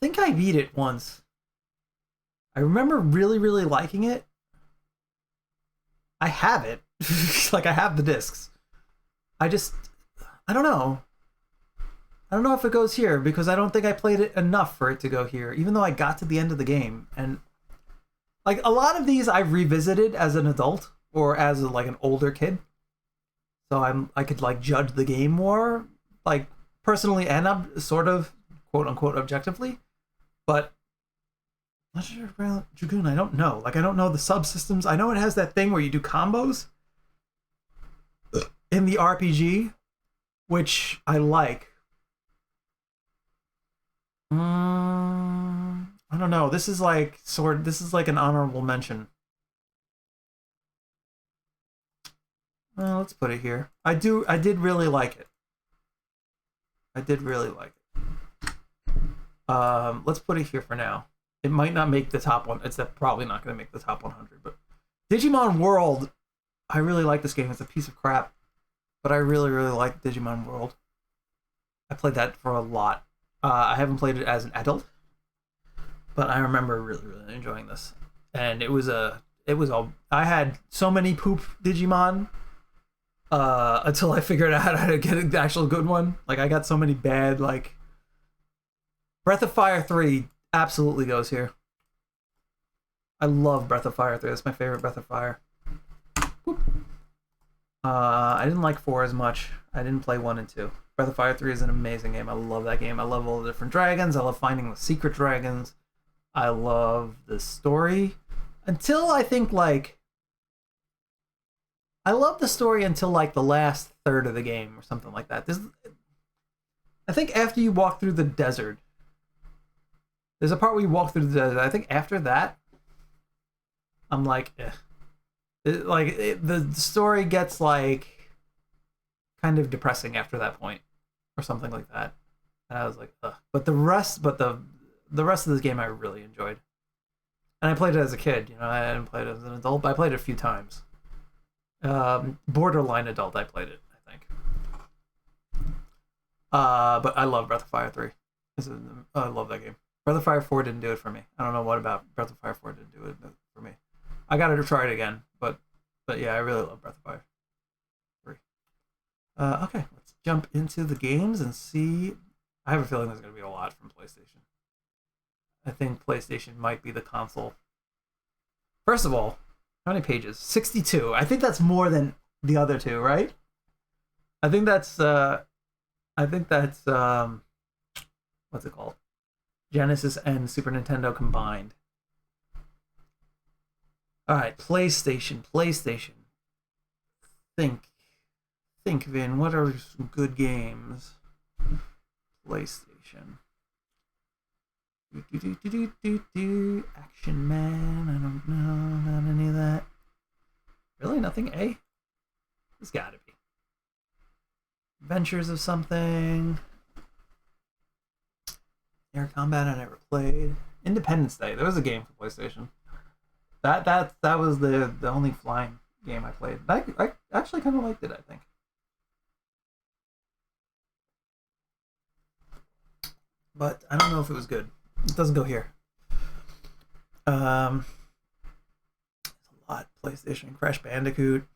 think I beat it once. I remember really, really liking it. I have it. Like, I have the discs. I don't know. I don't know if it goes here because I don't think I played it enough for it to go here, even though I got to the end of the game. And, like, a lot of these I revisited as an adult. or as like an older kid. So I could like judge the game more, like personally and sort of quote unquote objectively. But Legend of Dragoon, I don't know. Like I don't know the subsystems. I know it has that thing where you do combos in the RPG, which I like. I don't know. This is like an honorable mention. Let's put it here. I did really like it. I did really like it. Let's put it here for now. It might not make the top one. It's probably not going to make the top 100. But Digimon World, I really like this game. It's a piece of crap, but I really like Digimon World. I played that for a lot. I haven't played it as an adult, but I remember really enjoying this. And I had so many poop Digimon until I figured out how to get an actual good one. Like I got so many bad, like Breath of Fire 3 absolutely goes here. I love Breath of Fire 3. That's my favorite Breath of Fire. I didn't like 4 as much. I didn't play 1 and 2. Breath of Fire 3 is an amazing game. I love that game. I love all the different dragons. I love finding the secret dragons. I love the story. Until I think like... I love the story until like the last third of the game or something like that. I think after you walk through the desert, there's a part where you walk through the desert. I think after that, I'm like, eh. The story gets like kind of depressing after that point, or something like that. And I was like, ugh. But the rest of this game I really enjoyed. And I played it as a kid. You know, I didn't play it as an adult, but I played it a few times. Borderline adult, I played it, I think. But I love Breath of Fire 3. I love that game. Breath of Fire 4 didn't do it for me. I don't know what about Breath of Fire 4 didn't do it for me. I gotta try it again, but yeah, I really love Breath of Fire 3. Okay, let's jump into the games and see. I have a feeling there's gonna be a lot from PlayStation. I think PlayStation might be the console. First of all, how many pages? 62. I think that's more than the other two, right? I think that's what's it called? Genesis and Super Nintendo combined. All right, PlayStation. Think, Vin. What are some good games? PlayStation. Action Man. I don't know. Not any of that. Really, nothing. A. There's got to be. Adventures of something. Air Combat I never played. Independence Day. There was a game for PlayStation. That was the only flying game I played. I actually kind of liked it, I think. But I don't know if it was good. It doesn't go here. There's a lot. PlayStation. Crash Bandicoot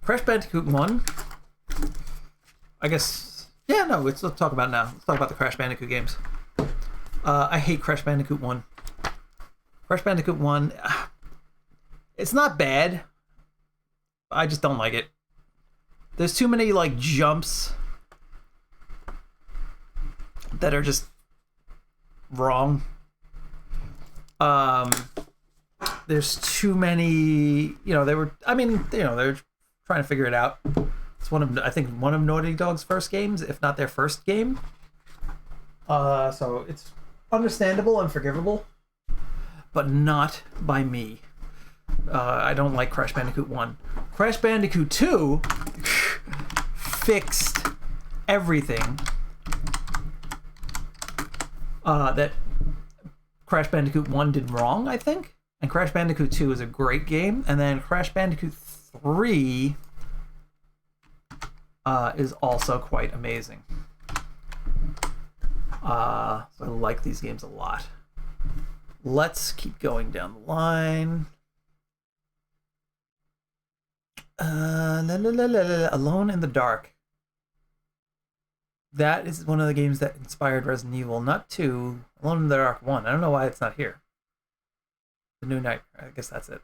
1. I guess. Yeah, no, let's talk about it now. Let's talk about the Crash Bandicoot games. I hate Crash Bandicoot 1. Crash Bandicoot 1, it's not bad. I just don't like it. There's too many like jumps that are just wrong. There's too many, they were trying to figure it out. It's I think one of Naughty Dog's first games, if not their first game. So it's understandable and forgivable, but not by me. I don't like Crash Bandicoot 1. Crash Bandicoot 2 fixed everything that Crash Bandicoot 1 did wrong, I think. And Crash Bandicoot 2 is a great game. And then Crash Bandicoot 3 is also quite amazing. So I like these games a lot. Let's keep going down the line. Alone in the Dark. That is one of the games that inspired Resident Evil, not 2. Alone in the Dark 1. I don't know why it's not here. The New Nightmare. I guess that's it.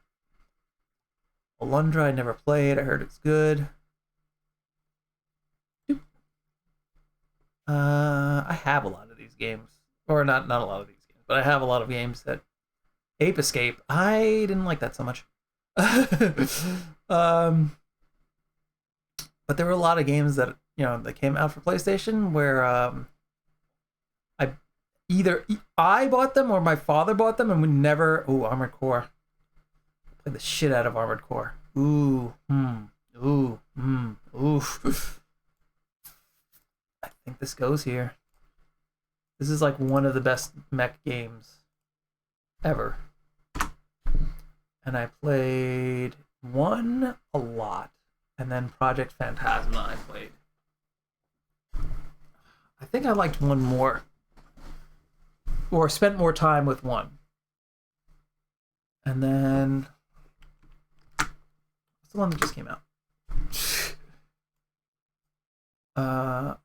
Alundra I never played. I heard it's good. I have a lot of these games, or not a lot of these games, but I have a lot of games that Ape Escape. I didn't like that so much. um, but there were a lot of games that that came out for PlayStation where I either I bought them or my father bought them, and we never. Ooh, Armored Core. Played the shit out of Armored Core. Ooh, ooh, oof. I think this goes here. This is like one of the best mech games ever. And I played one a lot. And then Project Phantasma I played. I think I liked one more. Or spent more time with one. And then... what's the one that just came out? I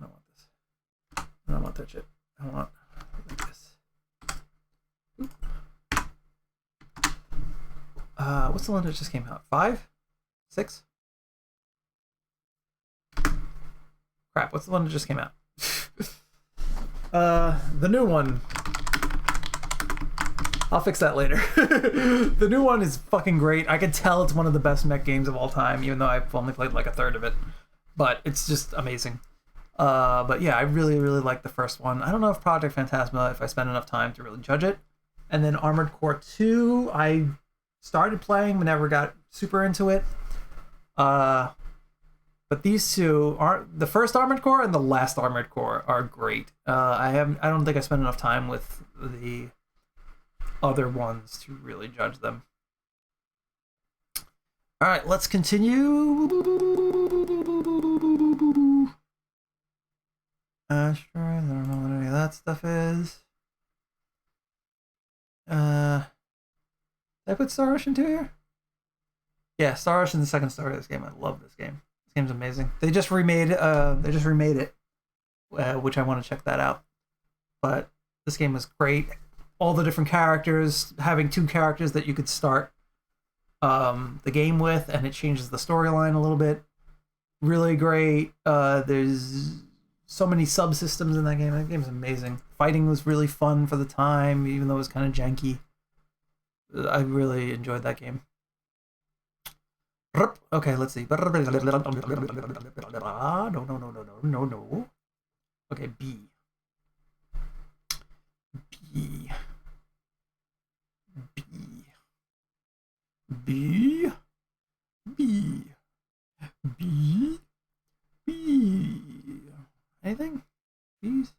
don't want this. I don't want that shit. I want like this. What's the one that just came out? 5? 6? Crap, what's the one that just came out? The new one. I'll fix that later. The new one is fucking great. I can tell it's one of the best mech games of all time, even though I've only played like a third of it. But it's just amazing. But yeah, I really, really like the first one. I don't know if Project Phantasma, if I spend enough time to really judge it. And then Armored Core 2, I started playing but never got super into it. But these two are the first Armored Core and the last Armored Core are great. I don't think I spent enough time with the other ones to really judge them. All right, let's continue. Asteroid, I don't know what any of that stuff is. Did I put Star Ocean 2 here? Yeah, Star Ocean is the second story of this game. I love this game. This game's amazing. They just remade it, which I want to check that out. But this game was great. All the different characters, having 2 characters that you could start the game with, and it changes the storyline a little bit. Really great. There's so many subsystems in that game. That game's amazing. Fighting was really fun for the time, even though it was kind of janky. I really enjoyed that game. Okay, let's see. No. Okay, B. Anything? Bees?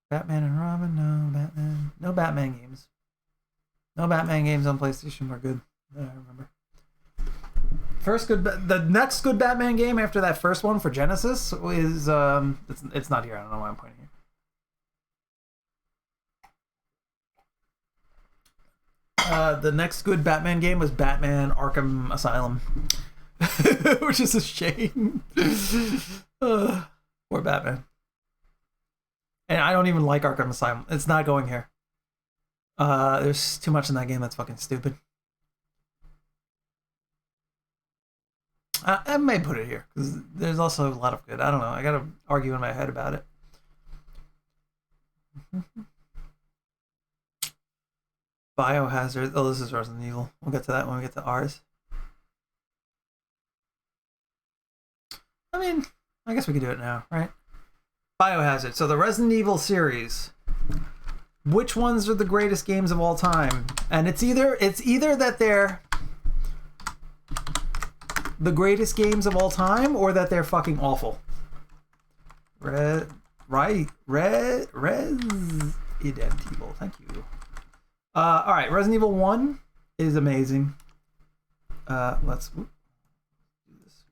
Batman and Robin? No, Batman. No Batman games. No Batman games on PlayStation were good. I remember. The next good Batman game after that first one for Genesis is it's not here. I don't know why I'm pointing here. The next good Batman game was Batman Arkham Asylum, which is a shame. Poor Batman. And I don't even like Arkham Asylum. It's not going here. There's too much in that game that's fucking stupid. I may put it here because there's also a lot of good. I don't know. I gotta argue in my head about it. Biohazard. Oh, this is Resident Evil. We'll get to that when we get to ours. I mean, I guess we can do it now, right? Biohazard. So the Resident Evil series. Which ones are the greatest games of all time? And it's either that they're the greatest games of all time or that they're fucking awful. Resident Evil. Thank you. All right, Resident Evil 1 is amazing. Let's do this.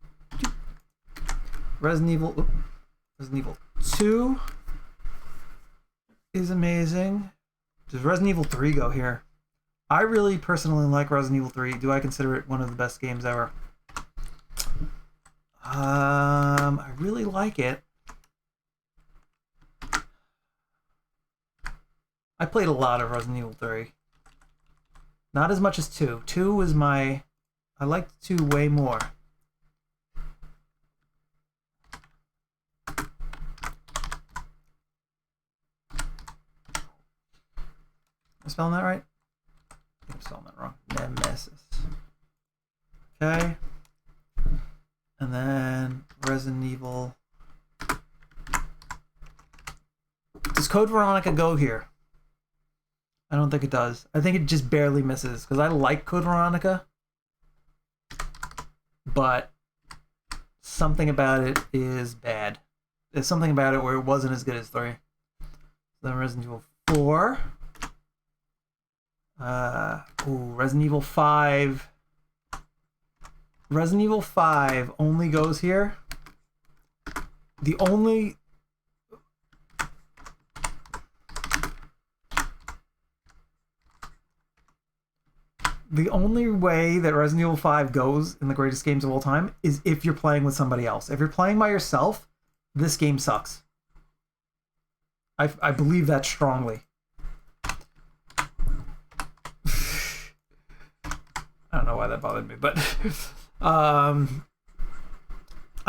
Resident Evil 2 is amazing. Does Resident Evil 3 go here? I really personally like Resident Evil 3. Do I consider it one of the best games ever? I really like it. I played a lot of Resident Evil 3. Not as much as 2. 2 was my... I liked 2 way more. Am I spelling that right? I'm spelling that wrong. Nemesis. Okay. And then Resident Evil. Does Code Veronica go here? I don't think it does. I think it just barely misses because I like Code Veronica, but something about it is bad. There's something about it where it wasn't as good as 3. Then Resident Evil 4. Resident Evil 5. Resident Evil 5 only goes here. The only way that Resident Evil 5 goes in the greatest games of all time is if you're playing with somebody else. If you're playing by yourself, this game sucks. I believe that strongly. I don't know why that bothered me, but I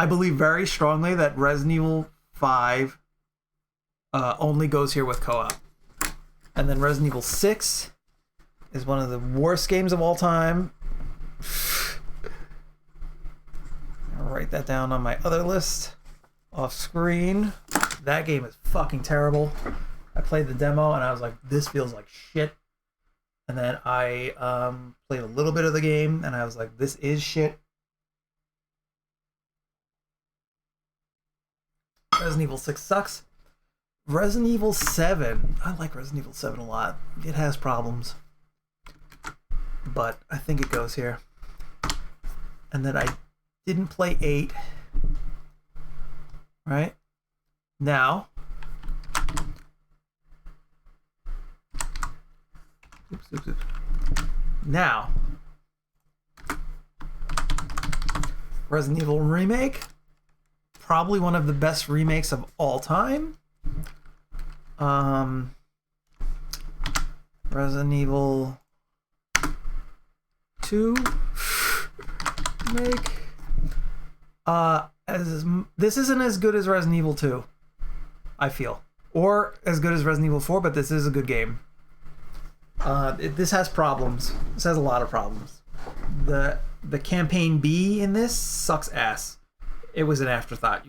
believe very strongly that Resident Evil 5 only goes here with co-op. And then Resident Evil 6 is one of the worst games of all time. I'll write that down on my other list off screen. That game is fucking terrible. I played the demo and I was like, this feels like shit. And then I played a little bit of the game and I was like, this is shit. Resident Evil 6 sucks. Resident Evil 7. I like Resident Evil 7 a lot. It has problems, but I think it goes here. And then I didn't play 8. Right? Now. Oops. Now. Resident Evil Remake. Probably one of the best remakes of all time. Resident Evil 2 remake. This isn't as good as Resident Evil 2, I feel, or as good as Resident Evil 4, but this is a good game. This has problems. This has a lot of problems. The campaign B in this sucks ass. It was an afterthought.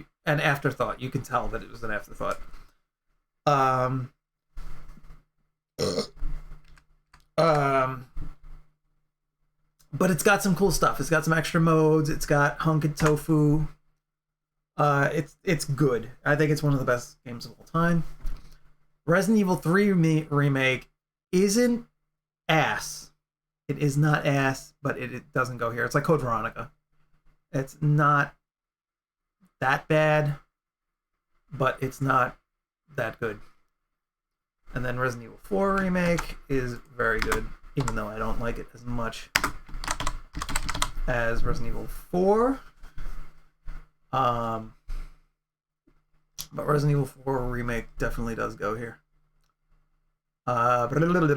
You can tell that it was an afterthought. But it's got some cool stuff. It's got some extra modes. It's got Hunkin' Tofu. It's good. I think it's one of the best games of all time. Resident Evil 3 remake isn't ass. It is not ass, but it doesn't go here. It's like Code Veronica. It's not that bad, but it's not that good. And then Resident Evil 4 remake is very good, even though I don't like it as much as Resident Evil 4. But Resident Evil 4 remake definitely does go here. Resident Evil,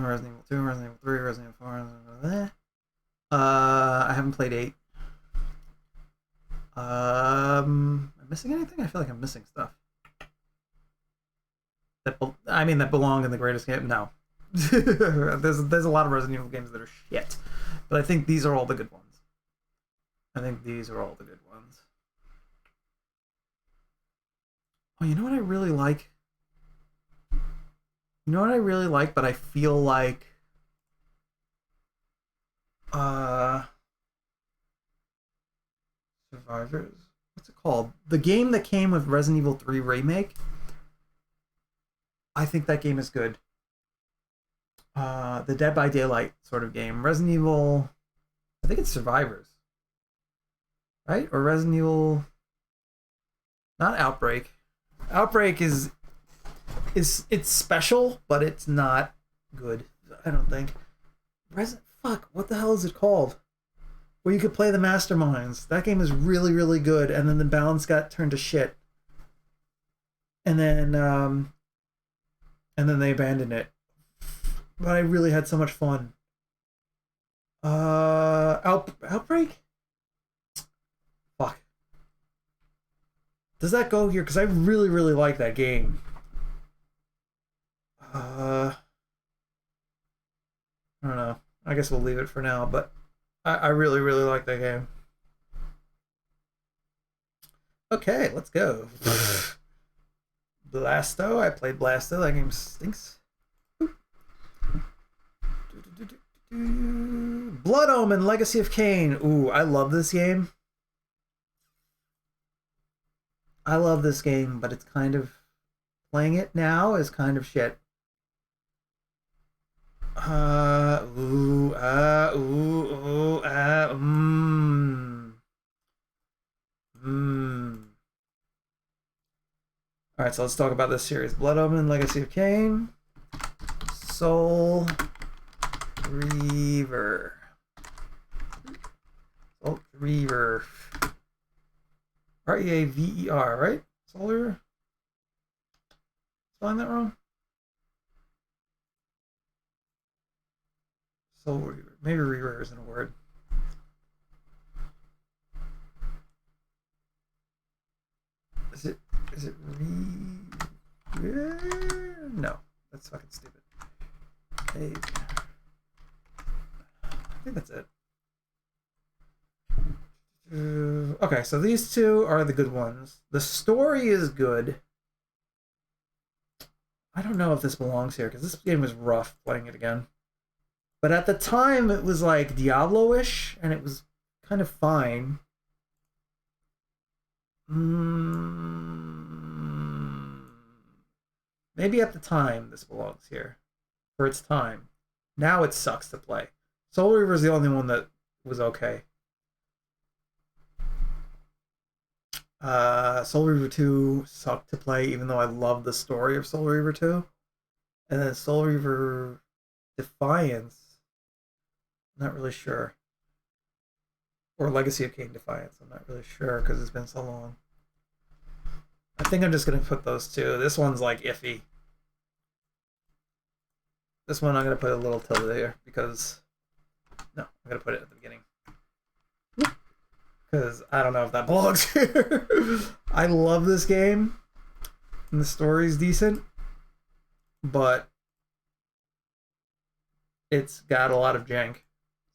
Resident Evil 2, Resident Evil 3, Resident Evil 4. I haven't played 8. Am I missing anything? I feel like I'm missing stuff. That belong in the greatest game. No, there's a lot of Resident Evil games that are shit, but I think these are all the good ones. Oh, you know what I really like? But I feel like Survivors. What's it called? The game that came with Resident Evil 3 remake. I think that game is good. The Dead by Daylight sort of game. Resident Evil, I think it's Survivors. Right? Or Resident Evil, not Outbreak. Outbreak is it's special, but it's not good. I don't think. What the hell is it called? Where you could play the masterminds. That game is really, really good, and then the balance got turned to shit. And then they abandoned it. but I really had so much fun. Outbreak? Fuck. Does that go here? Because I really, really like that game. I don't know. I guess we'll leave it for now, but I really, really like that game. Okay, let's go. Blasto. I played Blasto. That game stinks. Blood Omen Legacy of Kain. Ooh, I love this game. I love this game, but it's kind of playing it now is kind of shit. All right, so let's talk about this series: Blood Omen, Legacy of Kain, Soul Reaver, Soul Reaver, Reaver, right? Soul Reaver. Spelling that wrong? Soul Reaver. Maybe Reaver isn't a word. Is it No, that's fucking stupid. Hey. I think that's it. Okay, so these two are the good ones. The story is good. I don't know if this belongs here because this game was rough playing it again. But at the time, it was like Diablo-ish, and it was kind of fine. Maybe at the time this belongs here. For its time. Now it sucks to play. Soul Reaver is the only one that was okay. Soul Reaver 2 sucked to play, even though I love the story of Soul Reaver 2. And then Soul Reaver Defiance, I'm not really sure. Or Legacy of Kain Defiance, I'm not really sure because it's been so long. I think I'm just going to put those two. This one's like iffy. This one I'm going to put a little tilde there because... No, I'm going to put it at the beginning. Because I don't know if that belongs here. I love this game. And the story's decent. But it's got a lot of jank.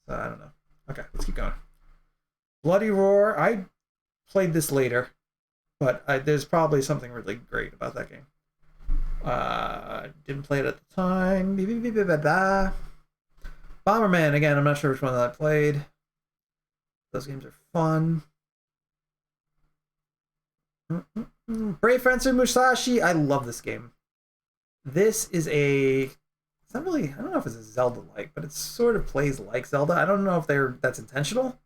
So I don't know. Okay, let's keep going. Bloody Roar. I played this later. But there's probably something really great about that game. Didn't play it at the time. Bomberman. Again, I'm not sure which one that I played. Those games are fun. Brave Fencer Musashi. I love this game. This is a... It's not really... I don't know if it's a Zelda-like, but it sort of plays like Zelda. I don't know if that's intentional.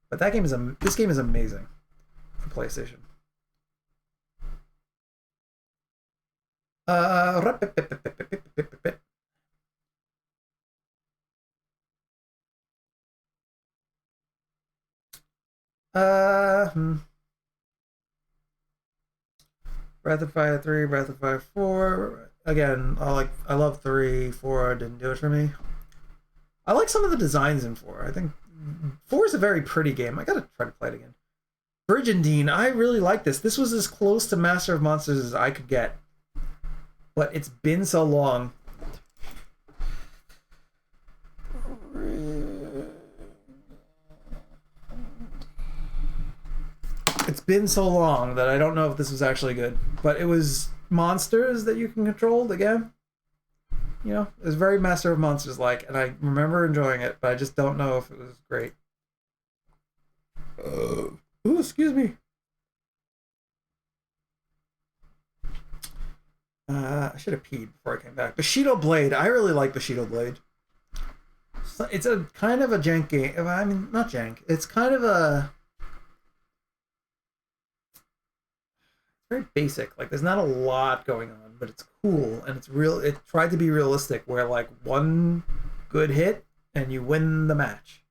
But that game is... This game is amazing for PlayStation. Breath of Fire 3, Breath of Fire 4. Again, I love 3. 4 didn't do it for me. I like some of the designs in 4. I think 4 is a very pretty game. I gotta try to play it again. Brigandine, I really like this. This was as close to Master of Monsters as I could get. But it's been so long. It's been so long that I don't know if this was actually good. But it was monsters that you can control again. You know, it was very Master of Monsters-like, and I remember enjoying it, but I just don't know if it was great. Ooh, excuse me. I should have peed before I came back. Bushido Blade. I really like Bushido Blade. It's a kind of a jank game. I mean, not jank. It's kind of a... very basic. Like, there's not a lot going on, but it's cool, and it's real. It tried to be realistic, where, like, one good hit, and you win the match.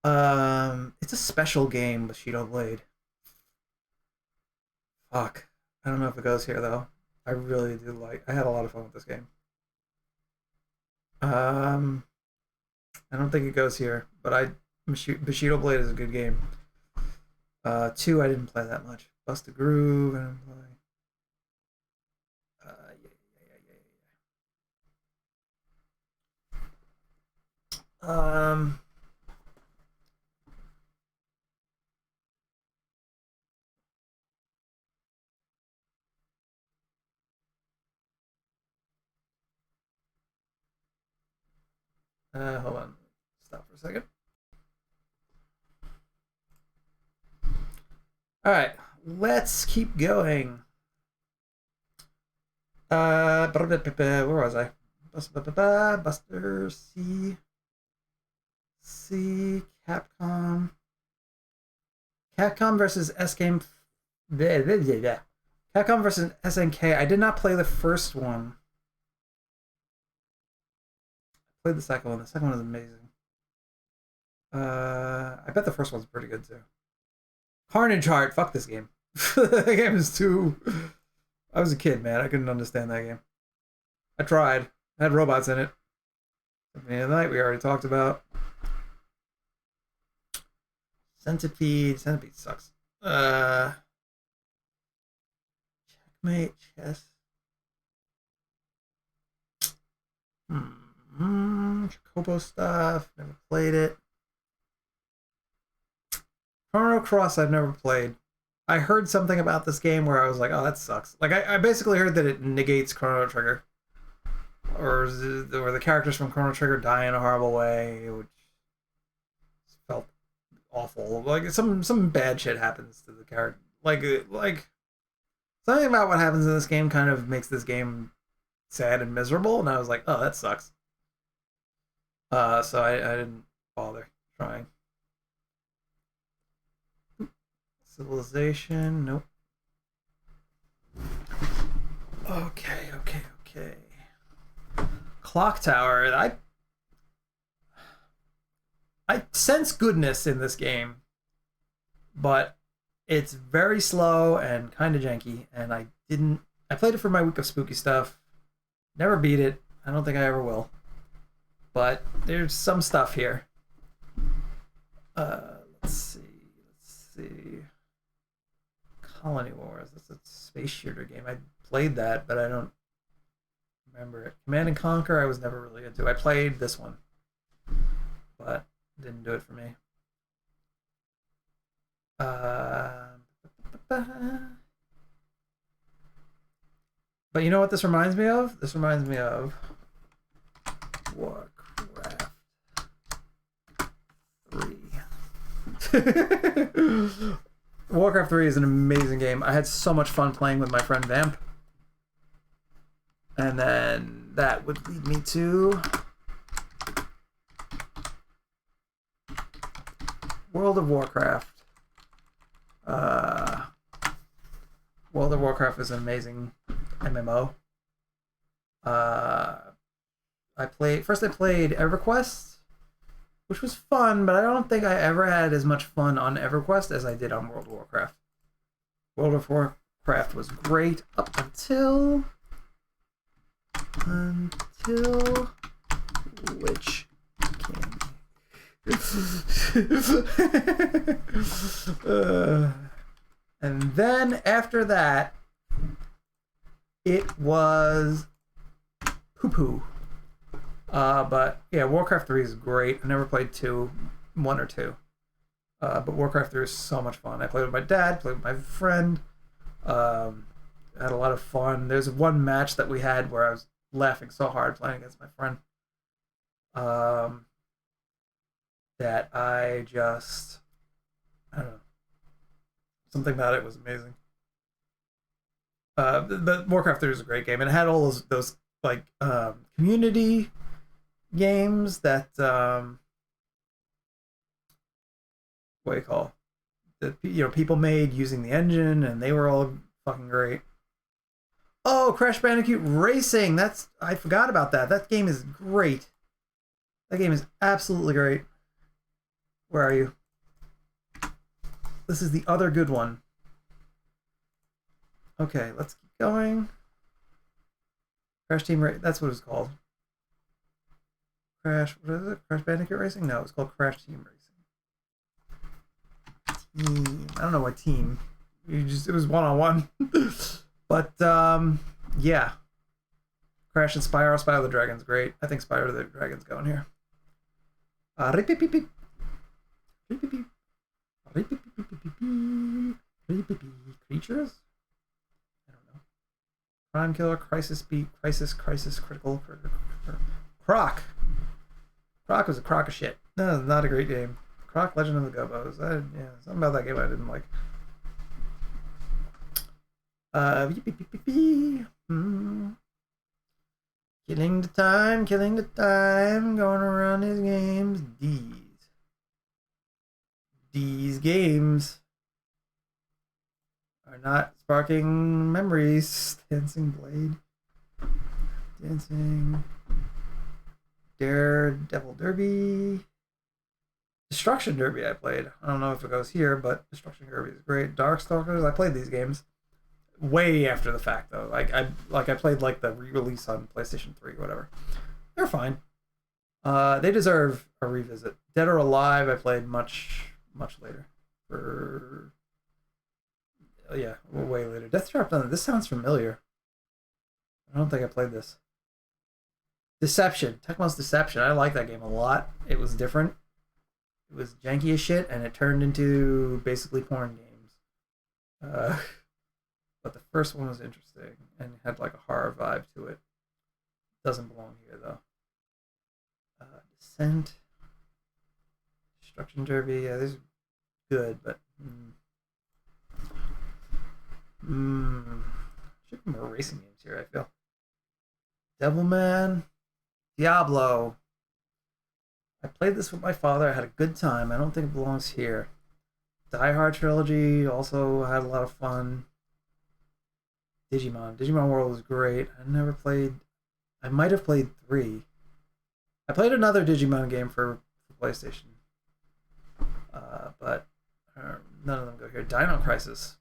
It's a special game, Bushido Blade. Fuck. I don't know if it goes here, though. I really do like... I had a lot of fun with this game. Um, I don't think it goes here, but Bushido Blade is a good game. Two, I didn't play that much. Bust a Groove, I didn't play. Yeah, yeah. Hold on. Stop for a second. All right, let's keep going. Where was I? Buster C Capcom. Capcom versus SK. Capcom versus SNK. I did not play the first one. I played the second one. The second one is amazing. I bet the first one's pretty good too. Carnage Heart. Fuck this game. That game is too. I was a kid, man. I couldn't understand that game. I tried. It had robots in it. Symphony of the Night we already talked about. Centipede. Centipede sucks. Checkmate. Chess. Chocobo stuff. Never played it. Chrono Cross. I've never played. I heard something about this game where I was like, "Oh, that sucks." Like I basically heard that it negates Chrono Trigger, or the characters from Chrono Trigger die in a horrible way, which felt awful. Like some bad shit happens to the character. Like something about what happens in this game kind of makes this game sad and miserable, and I was like, "Oh, that sucks." So I didn't bother trying. Civilization, nope. Okay. Clock Tower. I sense goodness in this game, but it's very slow and kind of janky. And I didn't. I played it for my week of spooky stuff. Never beat it. I don't think I ever will. But there's some stuff here. Let's see. Colony Wars. That's a space shooter game. I played that, but I don't remember it. Command and Conquer, I was never really into. I played this one, but didn't do it for me. But you know what this reminds me of? This reminds me of Warcraft 3. Warcraft 3 is an amazing game. I had so much fun playing with my friend Vamp. And then that would lead me to World of Warcraft. World of Warcraft is an amazing MMO. I played EverQuest, which was fun, but I don't think I ever had as much fun on EverQuest as I did on World of Warcraft. World of Warcraft was great up until which game? And then after that, it was poo-poo. But yeah, Warcraft 3 is great. I never played 1 or 2. But Warcraft 3 is so much fun. I played with my dad, played with my friend. Had a lot of fun. There's one match that we had where I was laughing so hard playing against my friend. That I don't know. Something about it was amazing. But Warcraft 3 is a great game. And it had all those like community games that what do you call that people made using the engine, and they were all fucking great. Oh, Crash Bandicoot Racing! I forgot about that. That game is great. That game is absolutely great. Where are you? This is the other good one. Okay, let's keep going. Crash Team Race. That's what it's called. Crash. What is it? Crash Bandicoot Racing? No, it's called Crash Team Racing. Team. I don't know what team. It was 1-on-1. But yeah. Crash and Spyro. Spyro the Dragon's great. I think Spyro the Dragon's going here. Creatures? I don't know. Prime Killer, Crisis Beat, Crisis, Critical. Croc. Croc was a crock of shit. No, not a great game. Croc, Legend of the Gobos. Yeah, something about that game I didn't like. Killing the time, going around these games. These games are not sparking memories. Dancing Blade. Daredevil Derby. Destruction Derby I played. I don't know if it goes here, but Destruction Derby is great. Darkstalkers, I played these games way after the fact though. I played like the re-release on PlayStation 3 or whatever. They're fine. They deserve a revisit. Dead or Alive I played much later. Way later. Death Trap done. This sounds familiar. I don't think I played this. Deception. Tecmo's Deception. I like that game a lot. It was different. It was janky as shit, and it turned into basically porn games. But the first one was interesting and had like a horror vibe to it. Doesn't belong here though. Descent. Destruction Derby. Yeah, this is good, but should be more racing games here, I feel. Devilman. Diablo. I played this with my father. I had a good time. I don't think it belongs here. Die Hard Trilogy also had a lot of fun. Digimon World was great. I might have played 3. I played another Digimon game for PlayStation. But none of them go here. Dino Crisis.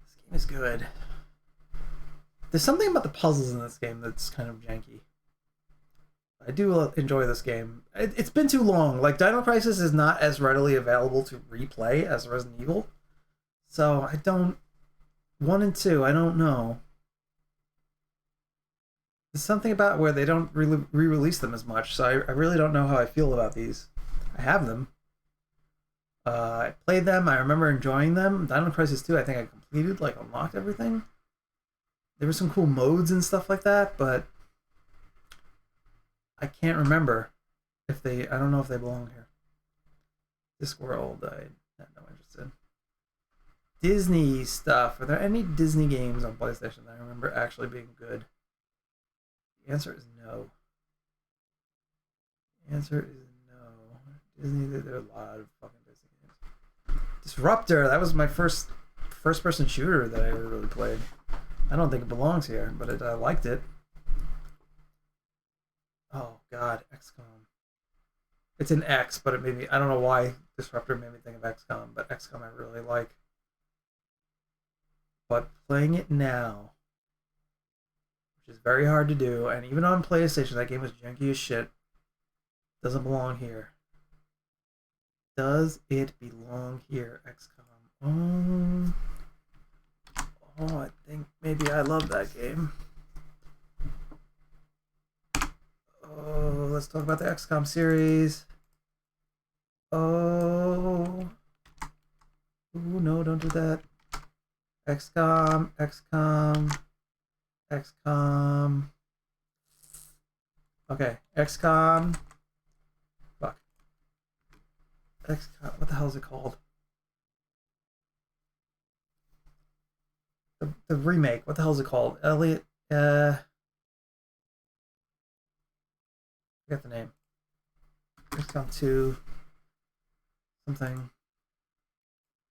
This game is good. There's something about the puzzles in this game that's kind of janky. I do enjoy this game. It's been too long. Like, Dino Crisis is not as readily available to replay as Resident Evil. So, 1 and 2, I don't know. There's something about where they don't re-release them as much, so I really don't know how I feel about these. I have them. I played them. I remember enjoying them. Dino Crisis 2, I think I completed, like, unlocked everything. There were some cool modes and stuff like that, but I can't remember if I don't know if they belong here. Discworld, I had no interest in. Disney stuff. Are there any Disney games on PlayStation that I remember actually being good? The answer is no. The answer is no. Disney, there are a lot of fucking Disney games. Disruptor, that was my first-person shooter that I ever really played. I don't think it belongs here, but I liked it. Oh god, XCOM. It's an X, but it made me. I don't know why Disruptor made me think of XCOM, but XCOM I really like. But playing it now, which is very hard to do, and even on PlayStation, that game was janky as shit. Doesn't belong here. Does it belong here, XCOM? Oh, I think maybe I love that game. Oh, let's talk about the XCOM series. Oh. Ooh, no, don't do that. XCOM. Okay, XCOM. Fuck. XCOM, what the hell is it called? The remake, what the hell is it called? Elliot, forget the name. XCOM 2 something.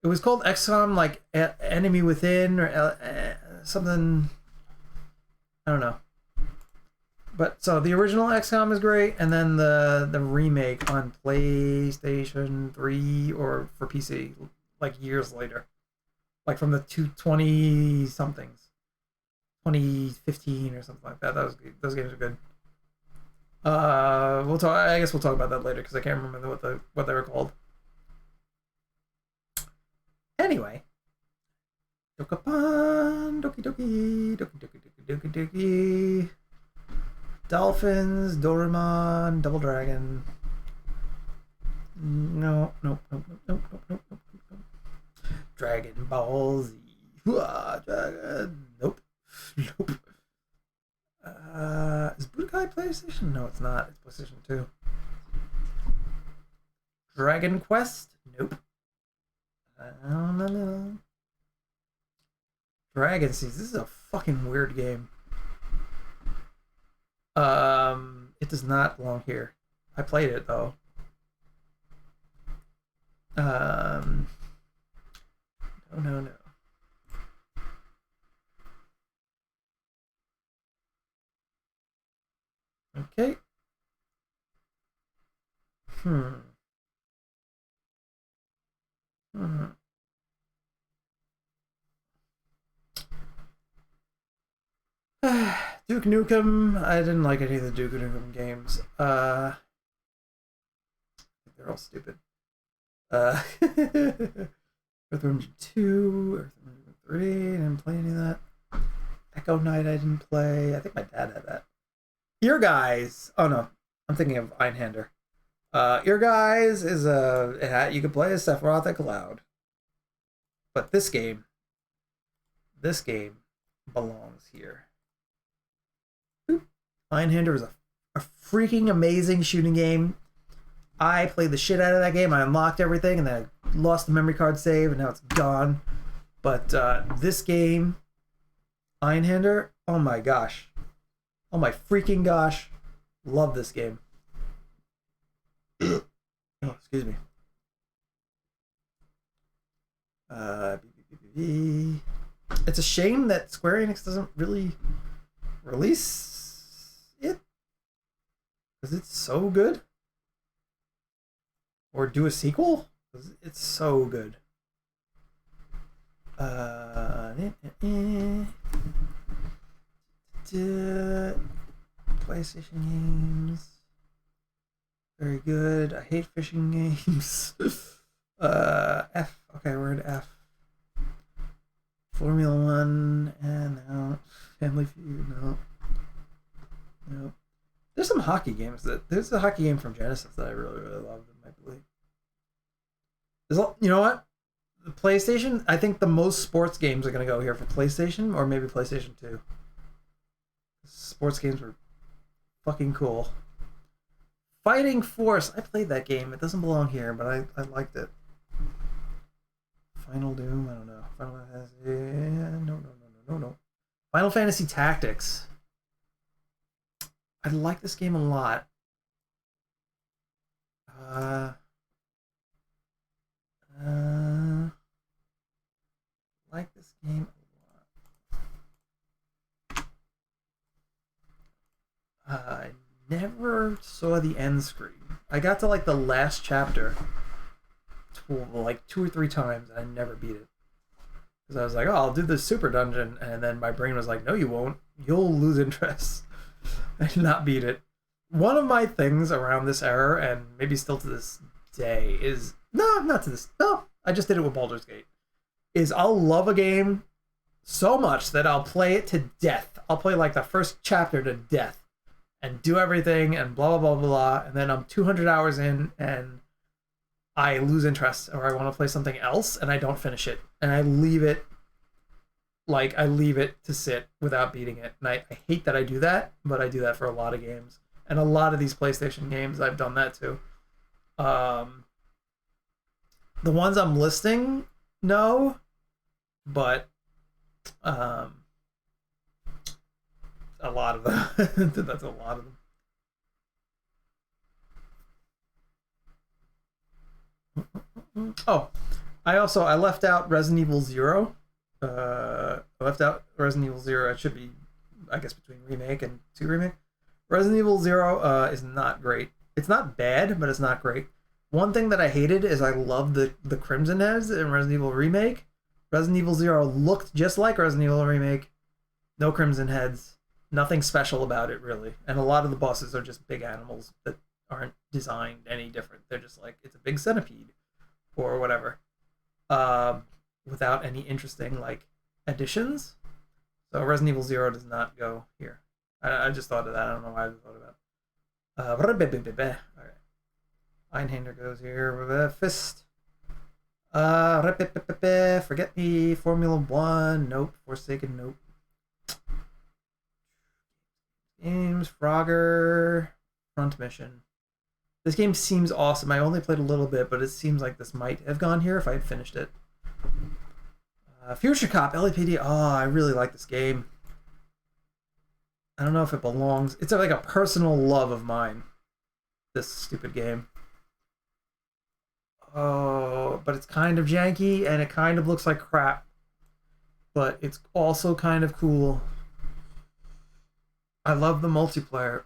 It was called XCOM like Enemy Within or something. I don't know. But so the original XCOM is great, and then the remake on PlayStation 3 or for PC like years later. Like from the 220 somethings. 2015 or something like that. Those games are good. We'll talk. I guess we'll talk about that later because I can't remember what they were called. Anyway, Dokapon, Doki Doki, Doki Doki Doki Doki Doki, Dolphins, Doraemon, Double Dragon. No, nope, nope, nope, nope, nope, nope, nope, nope. Dragon Ball Z. Dragon. Nope. Nope. Is Budokai PlayStation? No, it's not. It's PlayStation 2. Dragon Quest? Nope. No. Dragon Seas. This is a fucking weird game. It does not belong here. I played it though. No. Okay. Hmm. Duke Nukem. I didn't like any of the Duke Nukem games. They're all stupid. Earthworm Jim 2, Earthworm Jim 3, I didn't play any of that. Echo Knight I didn't play. I think my dad had that. Ear Guys. Oh no, I'm thinking of Einhander. Ear Guys is you can play as Sephiroth and Cloud. But this game belongs here. Einhander is a freaking amazing shooting game. I played the shit out of that game. I unlocked everything, and then I lost the memory card save, and now it's gone. But this game, Einhander, oh my gosh. Oh my freaking gosh. Love this game. Oh, excuse me. It's a shame that Square Enix doesn't really release it, because it's so good. Or do a sequel? It's so good. PlayStation games. Very good. I hate fishing games. F. Okay, we're at F. Formula One, and no. Family Feud, no. Nope. There's some hockey games there's a hockey game from Genesis that I really, really love in my belief. You know what? The PlayStation, I think the most sports games are going to go here for PlayStation, or maybe PlayStation 2. Sports games were fucking cool. Fighting Force, I played that game. It doesn't belong here, but I liked it. Final Doom, I don't know. Final Fantasy, no. Final Fantasy Tactics. I like this game a lot. Like this game a lot. I never saw the end screen. I got to like the last chapter like 2 or 3 times, and I never beat it. Because I was like, oh, I'll do this super dungeon, and then my brain was like, no, you won't. You'll lose interest. I did not beat it. One of my things around this era, and maybe still to this day, is not to this. No, I just did it with Baldur's Gate. Is I'll love a game so much that I'll play it to death. I'll play like the first chapter to death, and do everything, and blah blah blah blah, and then I'm 200 hours in, and I lose interest, or I want to play something else, and I don't finish it, and I leave it. Like, I leave it to sit without beating it. And I hate that I do that, but I do that for a lot of games. And a lot of these PlayStation games, I've done that too. The ones I'm listing, no. But a lot of them. That's a lot of them. Oh, I left out Resident Evil 0. I left out Resident Evil 0. It should be, I guess, between remake and 2 remake. Resident Evil 0 is not great. It's not bad, but it's not great. One thing that I hated is I loved the Crimson Heads in Resident Evil Remake. Resident Evil 0 looked just like Resident Evil Remake. No Crimson Heads. Nothing special about it really, and a lot of the bosses are just big animals that aren't designed any different. They're just like it's a big centipede or whatever, um, without any interesting like additions. So Resident Evil Zero does not go here. I just thought of that. I don't know why I just thought of that. All right. Einhander goes here with a fist. Forget me. Formula One. Nope. Forsaken. Nope. Games. Frogger. Front Mission. This game seems awesome. I only played a little bit, but it seems like this might have gone here if I had finished it. Future Cop. LAPD. Oh, I really like this game. I don't know if it belongs. It's like a personal love of mine. This stupid game. Oh, but it's kind of janky and it kind of looks like crap. But it's also kind of cool. I love the multiplayer.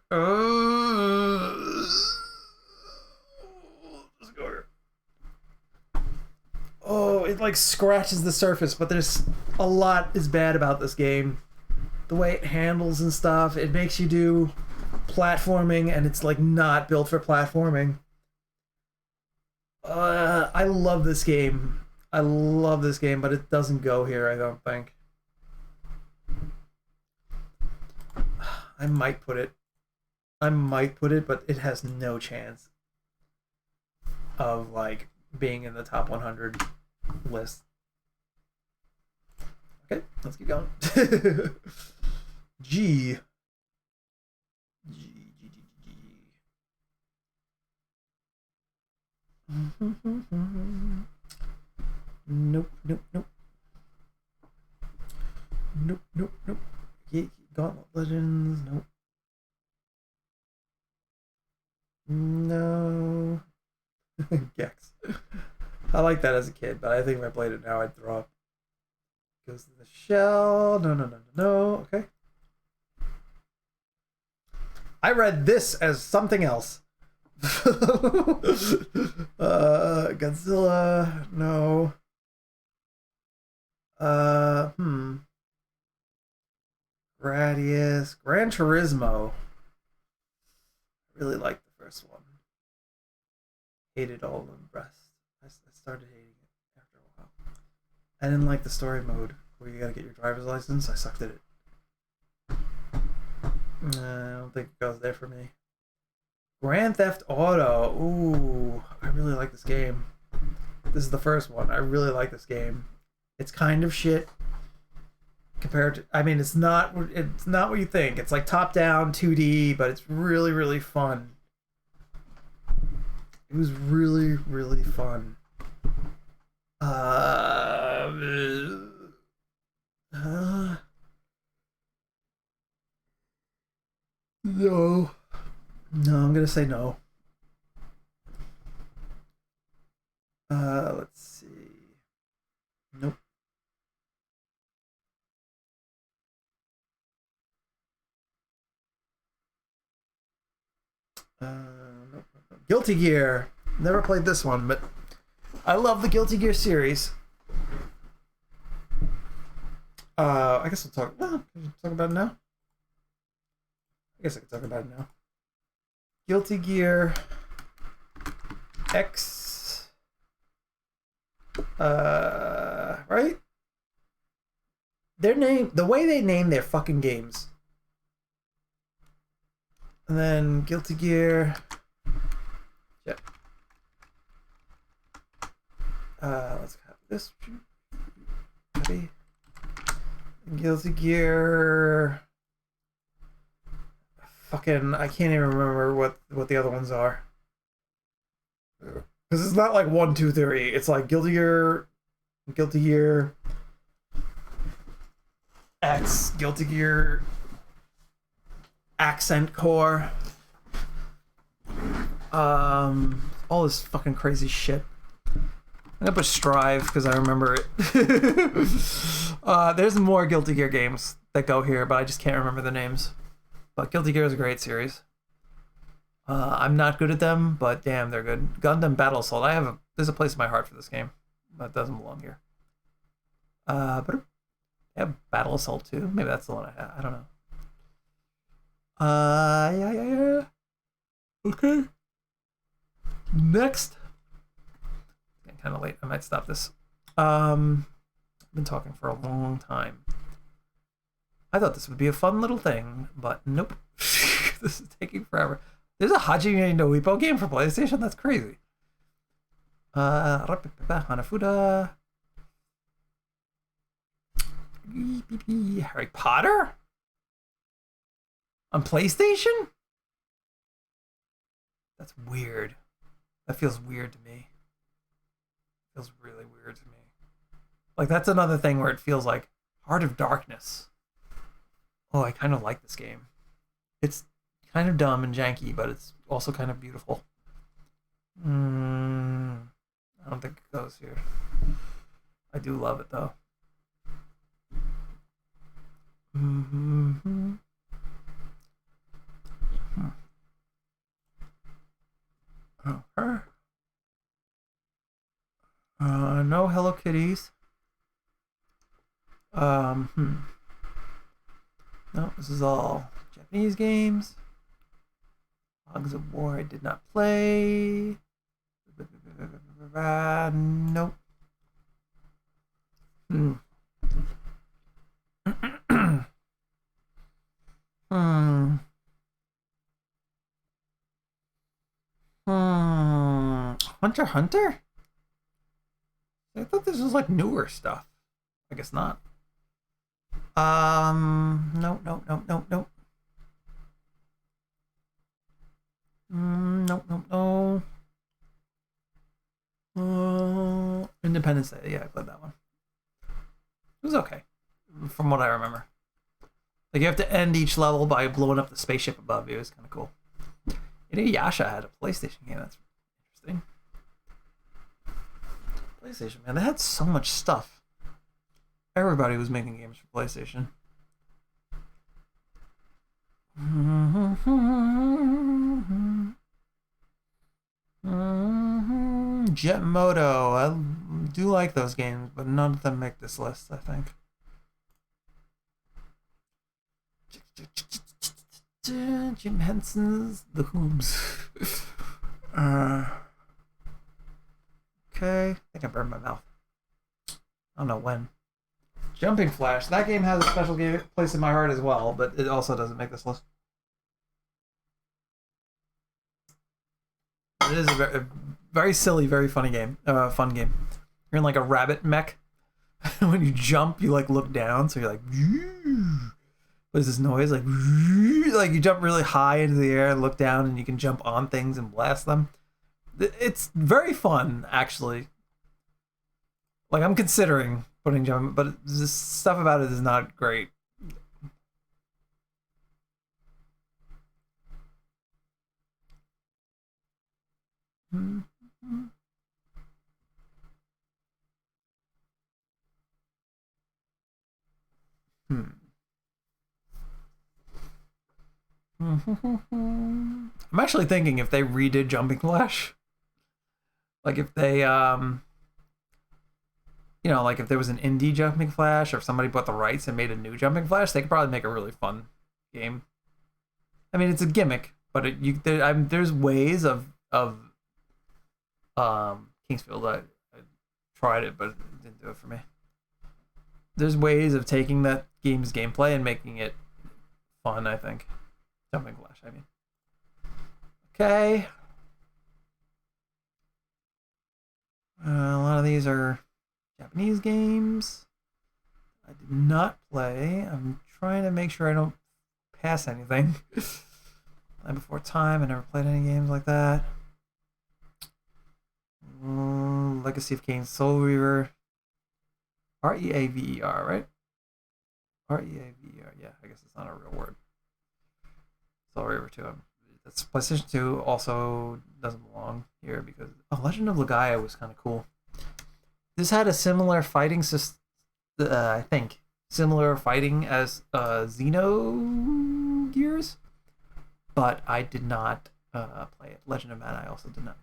Oh, it like scratches the surface, but there's a lot is bad about this game. The way it handles and stuff, it makes you do platforming and it's like not built for platforming. I love this game. I love this game, but it doesn't go here, I don't think. I might put it, but it has no chance of like being in the top 100 list. Okay, let's keep going. G. Nope. Gauntlet Legends, nope. No. Gex. I like that as a kid, but I think if I played it now, I'd throw up. Goes to the shell. No. Okay. I read this as something else. Godzilla, no. Gradius, Gran Turismo. I really liked the first one. Hated all of the rest. I started hating it after a while. I didn't like the story mode where you gotta get your driver's license. I sucked at it. I don't think it goes there for me. Grand Theft Auto. Ooh, I really like this game. This is the first one. I really like this game. It's kind of shit compared to. I mean, it's not what you think. It's like top down 2D, but it's really really fun. It was really really fun. No. No, I'm gonna say no. Let's see. Nope. Nope. Guilty Gear. Never played this one, but I love the Guilty Gear series. I guess we'll talk. Well, can we talk about it now? I guess I can talk about it now. Guilty Gear X. Right? Their name, the way they name their fucking games. And then Guilty Gear. Yep. Let's have this. Copy. Guilty Gear. Fucking, I can't even remember what the other ones are. Because it's not like 1, 2, 3. It's like Guilty Gear X, Guilty Gear Accent Core. All this fucking crazy shit. I'm gonna put Strive because I remember it. There's more Guilty Gear games that go here, but I just can't remember the names. But Guilty Gear is a great series. I'm not good at them, but damn, they're good. Gundam Battle Assault. There's a place in my heart for this game, but it doesn't belong here. But I have Battle Assault 2. Maybe that's the one I have. I don't know. Yeah. Okay. Next. It's getting kind of late. I might stop this. I've been talking for a long time. I thought this would be a fun little thing, but nope. This is taking forever. There's a Hajime no Ippo game for PlayStation? That's crazy. Hanafuda. Harry Potter? On PlayStation? That's weird. That feels weird to me. It feels really weird to me. Like, that's another thing where it feels like Heart of Darkness. Oh, I kind of like this game. It's kind of dumb and janky, but it's also kind of beautiful. I don't think it goes here. I do love it, though. Mm-hmm. Okay. No Hello Kitties. No, this is all Japanese games. Hogs of War I did not play. Nope. Hmm. Hmm. Hunter x Hunter? I thought this was like newer stuff. I guess not. No, no, no, no, no. No, no, no. Independence Day. Yeah, I played that one. It was okay, from what I remember. Like, you have to end each level by blowing up the spaceship above you. It's kind of cool. Inuyasha had a PlayStation game. That's interesting. PlayStation, man, they had so much stuff. Everybody was making games for PlayStation. Jet Moto. I do like those games, but none of them make this list, I think. Jim Henson's The Hoobs. Okay. I think I burned my mouth. I don't know when. Jumping Flash. That game has a special place in my heart as well, but it also doesn't make this list. It is a very silly, very funny game. Fun game. You're in like a rabbit mech. When you jump, you like look down, so you're like, there's this noise like you jump really high into the air and look down, and you can jump on things and blast them. It's very fun, actually. Like, I'm considering putting jump, but the stuff about it is not great. Hmm. I'm actually thinking if they redid Jumping Flash, like if they like if there was an indie Jumping Flash, or if somebody bought the rights and made a new Jumping Flash, they could probably make a really fun game. I mean, it's a gimmick, but there's ways of Kingsfield. I tried it, but it didn't do it for me. There's ways of taking that game's gameplay and making it fun, I think. Jumping Flash, I mean. Okay. A lot of these are Japanese games I did not play. I'm trying to make sure I don't pass anything. Land Before Time, I never played any games like that. Legacy of Kain, Soul Reaver. Reaver, right? Reaver, yeah, I guess it's not a real word. Soul Reaver 2. That's PlayStation 2 also doesn't belong here because Legend of Legaia was kind of cool. This had a similar fighting system, I think, similar fighting as Xenogears, but I did not play it. Legend of Mana I also did not play.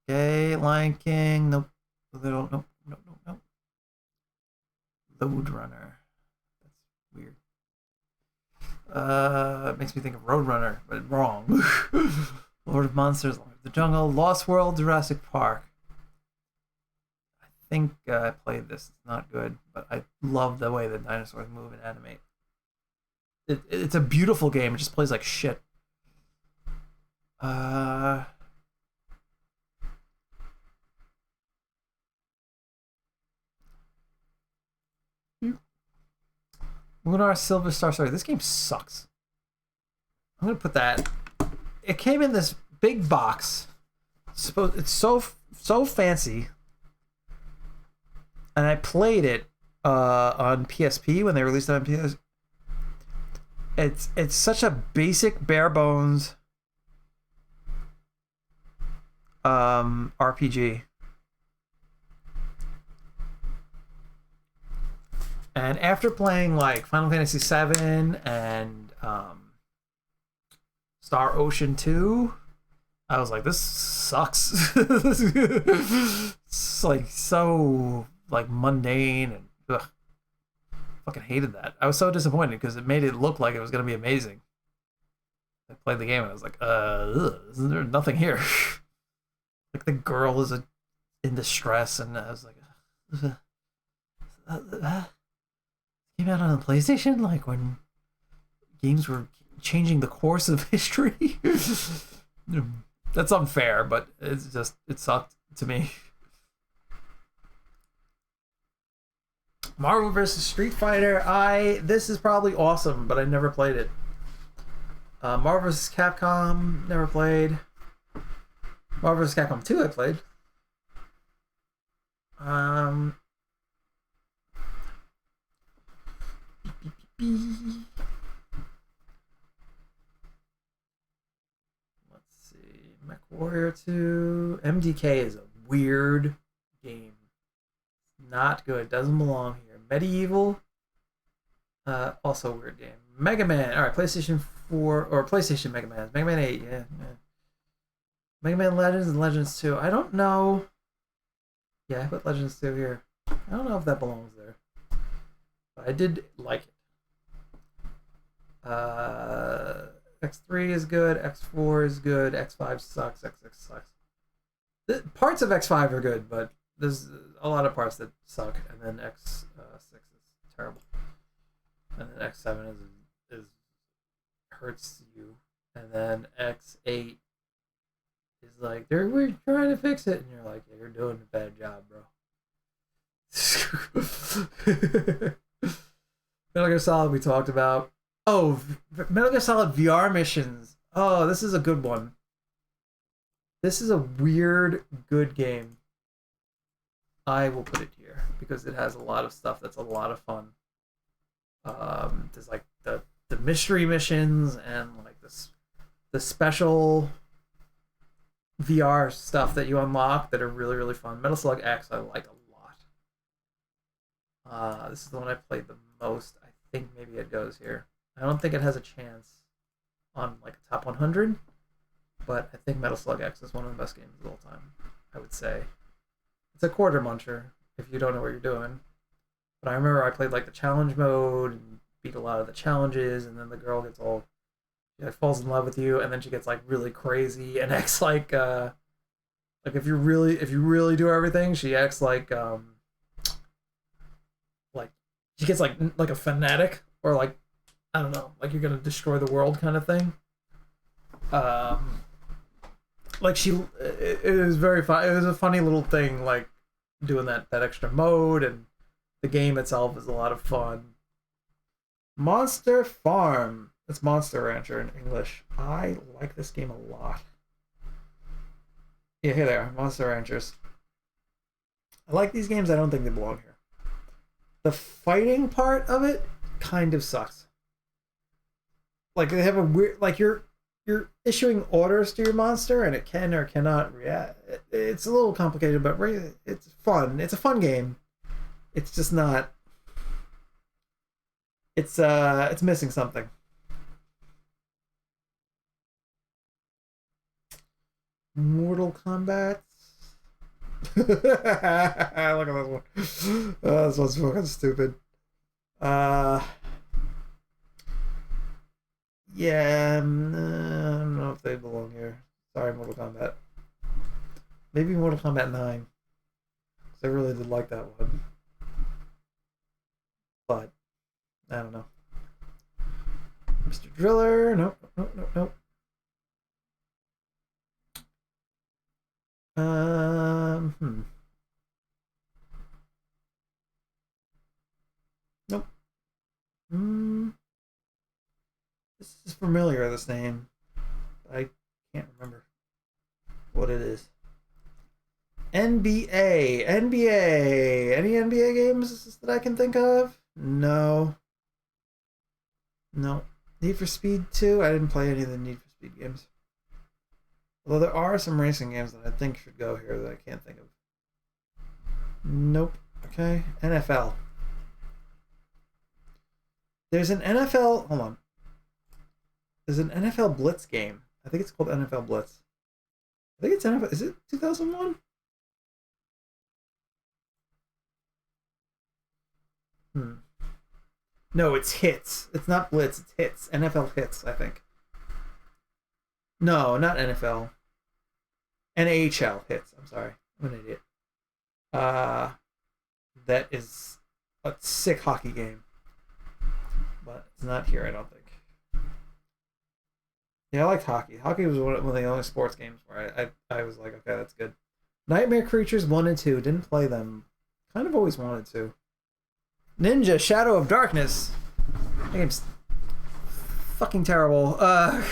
Okay, Lion King. Nope. Nope. Lode Runner. That's weird. It makes me think of Roadrunner, but wrong. Lord of Monsters, Lord of the Jungle, Lost World, Jurassic Park. I think I played this. It's not good, but I love the way the dinosaurs move and animate. It's a beautiful game. It just plays like shit. Lunar Silver Star. Sorry, this game sucks. I'm gonna put that. It came in this big box. It's so fancy, and I played it on PSP when they released it on PS. It's such a basic, bare bones RPG. And after playing like Final Fantasy VII and Star Ocean 2, I was like, this sucks. It's like so like mundane and ugh. Fucking hated that. I was so disappointed because it made it look like it was gonna be amazing. I played the game and I was like, there's nothing here. Like the girl is in distress, and I was like, came out on the PlayStation, like when games were changing the course of history. That's unfair, but it's just it sucked to me. Marvel vs. Street Fighter. This is probably awesome, but I never played it. Marvel vs. Capcom, never played. Marvel vs. Capcom 2 I played. Let's see. Mech Warrior 2. MDK is a weird game. Not good. Doesn't belong here. Medieval. Also a weird game. Mega Man. Alright, PlayStation 4 or PlayStation Mega Man. Mega Man 8, yeah. Mega Man Legends and Legends 2. I don't know. Yeah, I put Legends 2 here. I don't know if that belongs there. But I did like it. X3 is good. X4 is good. X5 sucks. X6 sucks. Parts of X5 are good, but there's a lot of parts that suck. And then X6 is terrible. And then X7 is hurts you. And then X8 is like, we're trying to fix it. And you're like, yeah, you're doing a bad job, bro. Metal Gear Solid we talked about. Oh, Metal Gear Solid VR missions. Oh, this is a good one. This is a weird, good game. I will put it here because it has a lot of stuff that's a lot of fun. There's like the mystery missions and like the special VR stuff that you unlock that are really, really fun. Metal Slug X I like a lot. This is the one I played the most. I think maybe it goes here. I don't think it has a chance on like a top 100, but I think Metal Slug X is one of the best games of all time. I would say it's a quarter muncher if you don't know what you're doing. But I remember I played like the challenge mode and beat a lot of the challenges, and then the girl gets all she like falls in love with you, and then she gets like really crazy and acts like if you really do everything, she acts like she gets like a fanatic, or like I don't know, like you're gonna destroy the world kind of thing. Like it was very fun. It was a funny little thing, like doing that extra mode, and the game itself is a lot of fun. Monster Farm. It's Monster Rancher in English. I like this game a lot. Yeah, here they are, Monster Ranchers. I like these games. I don't think they belong here. The fighting part of it kind of sucks. Like they have a weird, like you're issuing orders to your monster and it can or cannot react. It's a little complicated, but it's fun. It's a fun game. It's just not. It's missing something. Mortal Kombat. Look at this one. Oh, this one's fucking stupid. Uh, yeah, I don't know if they belong here. Sorry, Mortal Kombat. Maybe Mortal Kombat 9. Because I really did like that one. But, I don't know. Mr. Driller. Nope, nope, nope, nope. Hmm. Nope. Hmm. This is familiar, this name. I can't remember what it is. NBA. NBA. Any NBA games that I can think of? No. No. Need for Speed 2? I didn't play any of the Need for Speed games. Although there are some racing games that I think should go here that I can't think of. Nope. Okay. NFL. There's an NFL. Hold on. There's an NFL Blitz game. I think it's called NFL Blitz. I think it's NFL. Is it 2001? Hmm. No, it's Hits. It's not Blitz. It's Hits. NFL Hits, I think. No, not NFL. NHL Hits. I'm sorry. I'm an idiot. Uh, that is a sick hockey game. But it's not here, I don't think. Yeah, I liked hockey. Hockey was one of the only sports games where I was like, okay, that's good. Nightmare Creatures 1 and 2. Didn't play them. Kind of always wanted to. Ninja Shadow of Darkness. That game's fucking terrible. I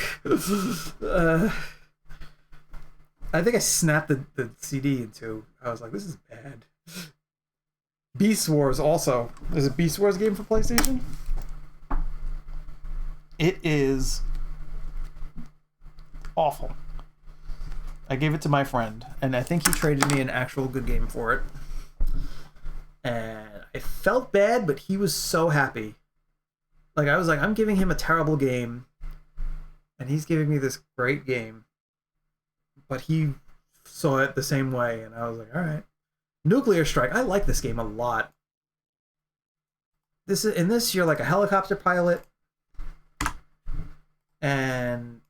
think I snapped the CD into. I was like, this is bad. Beast Wars also. There's a Beast Wars game for PlayStation. It is awful. I gave it to my friend, and I think he traded me an actual good game for it. And I felt bad, but he was so happy. Like, I was like, I'm giving him a terrible game, and he's giving me this great game. But he saw it the same way, and I was like, all right. Nuclear Strike. I like this game a lot. In this, you're like a helicopter pilot, and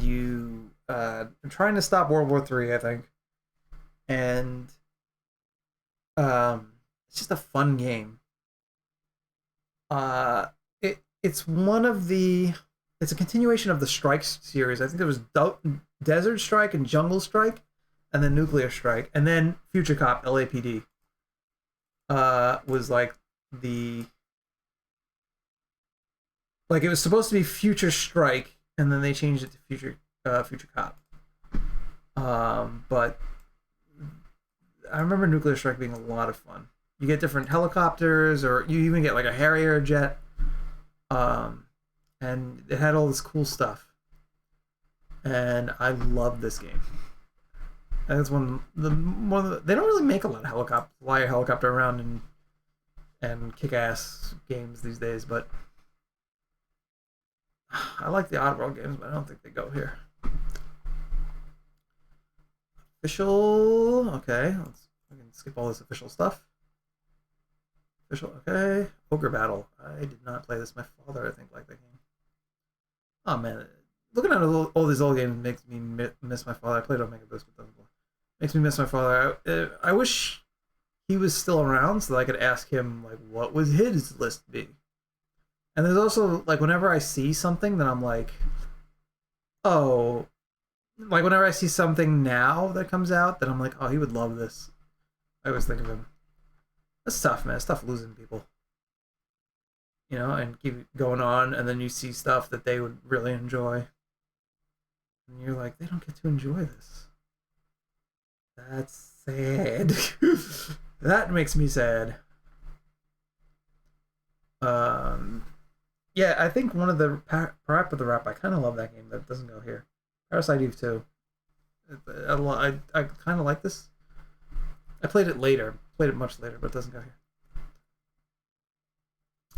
you are trying to stop World War III, I think. And it's just a fun game. It's one of the. It's a continuation of the Strike series. I think there was Desert Strike and Jungle Strike, and then Nuclear Strike, and then Future Cop LAPD. Was like the. Like, it was supposed to be Future Strike, and then they changed it to Future Cop. But I remember Nuclear Strike being a lot of fun. You get different helicopters, or you even get like a Harrier jet. And it had all this cool stuff. And I love this game. And it's one of the they don't really make a lot of fly a helicopter around and kick ass games these days, but I like the Oddworld games, but I don't think they go here. Official. Okay, we can skip all this official stuff. Official. Okay. Ogre Battle. I did not play this. My father, I think, liked that game. Oh man, looking at all these old games makes me miss my father. I played Omega Boost, but doesn't play. Makes me miss my father. I wish he was still around so that I could ask him like what would his list be. And there's also like whenever I see something that I'm like, oh, like whenever I see something now that comes out that I'm like, oh, he would love this. I always think of him. It's tough, man. It's tough losing people. You know, and keep going on, and then you see stuff that they would really enjoy. And you're like, they don't get to enjoy this. That's sad. That makes me sad. Yeah, I think one of the Parappa the Rap, I kind of love that game. That doesn't go here. Parasite Eve 2. I kind of like this. I played it later. Played it much later, but it doesn't go here.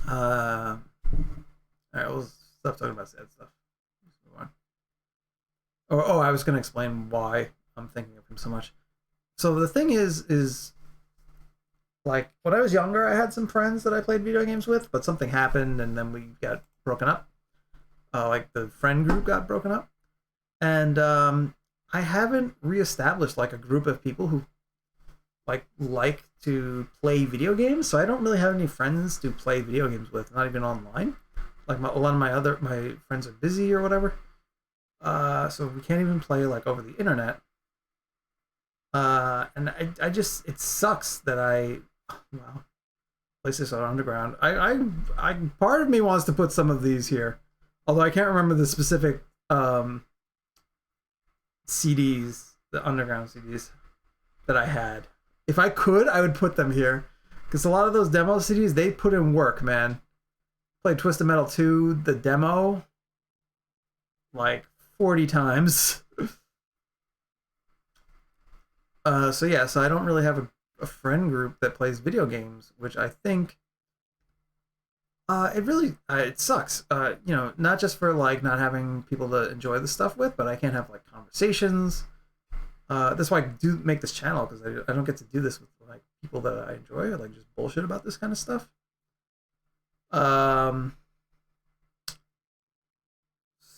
Alright, we'll stop talking about sad stuff. Let's move on. Oh, I was going to explain why I'm thinking of him so much. So the thing is Like when I was younger, I had some friends that I played video games with, but something happened and then we got broken up. Like the friend group got broken up, and I haven't reestablished like a group of people who like to play video games. So I don't really have any friends to play video games with, not even online. Like a lot of my friends are busy or whatever. So we can't even play like over the internet. And I just it sucks that well, PlayStation Underground. I part of me wants to put some of these here, although I can't remember the specific CDs, the Underground CDs that I had. If I could, I would put them here, because a lot of those demo CDs they put in work, man. Played Twisted Metal 2, the demo, like 40 times. So yeah, so I don't really have a friend group that plays video games, which I think it really it sucks. Not just for like not having people to enjoy the stuff with, but I can't have like conversations. That's why I do make this channel, because I don't get to do this with like people that I enjoy, or like just bullshit about this kind of stuff.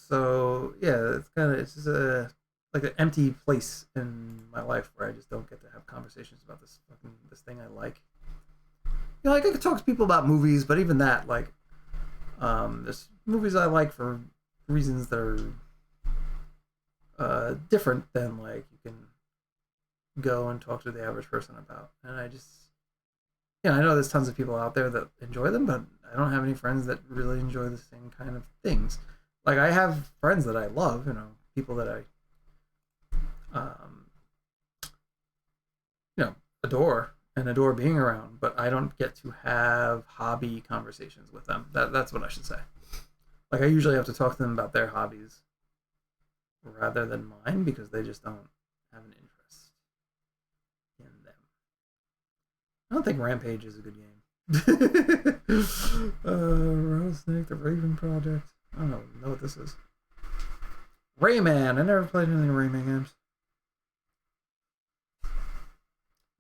So yeah, it's just a like an empty place in my life where I just don't get to have conversations about this thing I like. Like I could talk to people about movies, but even that, like, there's movies I like for reasons that are different than like you can go and talk to the average person about. And I just, I know there's tons of people out there that enjoy them, but I don't have any friends that really enjoy the same kind of things. Like I have friends that I love, people that I adore and adore being around, but I don't get to have hobby conversations with them. That's what I should say. Like I usually have to talk to them about their hobbies rather than mine, because they just don't have an interest in them. I don't think Rampage is a good game. Rattlesnake, the Raven Project. I don't know what this is. Rayman. I never played anything Rayman games.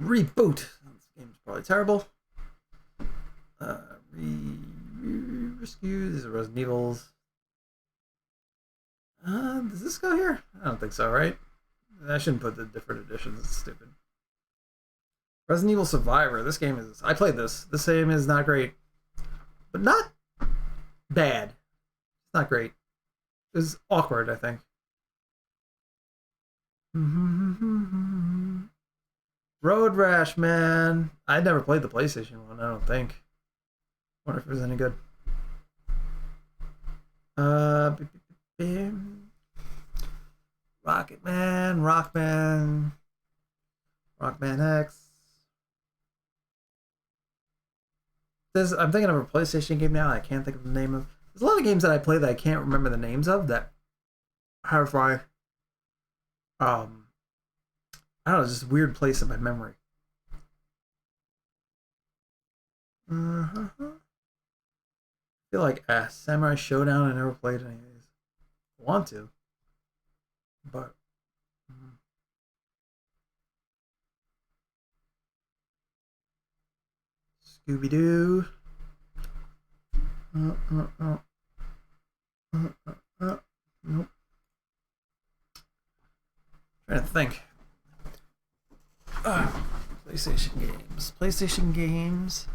Reboot. This game's probably terrible. Rescue. These are Resident Evils. Does this go here? I don't think so, right? I shouldn't put the different editions. It's stupid. Resident Evil Survivor. This game is... I played this. This game is not great. But not bad. It's not great. It's awkward, I think. Road Rash, man. I never played the PlayStation one, I don't think. Wonder if it was any good. Rocket Man, Rockman X. I'm thinking of a PlayStation game now. I can't think of the name of. There's a lot of games that I play that I can't remember the names of. That have my I don't know, it's just a weird place in my memory. I feel like Samurai Showdown. I never played any of these. I want to, but Scooby Doo. Nope. Trying to think. PlayStation games.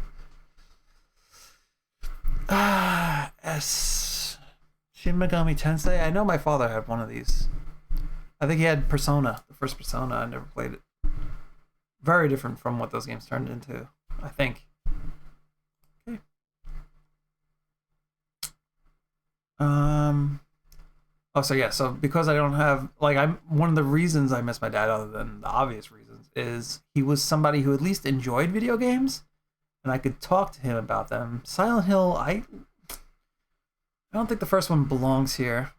Shin Megami Tensei. I know my father had one of these. I think he had Persona, the first Persona. I never played it. Very different from what those games turned into, I think. Okay. Oh, so yeah. So because I don't have I'm one of the reasons I miss my dad, other than the obvious reasons, is he was somebody who at least enjoyed video games, and I could talk to him about them. Silent Hill, I don't think the first one belongs here.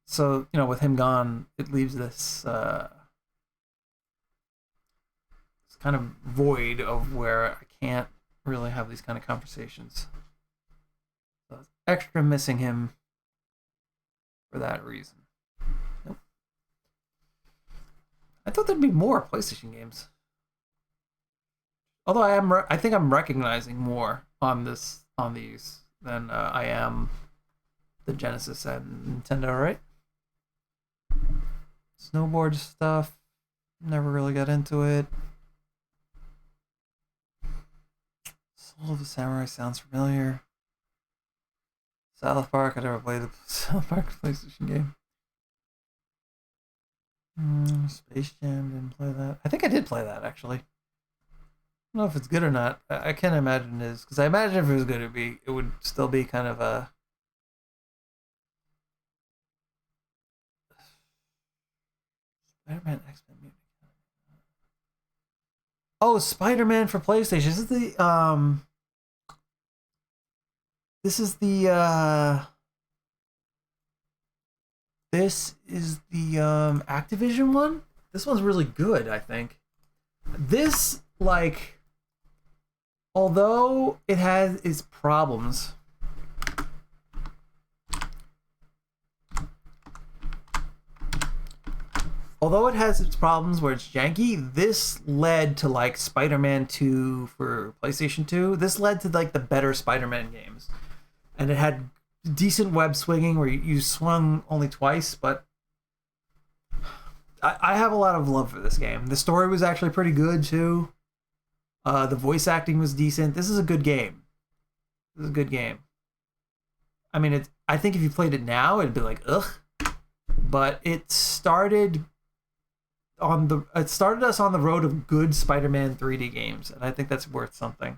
So with him gone, it leaves this this kind of void of where I can't really have these kind of conversations. So it's extra missing him for that reason. Nope. I thought there'd be more PlayStation games. Although I think I'm recognizing more on these than I am the Genesis and Nintendo, right? Snowboard stuff. Never really got into it. Soul of a Samurai sounds familiar. South Park, I never played the South Park PlayStation game. Space Jam, didn't play that. I think I did play that, actually. I don't know if it's good or not. I can't imagine it is, because I imagine if it was good, it would still be kind of a... Spider-Man, X-Men, Mutant. Oh, Spider-Man for PlayStation. This is the Activision one. This one's really good, I think. This, like, although it has its problems, where it's janky, this led to like Spider-Man 2 for PlayStation 2. This led to like the better Spider-Man games. And it had decent web swinging where you swung only twice, but I have a lot of love for this game. The story was actually pretty good too. The voice acting was decent. This is a good game. I mean, I think if you played it now, it'd be like, ugh. But it started us on the road of good Spider-Man 3D games, and I think that's worth something.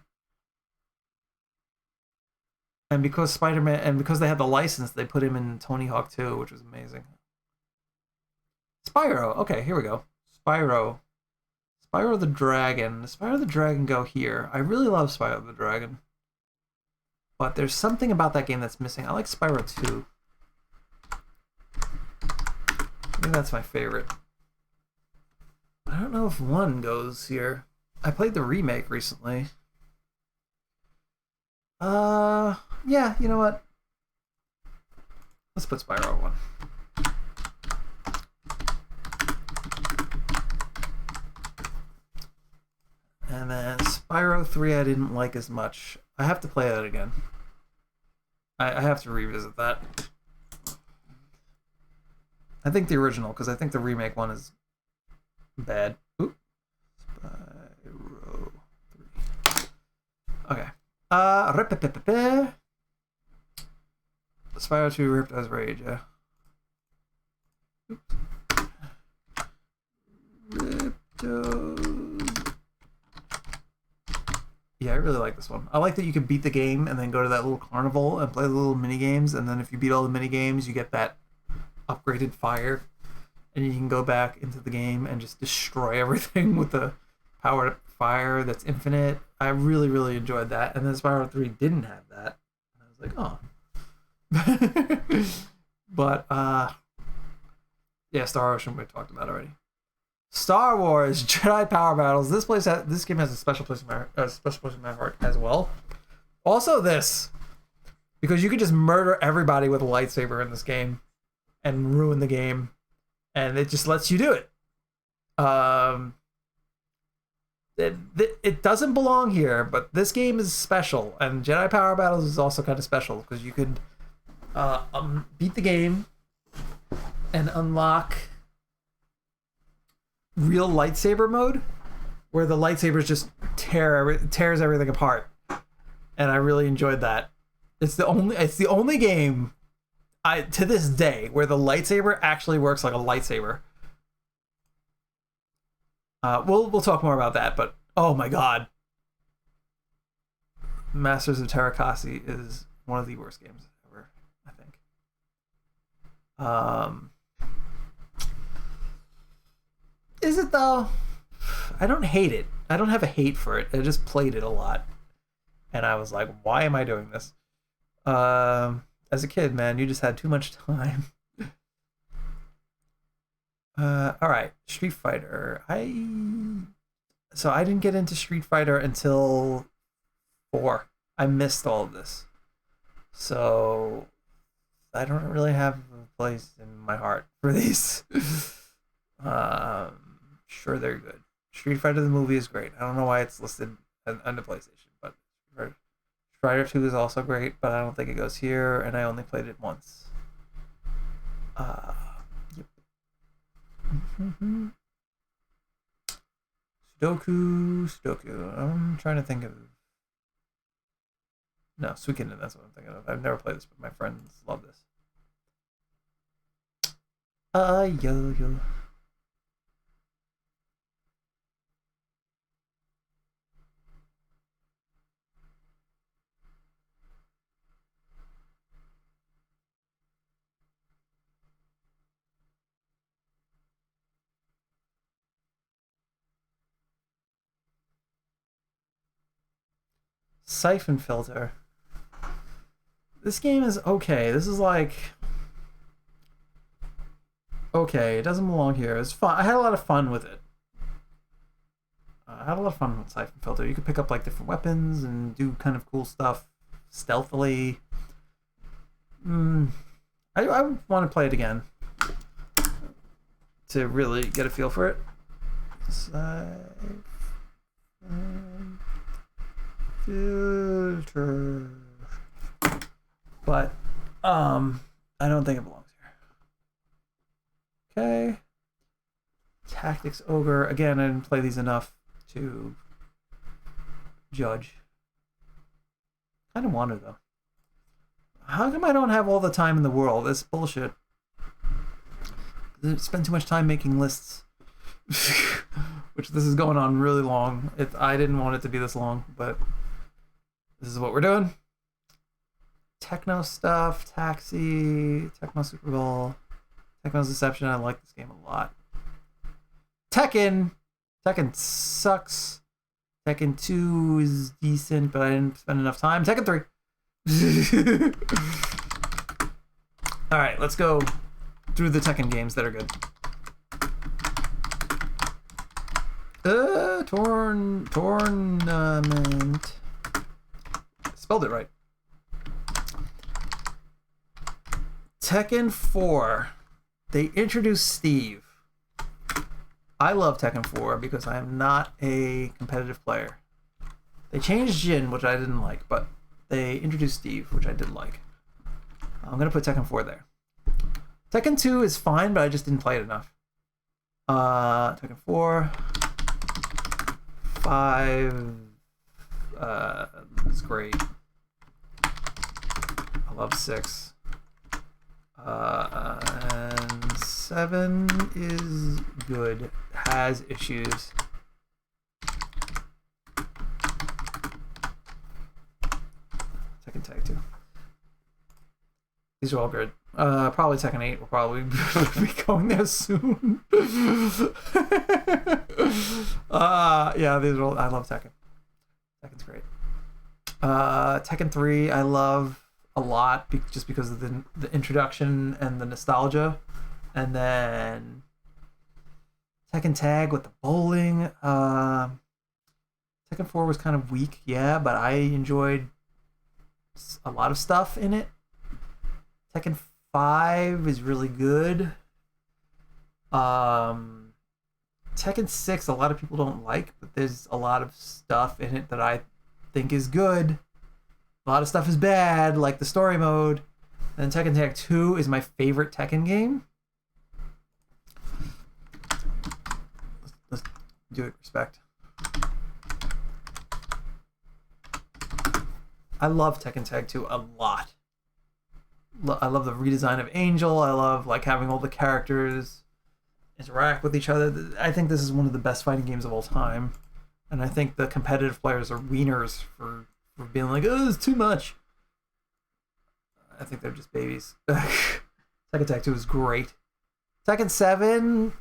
And because they had the license, they put him in Tony Hawk 2, which was amazing. Spyro. Okay, here we go. Spyro the Dragon. Spyro the Dragon go here. I really love Spyro the Dragon. But there's something about that game that's missing. I like Spyro 2. I think that's my favorite. I don't know if 1 goes here. I played the remake recently. Yeah, you know what? Let's put Spyro 1. And then Spyro 3 I didn't like as much. I have to play that again. I have to revisit that. I think the original, because I think the remake one is bad. Oop. Spyro 3. Okay. Spyro 2 Ripped as Rage, yeah. Oops. Yeah, I really like this one. I like that you can beat the game and then go to that little carnival and play the little mini games, and then if you beat all the mini games, you get that upgraded fire, and you can go back into the game and just destroy everything with the powered fire that's infinite. I really, really enjoyed that. And then Spyro 3 didn't have that. And I was like, oh. But yeah, Star Ocean we talked about already. Star Wars Jedi Power Battles. This game has a special place in my heart as well. Also this, because you could just murder everybody with a lightsaber in this game and ruin the game, and it just lets you do it. It doesn't belong here, but this game is special, and Jedi Power Battles is also kind of special because you could beat the game and unlock real lightsaber mode, where the lightsabers just tears everything apart, and I really enjoyed that. It's the only game to this day where the lightsaber actually works like a lightsaber. We'll talk more about that, but oh my god, Masters of Terrakasi is one of the worst games ever, I think. Is it though? I don't hate it. I don't have a hate for it. I just played it a lot, and I was like, why am I doing this? As a kid, man, you just had too much time. All right, Street Fighter. So I didn't get into Street Fighter until 4. I missed all of this, so I don't really have a place in my heart for these. sure they're good. Street Fighter the movie is great. I don't know why it's listed on the PlayStation, but Street Fighter 2 is also great, but I don't think it goes here, and I only played it once. Yep. Sudoku. I'm trying to think of. No, Suikoden, that's what I'm thinking of. I've never played this, but my friends love this. Yo. Siphon Filter. This game is okay. This is like okay. It doesn't belong here. It's fun. I had a lot of fun with it. I had a lot of fun with Siphon Filter. You could pick up like different weapons and do kind of cool stuff stealthily. I want to play it again to really get a feel for it. Siphon Filter. But I don't think it belongs here. Okay. Tactics Ogre. Again, I didn't play these enough to judge. I don't want to though. How come I don't have all the time in the world? It's bullshit. I spend too much time making lists. Which this is going on really long. I didn't want it to be this long, but this is what we're doing. Techno stuff, Taxi, Techno Super Bowl, Techno's Deception. I like this game a lot. Tekken sucks. Tekken 2 is decent, but I didn't spend enough time. Tekken 3. All right, let's go through the Tekken games that are good. Tournament. Spelled it right. Tekken 4. They introduced Steve. I love Tekken 4 because I am not a competitive player. They changed Jin, which I didn't like, but they introduced Steve, which I did like. I'm going to put Tekken 4 there. Tekken 2 is fine, but I just didn't play it enough. Tekken 4. 5. It's great. I love 6. And 7 is good. Has issues. Tekken Tag 2. These are all good. Probably Tekken 8 will probably be going there soon. Yeah, these are all, I love Tekken. Tekken's great. Tekken 3 I love a lot just because of the introduction and the nostalgia. And then Tekken Tag with the bowling. Tekken 4 was kind of weak, yeah, but I enjoyed a lot of stuff in it. Tekken 5 is really good. Tekken 6 a lot of people don't like, but there's a lot of stuff in it that I think is good. A lot of stuff is bad, like the story mode. And Tekken Tag 2 is my favorite Tekken game. Let's do it respect. I love Tekken Tag 2 a lot. I love the redesign of Angel. I love like having all the characters interact with each other. I think this is one of the best fighting games of all time. And I think the competitive players are wieners for being like, oh, it's too much. I think they're just babies. Tekken Tag 2 is great. Tekken 7,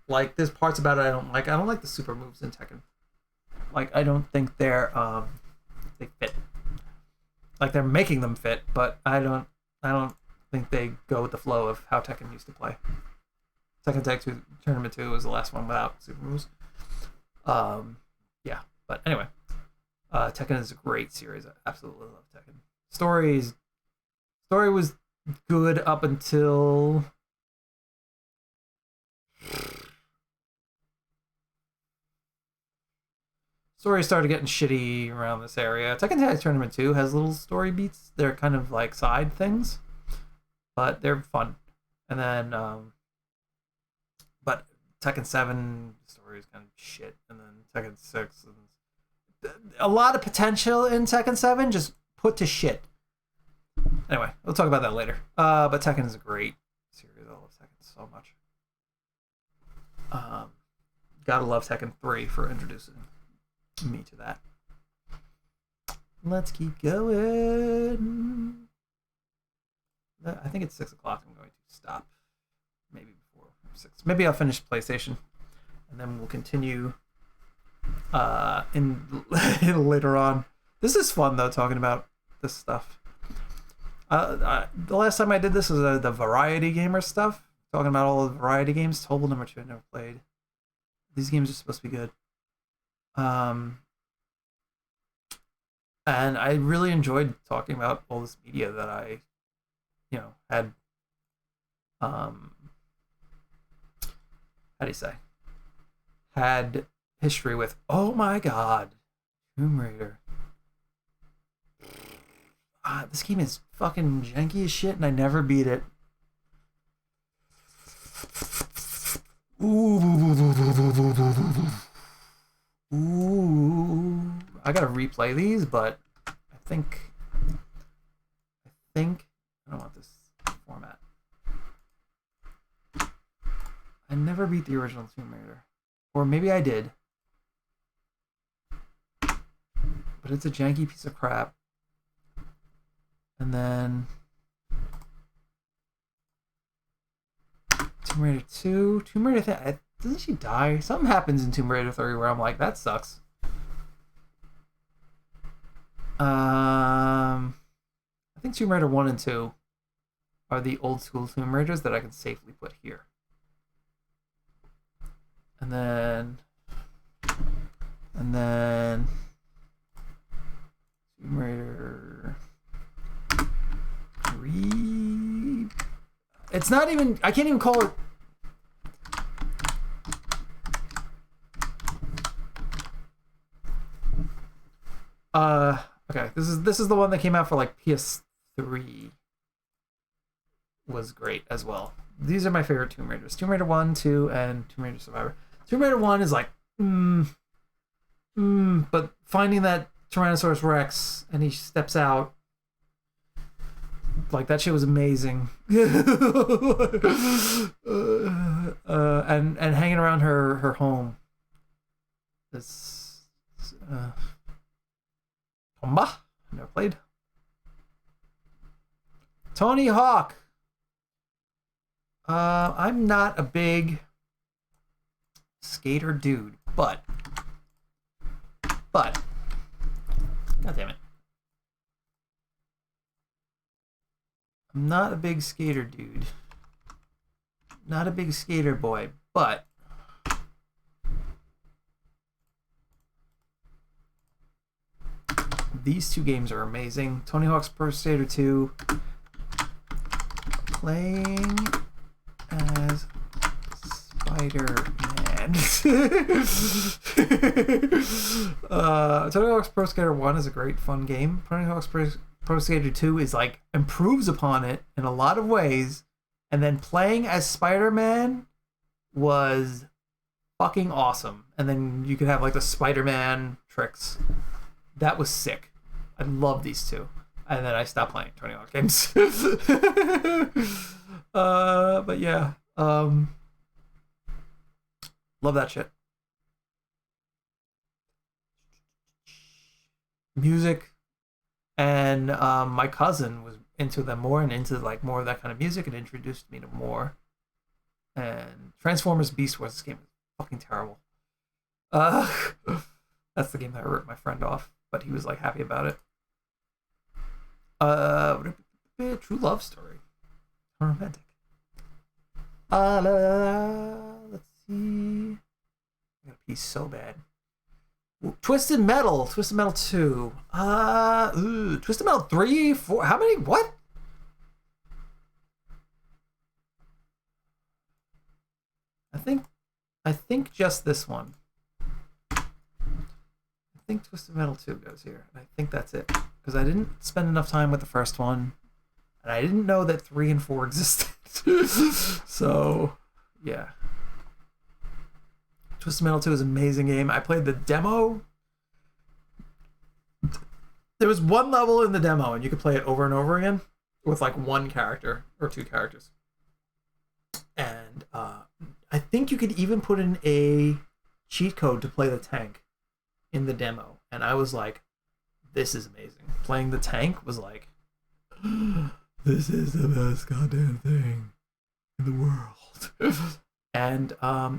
like, there's parts about it I don't like. I don't like the super moves in Tekken. Like, I don't think they fit. Like, they're making them fit, but I don't think they go with the flow of how Tekken used to play. Tekken Tag 2 Tournament 2 was the last one without super moves. Yeah, but anyway. Tekken is a great series. I absolutely love Tekken. Story was good up until story started getting shitty around this area. Tekken Tag Tournament 2 has little story beats. They're kind of like side things, but they're fun. And then, but Tekken 7 story is kind of shit. And then Tekken 6, and a lot of potential in Tekken 7, just put to shit. Anyway, we'll talk about that later. But Tekken is a great series. I love Tekken so much. Gotta love Tekken 3 for introducing me to that. Let's keep going. I think it's 6 o'clock. I'm going to stop. Maybe before 6. Maybe I'll finish PlayStation, and then we'll continue in later on. This is fun though, talking about this stuff. The last time I did this was the Variety Gamer stuff, talking about all the Variety games. Tobal number 2 I never played. These games are supposed to be good. And I really enjoyed talking about all this media that I, had, how do you say? Had history with. Oh my god. Tomb Raider. This game is fucking janky as shit, and I never beat it. Ooh. I gotta replay these, but I think I don't want this format. I never beat the original Tomb Raider. Or maybe I did. But it's a janky piece of crap. And then Tomb Raider 2. Tomb Raider doesn't she die? Something happens in Tomb Raider 3 where I'm like, that sucks. I think Tomb Raider 1 and 2 are the old school Tomb Raiders that I can safely put here. And then Tomb Raider 3. It's not even, I can't even call it. Okay, this is the one that came out for like PS3. Was great as well. These are my favorite Tomb Raiders. Tomb Raider 1, 2, and Tomb Raider Survivor. Tomb Raider 1 is like, but finding that Tyrannosaurus Rex and he steps out, like, that shit was amazing. And hanging around her home. This Tomba? Never played. Tony Hawk. I'm not a big skater dude, but god damn it. I'm not a big skater dude. Not a big skater boy, but these two games are amazing. Tony Hawk's Pro Skater 2. Playing as Spider-Man. Tony Hawk's Pro Skater 1 is a great fun game. Tony Hawk's Pro Skater 2 is like improves upon it in a lot of ways, and then playing as Spider-Man was fucking awesome. And then you could have like the Spider-Man tricks. That was sick. I love these two. And then I stopped playing Tony Hawk games. But yeah, love that shit. Music, and my cousin was into them more and into like more of that kind of music and introduced me to more. And Transformers Beast Wars, this game is fucking terrible. That's the game that ripped my friend off, but he was like happy about it. True Love Story. Romantic. Let's see. I gotta pee so bad. Twisted Metal 2. Twisted Metal 3, 4. How many? What? I think just this one. I think Twisted Metal 2 goes here. And I think that's it. Because I didn't spend enough time with the first one. And I didn't know that 3 and 4 existed. So, yeah. Twisted Metal 2 is an amazing game. I played the demo. There was one level in the demo, and you could play it over and over again with like one character or two characters. And I think you could even put in a cheat code to play the tank in the demo. And I was like, this is amazing. Playing the tank was like, this is the best goddamn thing in the world. And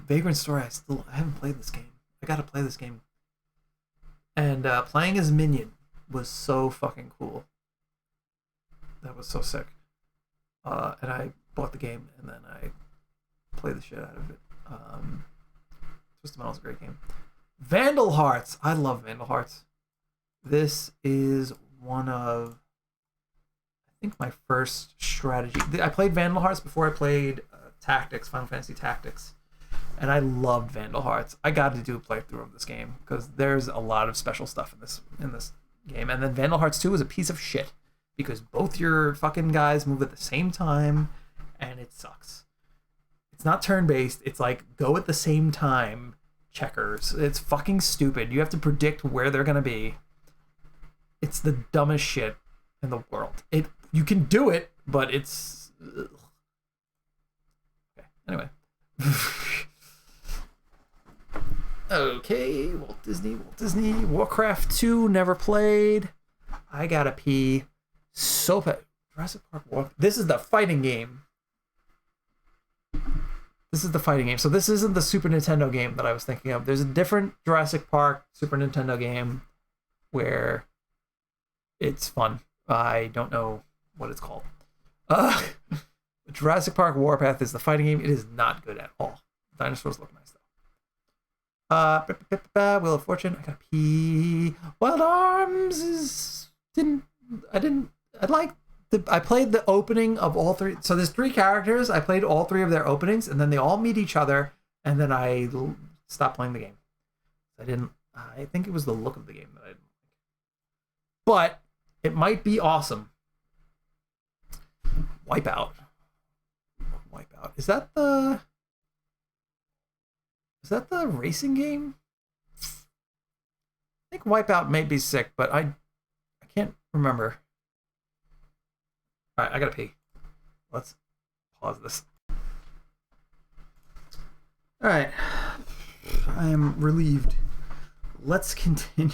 Vagrant Story, I haven't played this game. I gotta play this game. And playing as Minion was so fucking cool. That was so sick. And I bought the game and then I played the shit out of it. Twisted Metal is a great game. Vandal Hearts. I love Vandal Hearts. This is one of, I think, my first strategy. I played Vandal Hearts before I played Tactics, Final Fantasy Tactics. And I loved Vandal Hearts. I got to do a playthrough of this game because there's a lot of special stuff in this game. And then Vandal Hearts 2 is a piece of shit because both your fucking guys move at the same time and it sucks. It's not turn-based. It's like go at the same time checkers. It's fucking stupid. You have to predict where they're going to be. It's the dumbest shit in the world. You can do it, but it's... Ugh. Okay, anyway. Okay, Walt Disney. Warcraft 2, never played. I gotta pee. Jurassic Park Walk. This is the fighting game. So this isn't the Super Nintendo game that I was thinking of. There's a different Jurassic Park Super Nintendo game where it's fun. I don't know what it's called. Jurassic Park Warpath is the fighting game. It is not good at all. Dinosaurs look nice though. Wheel of Fortune. I gotta pee. Wild Arms I played the opening of all three. So there's three characters. I played all three of their openings, and then they all meet each other, and then I stopped playing the game. I think it was the look of the game that I didn't like. But it might be awesome. Wipeout. Is that the racing game? I think Wipeout may be sick, but I can't remember. All right, I gotta pee. Let's pause this. All right, I am relieved. Let's continue.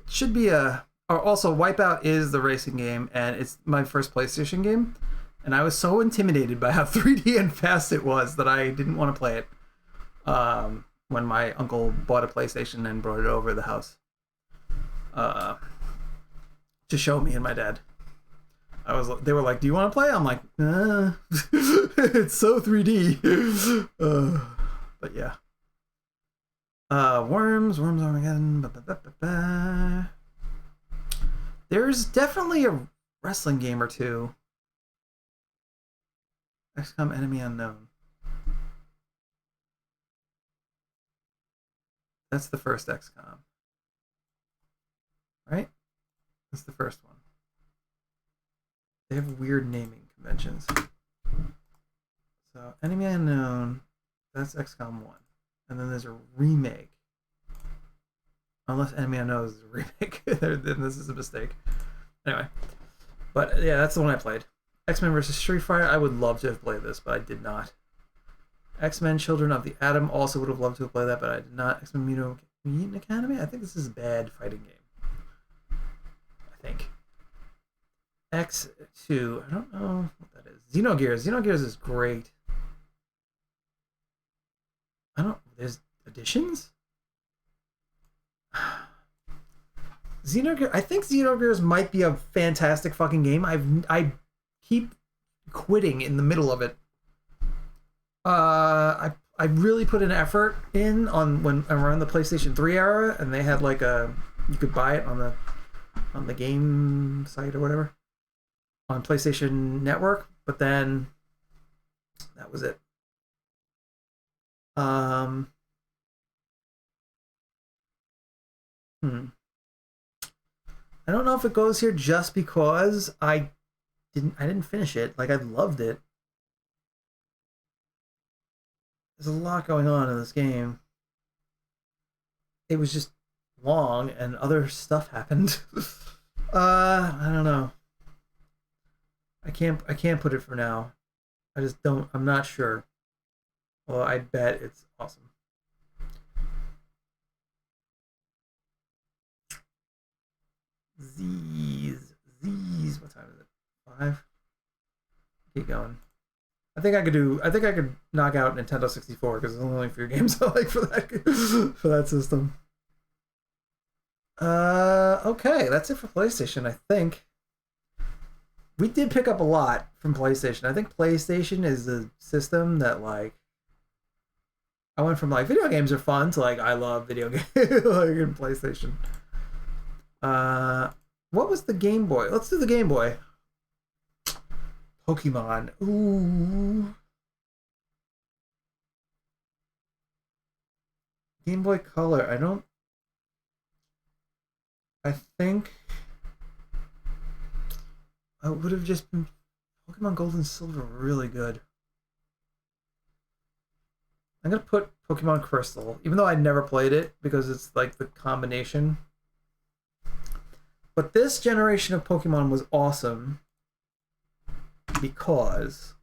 Should be a. Also, Wipeout is the racing game, and it's my first PlayStation game. And I was so intimidated by how 3D and fast it was that I didn't want to play it. When my uncle bought a PlayStation and brought it over to the house. To show me and my dad. They were like, "Do you want to play?" I'm like, it's so 3D. But yeah. Worms Armageddon. There's definitely a wrestling game or two. XCOM Enemy Unknown. That's the first XCOM. Right? That's the first one. They have weird naming conventions. So, Enemy Unknown, that's XCOM 1. And then there's a remake. Unless Enemy Unknown is a remake, then this is a mistake. Anyway. But yeah, that's the one I played. X-Men vs. Street Fighter, I would love to have played this, but I did not. X-Men Children of the Atom, also would have loved to have played that, but I did not. X-Men Mutant Academy, I think this is a bad fighting game. I think. X2, I don't know what that is. Xenogears. Xenogears is great. There's additions? Xenogears, I think Xenogears might be a fantastic fucking game. I keep quitting in the middle of it. I really put an effort in on when around the PlayStation 3 era, and they had like you could buy it on the game site or whatever on PlayStation Network, but then that was it. Hmm. I don't know if it goes here just because I didn't finish it. Like I loved it. There's a lot going on in this game. It was just long and other stuff happened. I don't know. I can't put it for now. I just don't I'm not sure. Well, I bet it's awesome. Z's. What time is it? 5? Keep going. I think I could knock out Nintendo 64 because there's only a few games I like for that for that system. Okay, that's it for PlayStation, I think. We did pick up a lot from PlayStation. I think PlayStation is a system that like I went from like video games are fun to like I love video games like in PlayStation. Uh what was the Game Boy? Let's do the Game Boy. Pokemon. Ooh. Game Boy Color. I think I would have just been Pokemon Gold and Silver really good. I'm gonna put Pokemon Crystal, even though I never played it because it's like the combination. But this generation of Pokemon was awesome because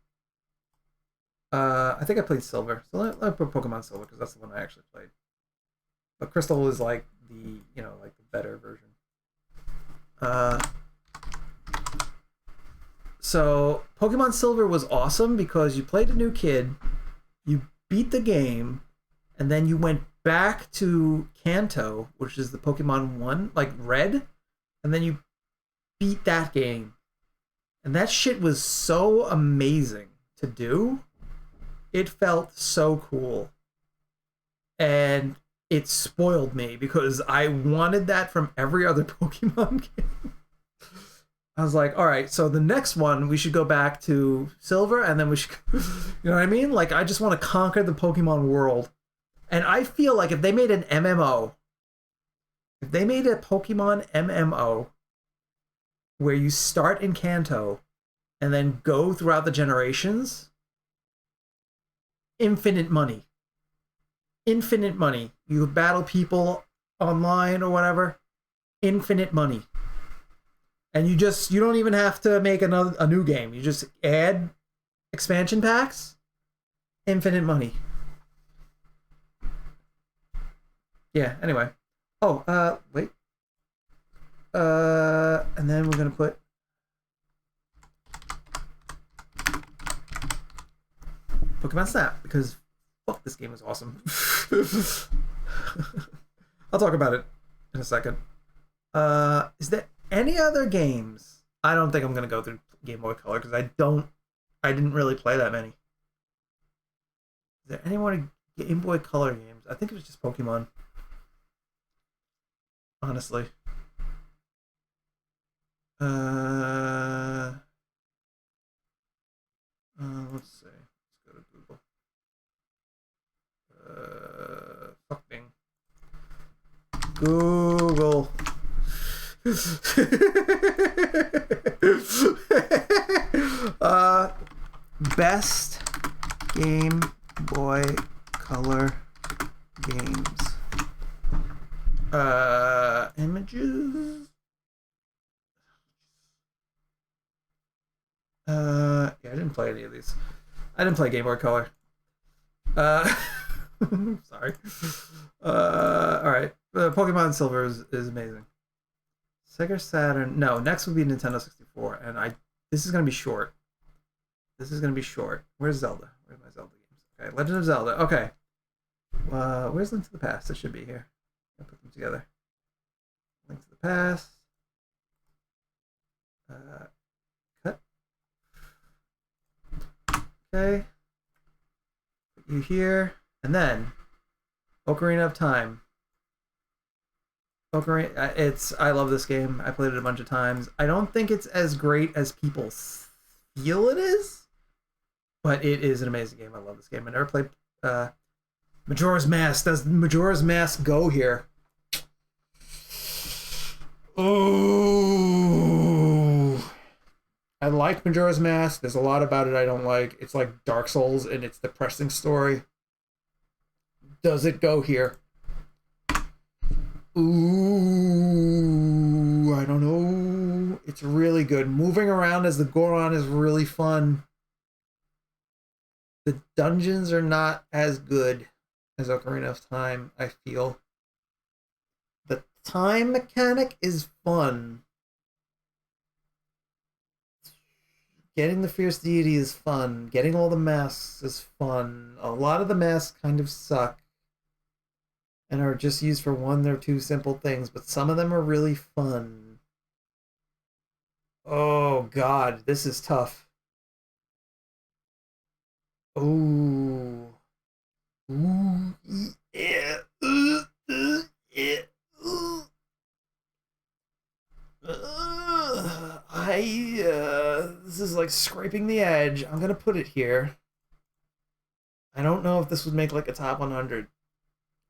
I think I played Silver. So let me put Pokemon Silver because that's the one I actually played. But Crystal is like the like the better version. Uh so Pokemon Silver was awesome because you played a new kid, you beat the game, and then you went back to Kanto, which is the Pokemon one, like Red, and then you beat that game. And that shit was so amazing to do. It felt so cool. And it spoiled me because I wanted that from every other Pokemon game. I was like, all right, so the next one we should go back to Silver and then we should, you know what I mean? Like, I just want to conquer the Pokemon world. And I feel like if they made an MMO, if they made a Pokemon MMO where you start in Kanto and then go throughout the generations, infinite money. Infinite money. You battle people online or whatever, infinite money. And you don't even have to make a new game. You just add expansion packs, infinite money. Yeah, anyway. Oh, wait. And then we're gonna put Pokemon Snap because fuck, this game is awesome. I'll talk about it in a second. Is there any other games? I don't think I'm gonna go through Game Boy Color because I didn't really play that many. Is there any more Game Boy Color games? I think it was just Pokemon. Honestly. Let's see. Let's go to Google. Fucking Google. Best Game Boy Color games. Images. Yeah, I didn't play any of these. I didn't play Game Boy Color. Sorry. All right. Pokemon Silver is amazing. Sega Saturn. No, next would be Nintendo 64, and this is gonna be short. This is gonna be short. Where's Zelda? Where's my Zelda games? Okay, Legend of Zelda. Okay. Where's Link to the Past? It should be here. I'll put them together. Link to the Past. Cut. Okay. Put you here, and then Ocarina of Time. Ocarina. I love this game. I played it a bunch of times. I don't think it's as great as people feel it is, but it is an amazing game. I love this game. I never played Majora's Mask. Does Majora's Mask go here? Oh, I like Majora's Mask. There's a lot about it I don't like. It's like Dark Souls and its depressing story. Does it go here? Ooh, I don't know. It's really good. Moving around as the Goron is really fun. The dungeons are not as good as Ocarina of Time, I feel. The time mechanic is fun. Getting the Fierce Deity is fun. Getting all the masks is fun. A lot of the masks kind of suck and are just used for one or two simple things, but some of them are really fun. Oh god, this is tough. Ooh. Ooh. Yeah. Yeah. This is like scraping the edge. I'm gonna put it here. I don't know if this would make like a top 100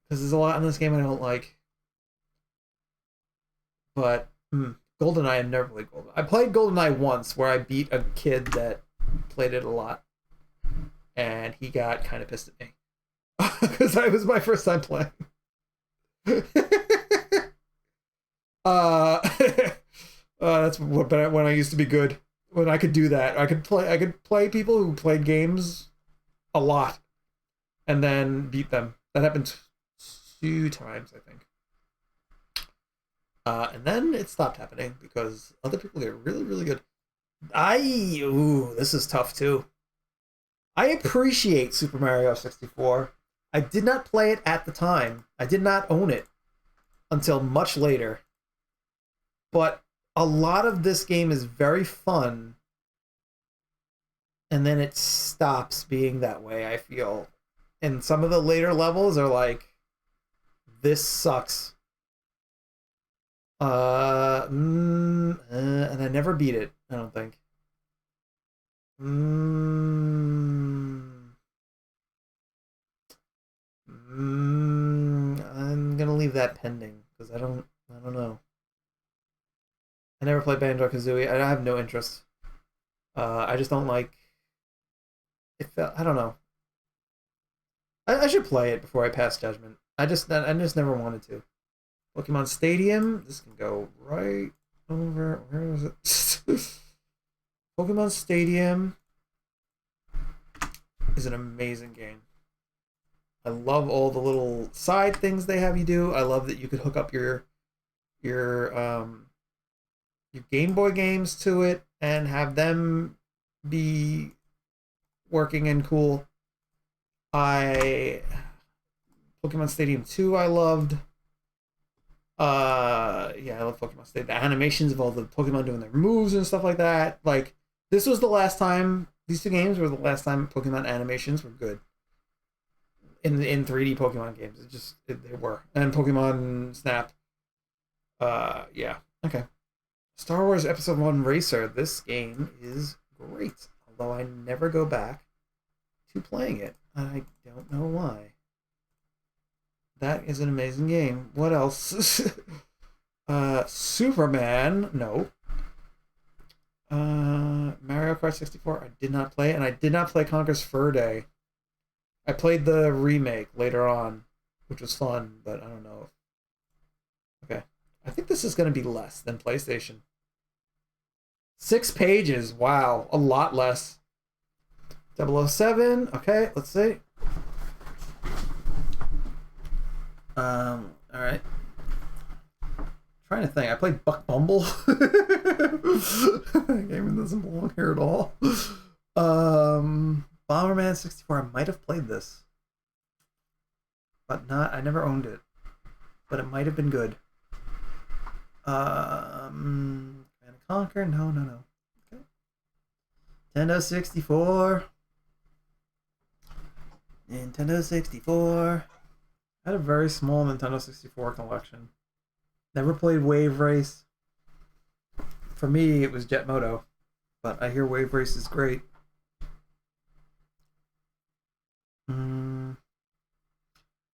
because there's a lot in this game I don't like. But GoldenEye, I never played GoldenEye. I played GoldenEye once where I beat a kid that played it a lot, and he got kind of pissed at me because that was my first time playing. uh, that's when I used to be good. When I could do that, I could play people who played games a lot, and then beat them. That happened 2 times, I think. And then it stopped happening because other people get really, really good. This is tough too. I appreciate Super Mario 64. I did not play it at the time. I did not own it until much later. But a lot of this game is very fun. And then it stops being that way, I feel. And some of the later levels are like, this sucks. And I never beat it, I don't think. I'm gonna leave that pending because I don't know. I never played Banjo-Kazooie. I have no interest. I just don't like it. I don't know. I should play it before I pass judgment. I just never wanted to. Pokemon Stadium. This can go right over. Where is it? Pokemon Stadium is an amazing game. I love all the little side things they have you do. I love that you could hook up your Game Boy games to it and have them be working and cool. Pokemon Stadium 2 I loved. Yeah, I love Pokemon Stadium. The animations of all the Pokemon doing their moves and stuff like that. Like, this was the last time, these two games were the last time Pokemon animations were good. In 3D Pokemon games. They were. And Pokemon Snap. Yeah. Okay. Star Wars Episode 1 Racer. This game is great. Although I never go back to playing it. I don't know why. That is an amazing game. What else? Superman. No. Mario Kart 64. I did not play it. And I did not play Conker's Fur Day. I played the remake later on, which was fun, but I don't know. Okay. I think this is going to be less than PlayStation. 6 pages. Wow. A lot less. 007. Okay, let's see. Alright. Trying to think. I played Buck Bumble. That game doesn't belong here at all. Bomberman 64. I might have played this. But not, I never owned it. But it might have been good. Command & Conquer? No. Okay. Nintendo 64. Nintendo 64. I had a very small Nintendo 64 collection. Never played Wave Race. For me, it was Jet Moto. But I hear Wave Race is great.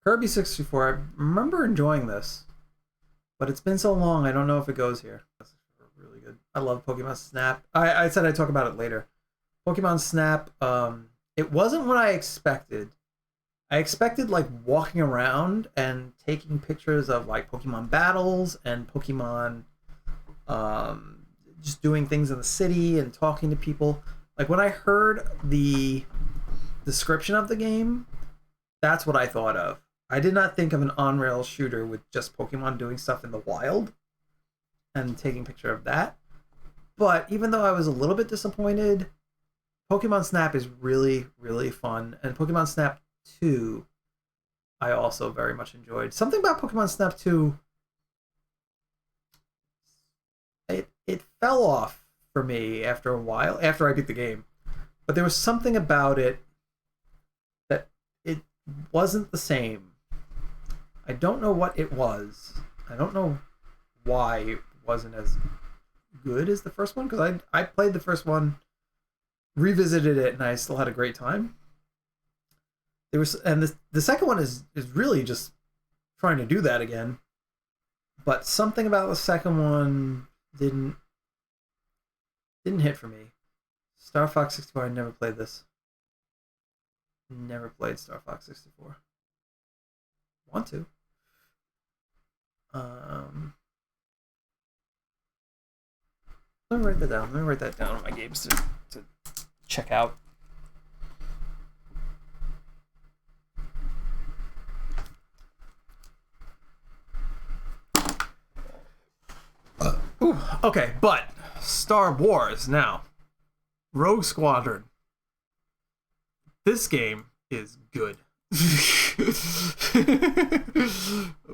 Kirby 64. I remember enjoying this. but it's been so long. I don't know if it goes here. That's really good. I love Pokemon Snap. I said I'd talk about it later. Pokemon Snap. It wasn't what I expected. I expected like walking around and taking pictures of like Pokemon battles and Pokemon just doing things in the city and talking to people. Like when I heard the description of the game, that's what I thought of. I did not think of an on-rail shooter with just Pokemon doing stuff in the wild and taking picture of that. But even though I was a little bit disappointed, Pokemon Snap is really, really fun. And Pokemon Snap 2, I also very much enjoyed. Something about Pokemon Snap 2, it fell off for me after a while, after I beat the game. But there was something about it that it wasn't the same. I don't know what it was. I don't know why it wasn't as good as the first one, because I played the first one, revisited it, and I still had a great time. And the second one is really just trying to do that again. But something about the second one didn't hit for me. Star Fox 64, I never played this. Never played Star Fox 64. Want to. Let me write that down. Let me write that down on my games to check out. Okay, but Star Wars now. Rogue Squadron. This game is good.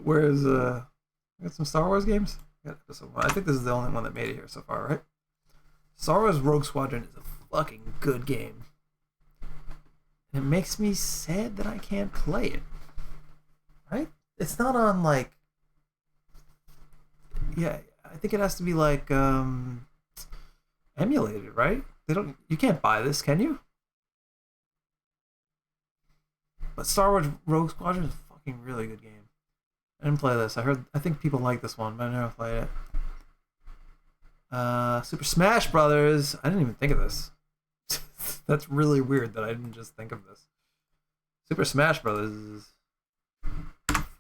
Whereas I got some Star Wars games. I think this is the only one that made it here so far, right? Star Wars Rogue Squadron is a fucking good game. And it makes me sad that I can't play it. Right? It's not on like, yeah, I think it has to be like emulated, right? You can't buy this, can you? But Star Wars Rogue Squadron is a fucking really good game. I didn't play this. I think people like this one, but I never played it. Super Smash Brothers. I didn't even think of this. That's really weird that I didn't just think of this. Super Smash Brothers is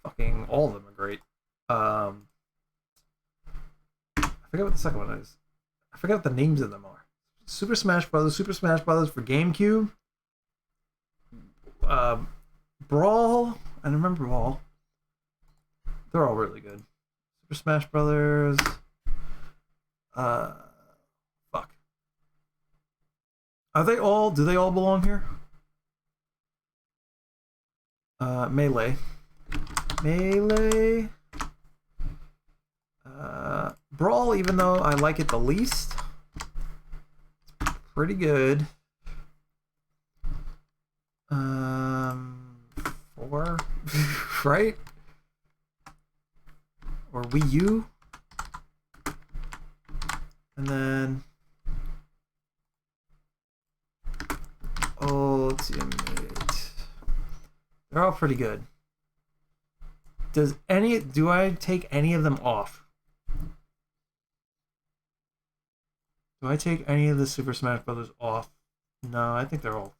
fucking, all of them are great. I forget what the second one is. I forget what the names of them are. Super Smash Brothers for GameCube. Brawl. I remember Brawl. They're all really good. Super Smash Brothers. Fuck. Do they all belong here? Melee. Brawl, even though I like it the least, it's pretty good. 4, right? Or Wii U. And then Ultimate. They're all pretty good. Do I take any of them off? Do I take any of the Super Smash Brothers off? No, I think they're all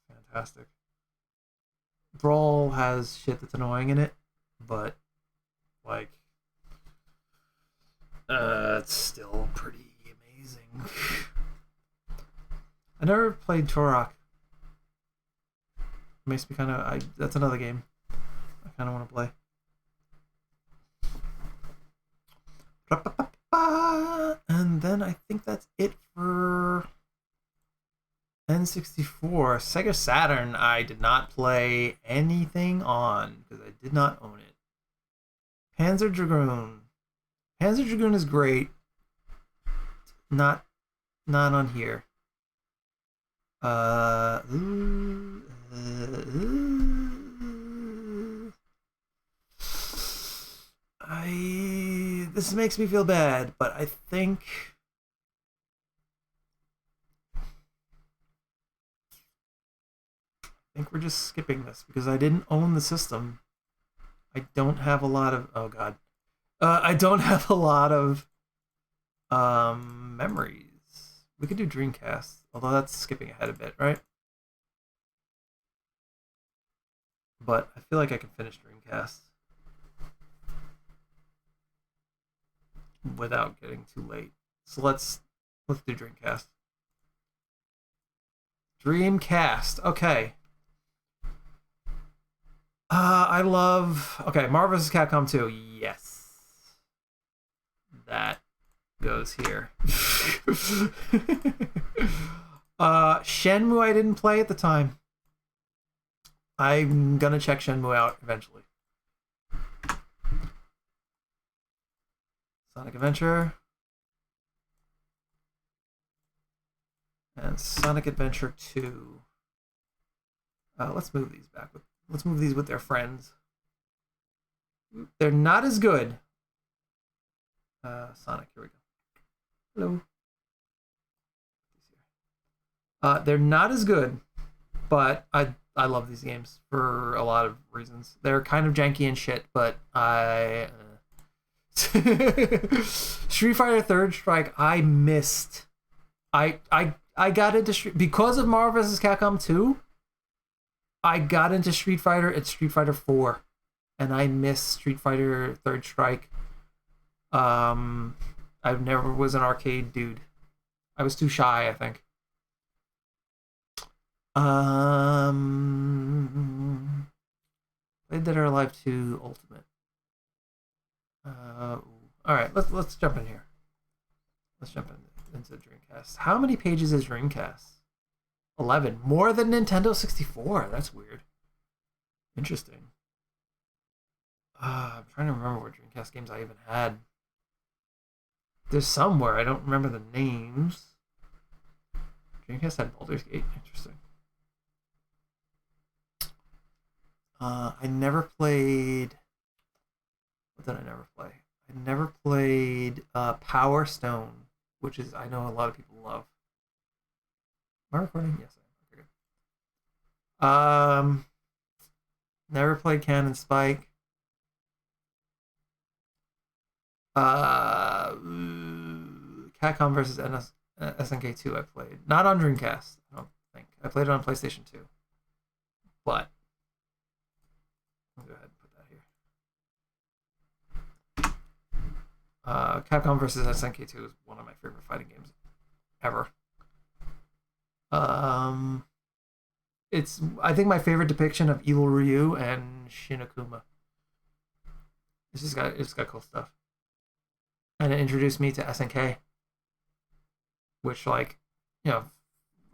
fantastic. Brawl has shit that's annoying in it, but like it's still pretty amazing. I never played Turok. Makes me kind of that's another game I kind of want to play. And then I think that's it for N64. Sega Saturn, I did not play anything on because I did not own it. Panzer Dragoon. Panzer Dragoon is great. Not on here. This makes me feel bad, but I think we're just skipping this because I didn't own the system. I don't have a lot of, oh god. I don't have a lot of memories. We could do Dreamcast, although that's skipping ahead a bit, right? But I feel like I can finish Dreamcast without getting too late. So let's do Dreamcast. Dreamcast. Okay. I love. Okay, Marvel vs. Capcom 2. Yes, that goes here. Shenmue I didn't play at the time. I'm gonna check Shenmue out eventually. Sonic Adventure and Sonic Adventure 2. Let's move these back. Let's move these with their friends. They're not as good. Sonic, here we go. Hello. They're not as good, but I love these games for a lot of reasons. They're kind of janky and shit, but I Street Fighter Third Strike I missed. I got into because of Marvel vs. Capcom 2. I got into Street Fighter at Street Fighter 4, and I missed Street Fighter Third Strike. I never was an arcade dude. I was too shy, I think. Played Dead or Alive 2 Ultimate. All right, let's jump in here. Let's jump into Dreamcast. How many pages is Dreamcast? 11. More than Nintendo 64. That's weird. Interesting. I'm trying to remember what Dreamcast games I even had. There's somewhere. I don't remember the names. Dreamcast had Baldur's Gate. Interesting. I never played... What did I never play? I never played Power Stone, which is I know a lot of people love. Am I recording? Yes, I am. Okay, good. Never played Cannon Spike. Capcom versus SNK 2 I played. Not on Dreamcast, I don't think. I played it on PlayStation 2. But I'll go ahead and put that here. Capcom versus SNK 2 is one of my favorite fighting games ever. It's I think my favorite depiction of Evil Ryu and Shinokuma. It's got cool stuff. And it introduced me to SNK, which I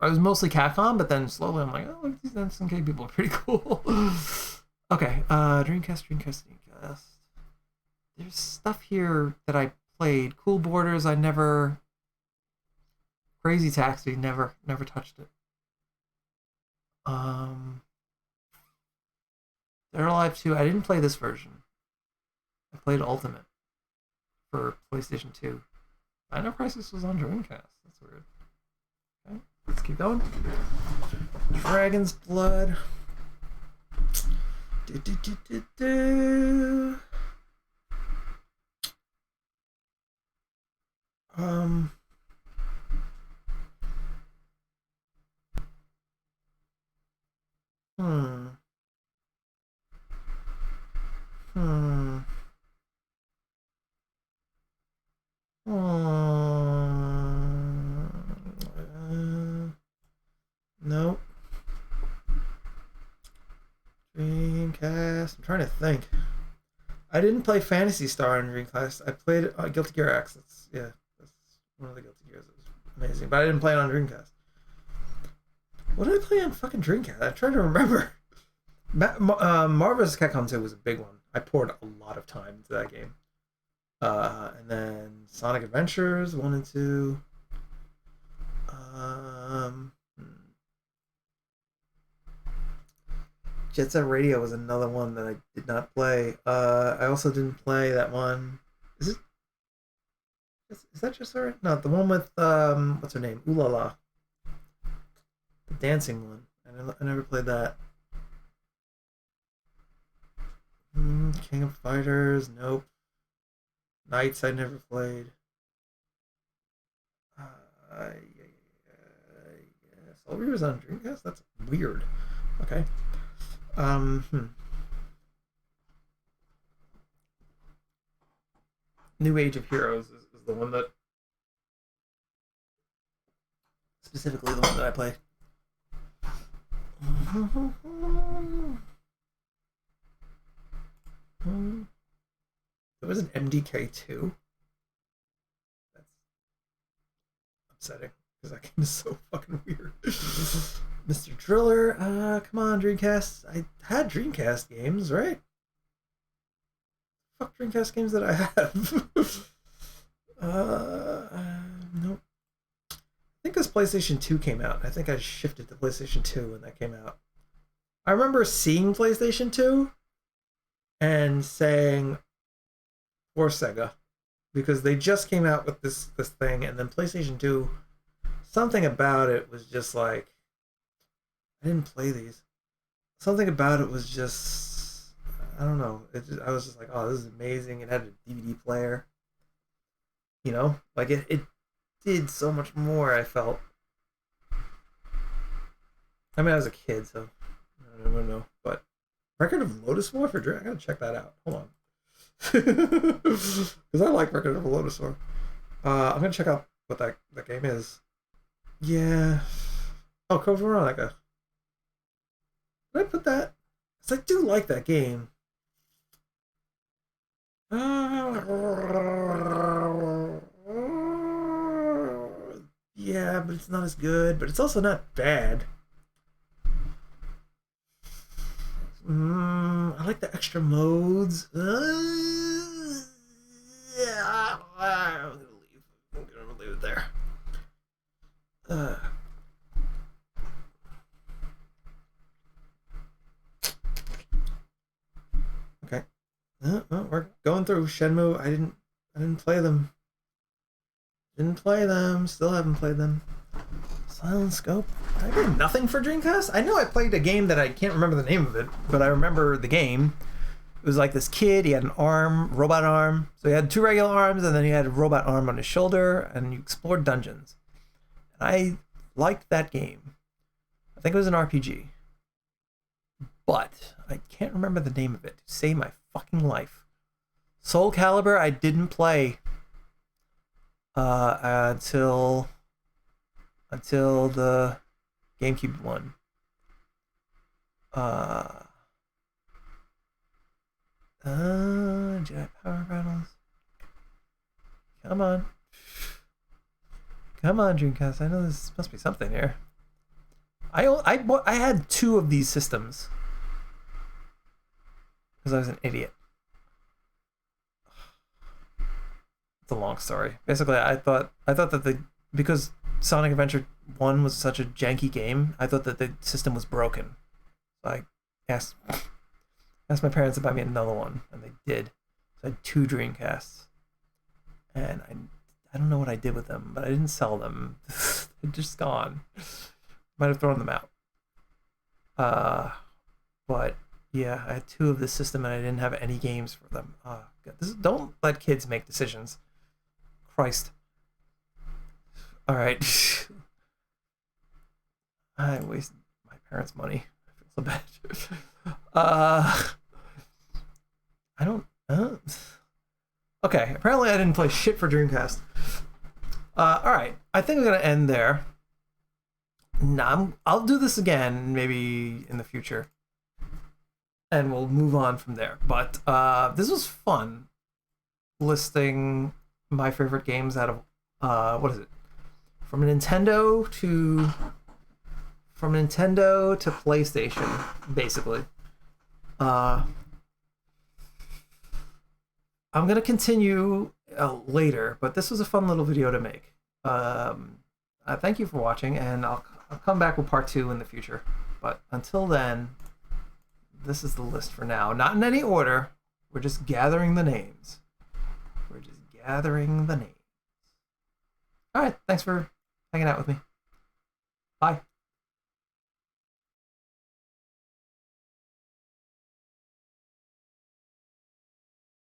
was mostly Capcom, but then slowly I'm like, oh, these SNK people are pretty cool. Okay, Dreamcast. There's stuff here that I played. Cool Borders, Crazy Taxi, never touched it. Dead or Alive 2, I didn't play this version. I played Ultimate for PlayStation 2. Dino Crisis was on Dreamcast. That's weird. Okay, let's keep going. Dragon's Blood. Um. Hmm. Hmm. Nope. Dreamcast. I'm trying to think. I didn't play Phantasy Star on Dreamcast. I played Guilty Gear X. That's one of the Guilty Gears. It was amazing, but I didn't play it on Dreamcast. What did I play on fucking Dreamcast? I'm trying to remember. Marvel vs. Capcom 2 was a big one. I poured a lot of time into that game. And then Sonic Adventures 1 and 2. Jet Set Radio was another one that I did not play. I also didn't play that one. Is that Jet Set Radio? No, the one with what's her name? Ooh La La. The dancing one. I never played that. King of Fighters, nope. Knights I never played. Soul Reaver's on Dreamcast? That's weird. Okay. New Age of Heroes is the one that specifically the one that I play. There was an MDK2. That's upsetting because that game is so fucking weird. Mr. Driller, come on, Dreamcast. I had Dreamcast games, right? Fuck Dreamcast games that I have. Nope. I think this PlayStation 2 came out. I think I shifted to PlayStation 2 when that came out. I remember seeing PlayStation 2 and saying, for Sega, because they just came out with this thing, and then PlayStation 2, something about it was just like, I didn't play these. Something about it was just, I don't know. I was just like, oh, this is amazing. It had a DVD player. You know, like it did so much more, I felt. I mean, I was a kid, so I don't know. But Record of Lotus War for Dream, I gotta check that out. Hold on. Because I like Record of Lotus War. I'm gonna check out what that game is. Yeah. Oh, Code Veronica. Did I put that? Because I do like that game. Yeah, but it's not as good. But it's also not bad. I like the extra modes. Yeah, I'm gonna leave. I'm gonna leave it there. Okay. We're going through Shenmue. I didn't play them. Didn't play them. Still haven't played them. Silent Scope. I got nothing for Dreamcast. I know I played a game that I can't remember the name of it, but I remember the game. It was like this kid. He had an arm, robot arm. So he had two regular arms, and then he had a robot arm on his shoulder, and you explored dungeons. And I liked that game. I think it was an RPG. But I can't remember the name of it to save my fucking life. Soul Calibur I didn't play until the GameCube one. Jedi Power Battles. Come on. Come on, Dreamcast. I know this must be something here. I had two of these systems because I was an idiot. It's a long story. Basically, I thought that because Sonic Adventure 1 was such a janky game, I thought that the system was broken. So I asked my parents to buy me another one, and they did. So I had two Dreamcasts. And I don't know what I did with them, but I didn't sell them. They're just gone. Might have thrown them out. But yeah, I had two of the system, and I didn't have any games for them. Don't let kids make decisions. Christ. All right. I wasted my parents' money. I feel so bad. I don't. Okay. Apparently, I didn't play shit for Dreamcast. All right. I think I'm gonna end there. Nah, I'll do this again maybe in the future, and we'll move on from there. But this was fun, listing my favorite games out of what is it? From Nintendo to PlayStation, basically. I'm gonna continue later, but this was a fun little video to make. Thank you for watching, and I'll come back with part 2 in the future. But until then, this is the list for now. Not in any order. We're just gathering the names. All right, thanks for hanging out with me. Bye.